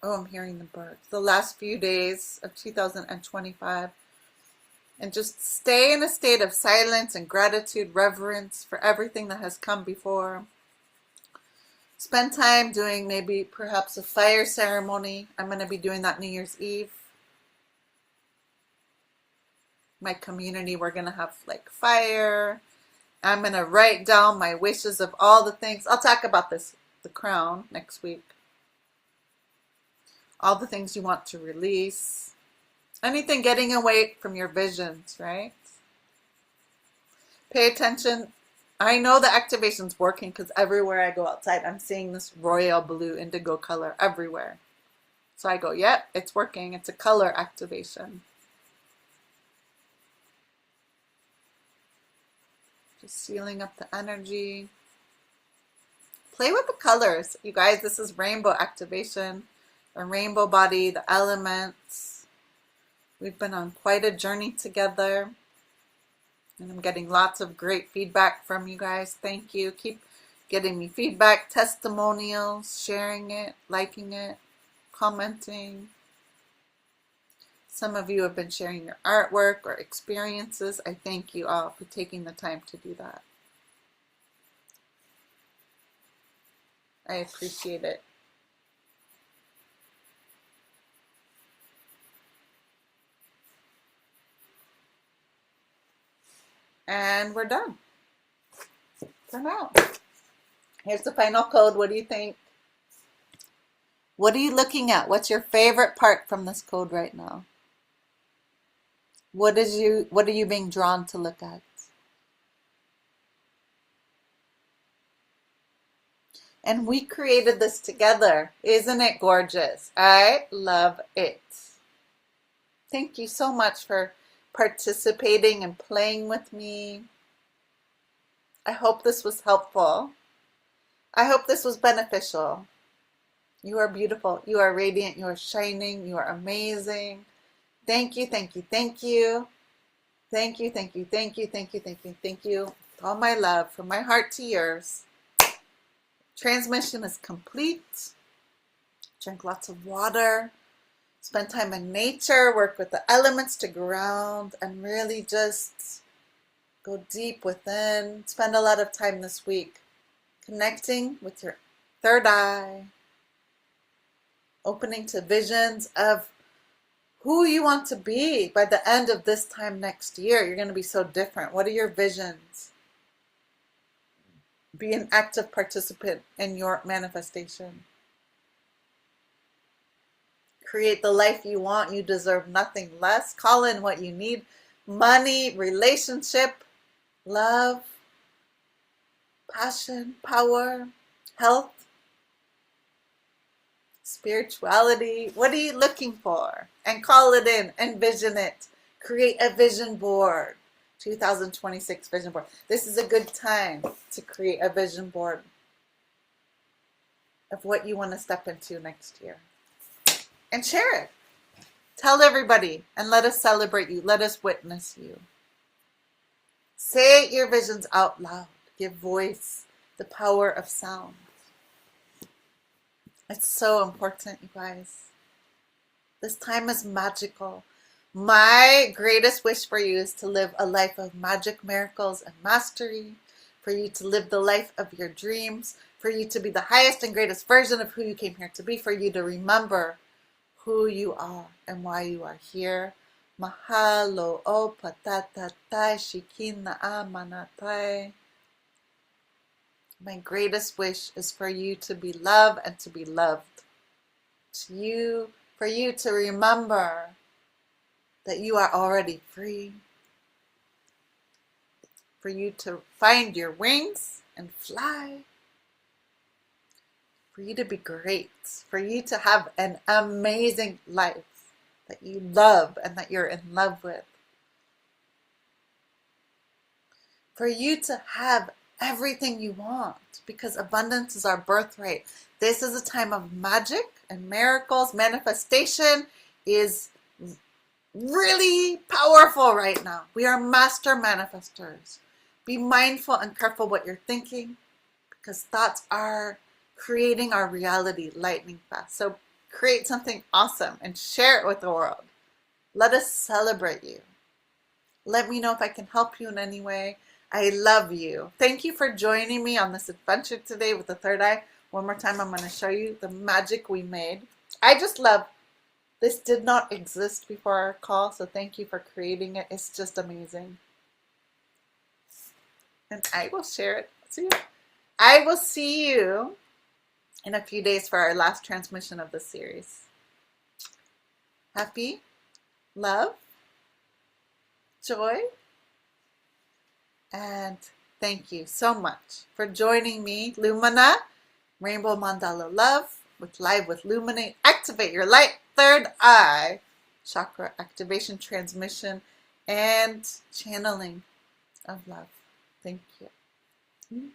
Speaker 1: Oh, I'm hearing the birds. The last few days of 2025. And just stay in a state of silence and gratitude, reverence for everything that has come before. Spend time doing maybe perhaps a fire ceremony. I'm going to be doing that New Year's Eve. My community, we're going to have like fire. I'm going to write down my wishes of all the things. I'll talk about this, the crown, next week. All the things you want to release. Anything getting away from your visions, right? Pay attention. I know the activation's working because everywhere I go outside, I'm seeing this royal blue indigo color everywhere. So I go, yep, it's working. It's a color activation. Just sealing up the energy. Play with the colors. You guys, this is rainbow activation. A rainbow body, the elements. We've been on quite a journey together. And I'm getting lots of great feedback from you guys. Thank you. Keep getting me feedback, testimonials, sharing it, liking it, commenting. Some of you have been sharing your artwork or experiences. I thank you all for taking the time to do that. I appreciate it. And we're done for now. Here's the final code. What do you think? What are you looking at? What's your favorite part from this code right now? What are you being drawn to look at? And we created this together. Isn't it gorgeous? I love it. Thank you so much for participating and playing with me. I hope this was helpful. I hope this was beneficial. You are beautiful. You are radiant. You are shining. You are amazing. Thank you, thank you, thank you. Thank you, thank you, thank you, thank you, thank you, thank you. All my love from my heart to yours. Transmission is complete. Drink lots of water. Spend time in nature. Work with the elements to ground and really just go deep within. Spend a lot of time this week connecting with your third eye. Opening to visions of who you want to be by the end of this time next year. You're going to be so different. What are your visions? Be an active participant in your manifestation. Create the life you want. You deserve nothing less. Call in what you need. Money, relationship, love, passion, power, health, spirituality. What are you looking for? And call it in. Envision it. Create a vision board. 2026 vision board. This is a good time to create a vision board of what you want to step into next year. And share it. Tell everybody and let us celebrate you. Let us witness you. Say your visions out loud. Give voice. The power of sound. It's so important, you guys. This time is magical. My greatest wish for you is to live a life of magic, miracles, and mastery. For you to live the life of your dreams. For you to be the highest and greatest version of who you came here to be. For you to remember who you are and why you are here. Mahalo o patatatai shikina amanatai. My greatest wish is for you to be loved and to be loved. For you to remember that you are already free. For you to find your wings and fly. For you to be great. For you to have an amazing life that you love and that you're in love with. For you to have everything you want, because abundance is our birthright. This is a time of magic and miracles. Manifestation is really powerful right now. We are master manifestors. Be mindful and careful what you're thinking, because thoughts are creating our reality lightning fast. So create something awesome and share it with the world. Let us celebrate you. Let me know if I can help you in any way. I love you. Thank you for joining me on this adventure today with the third eye. One more time, I'm going to show you the magic we made. I just love this. Did not exist before our call, so thank you for creating it. It's just amazing. And I will share it. I will see you in a few days for our last transmission of the series. Happy, love, joy, and thank you so much for joining me, Lumina, Rainbow Mandala Love, with Live with Luminate. Activate your light, third eye, chakra activation, transmission, and channeling of love. Thank you.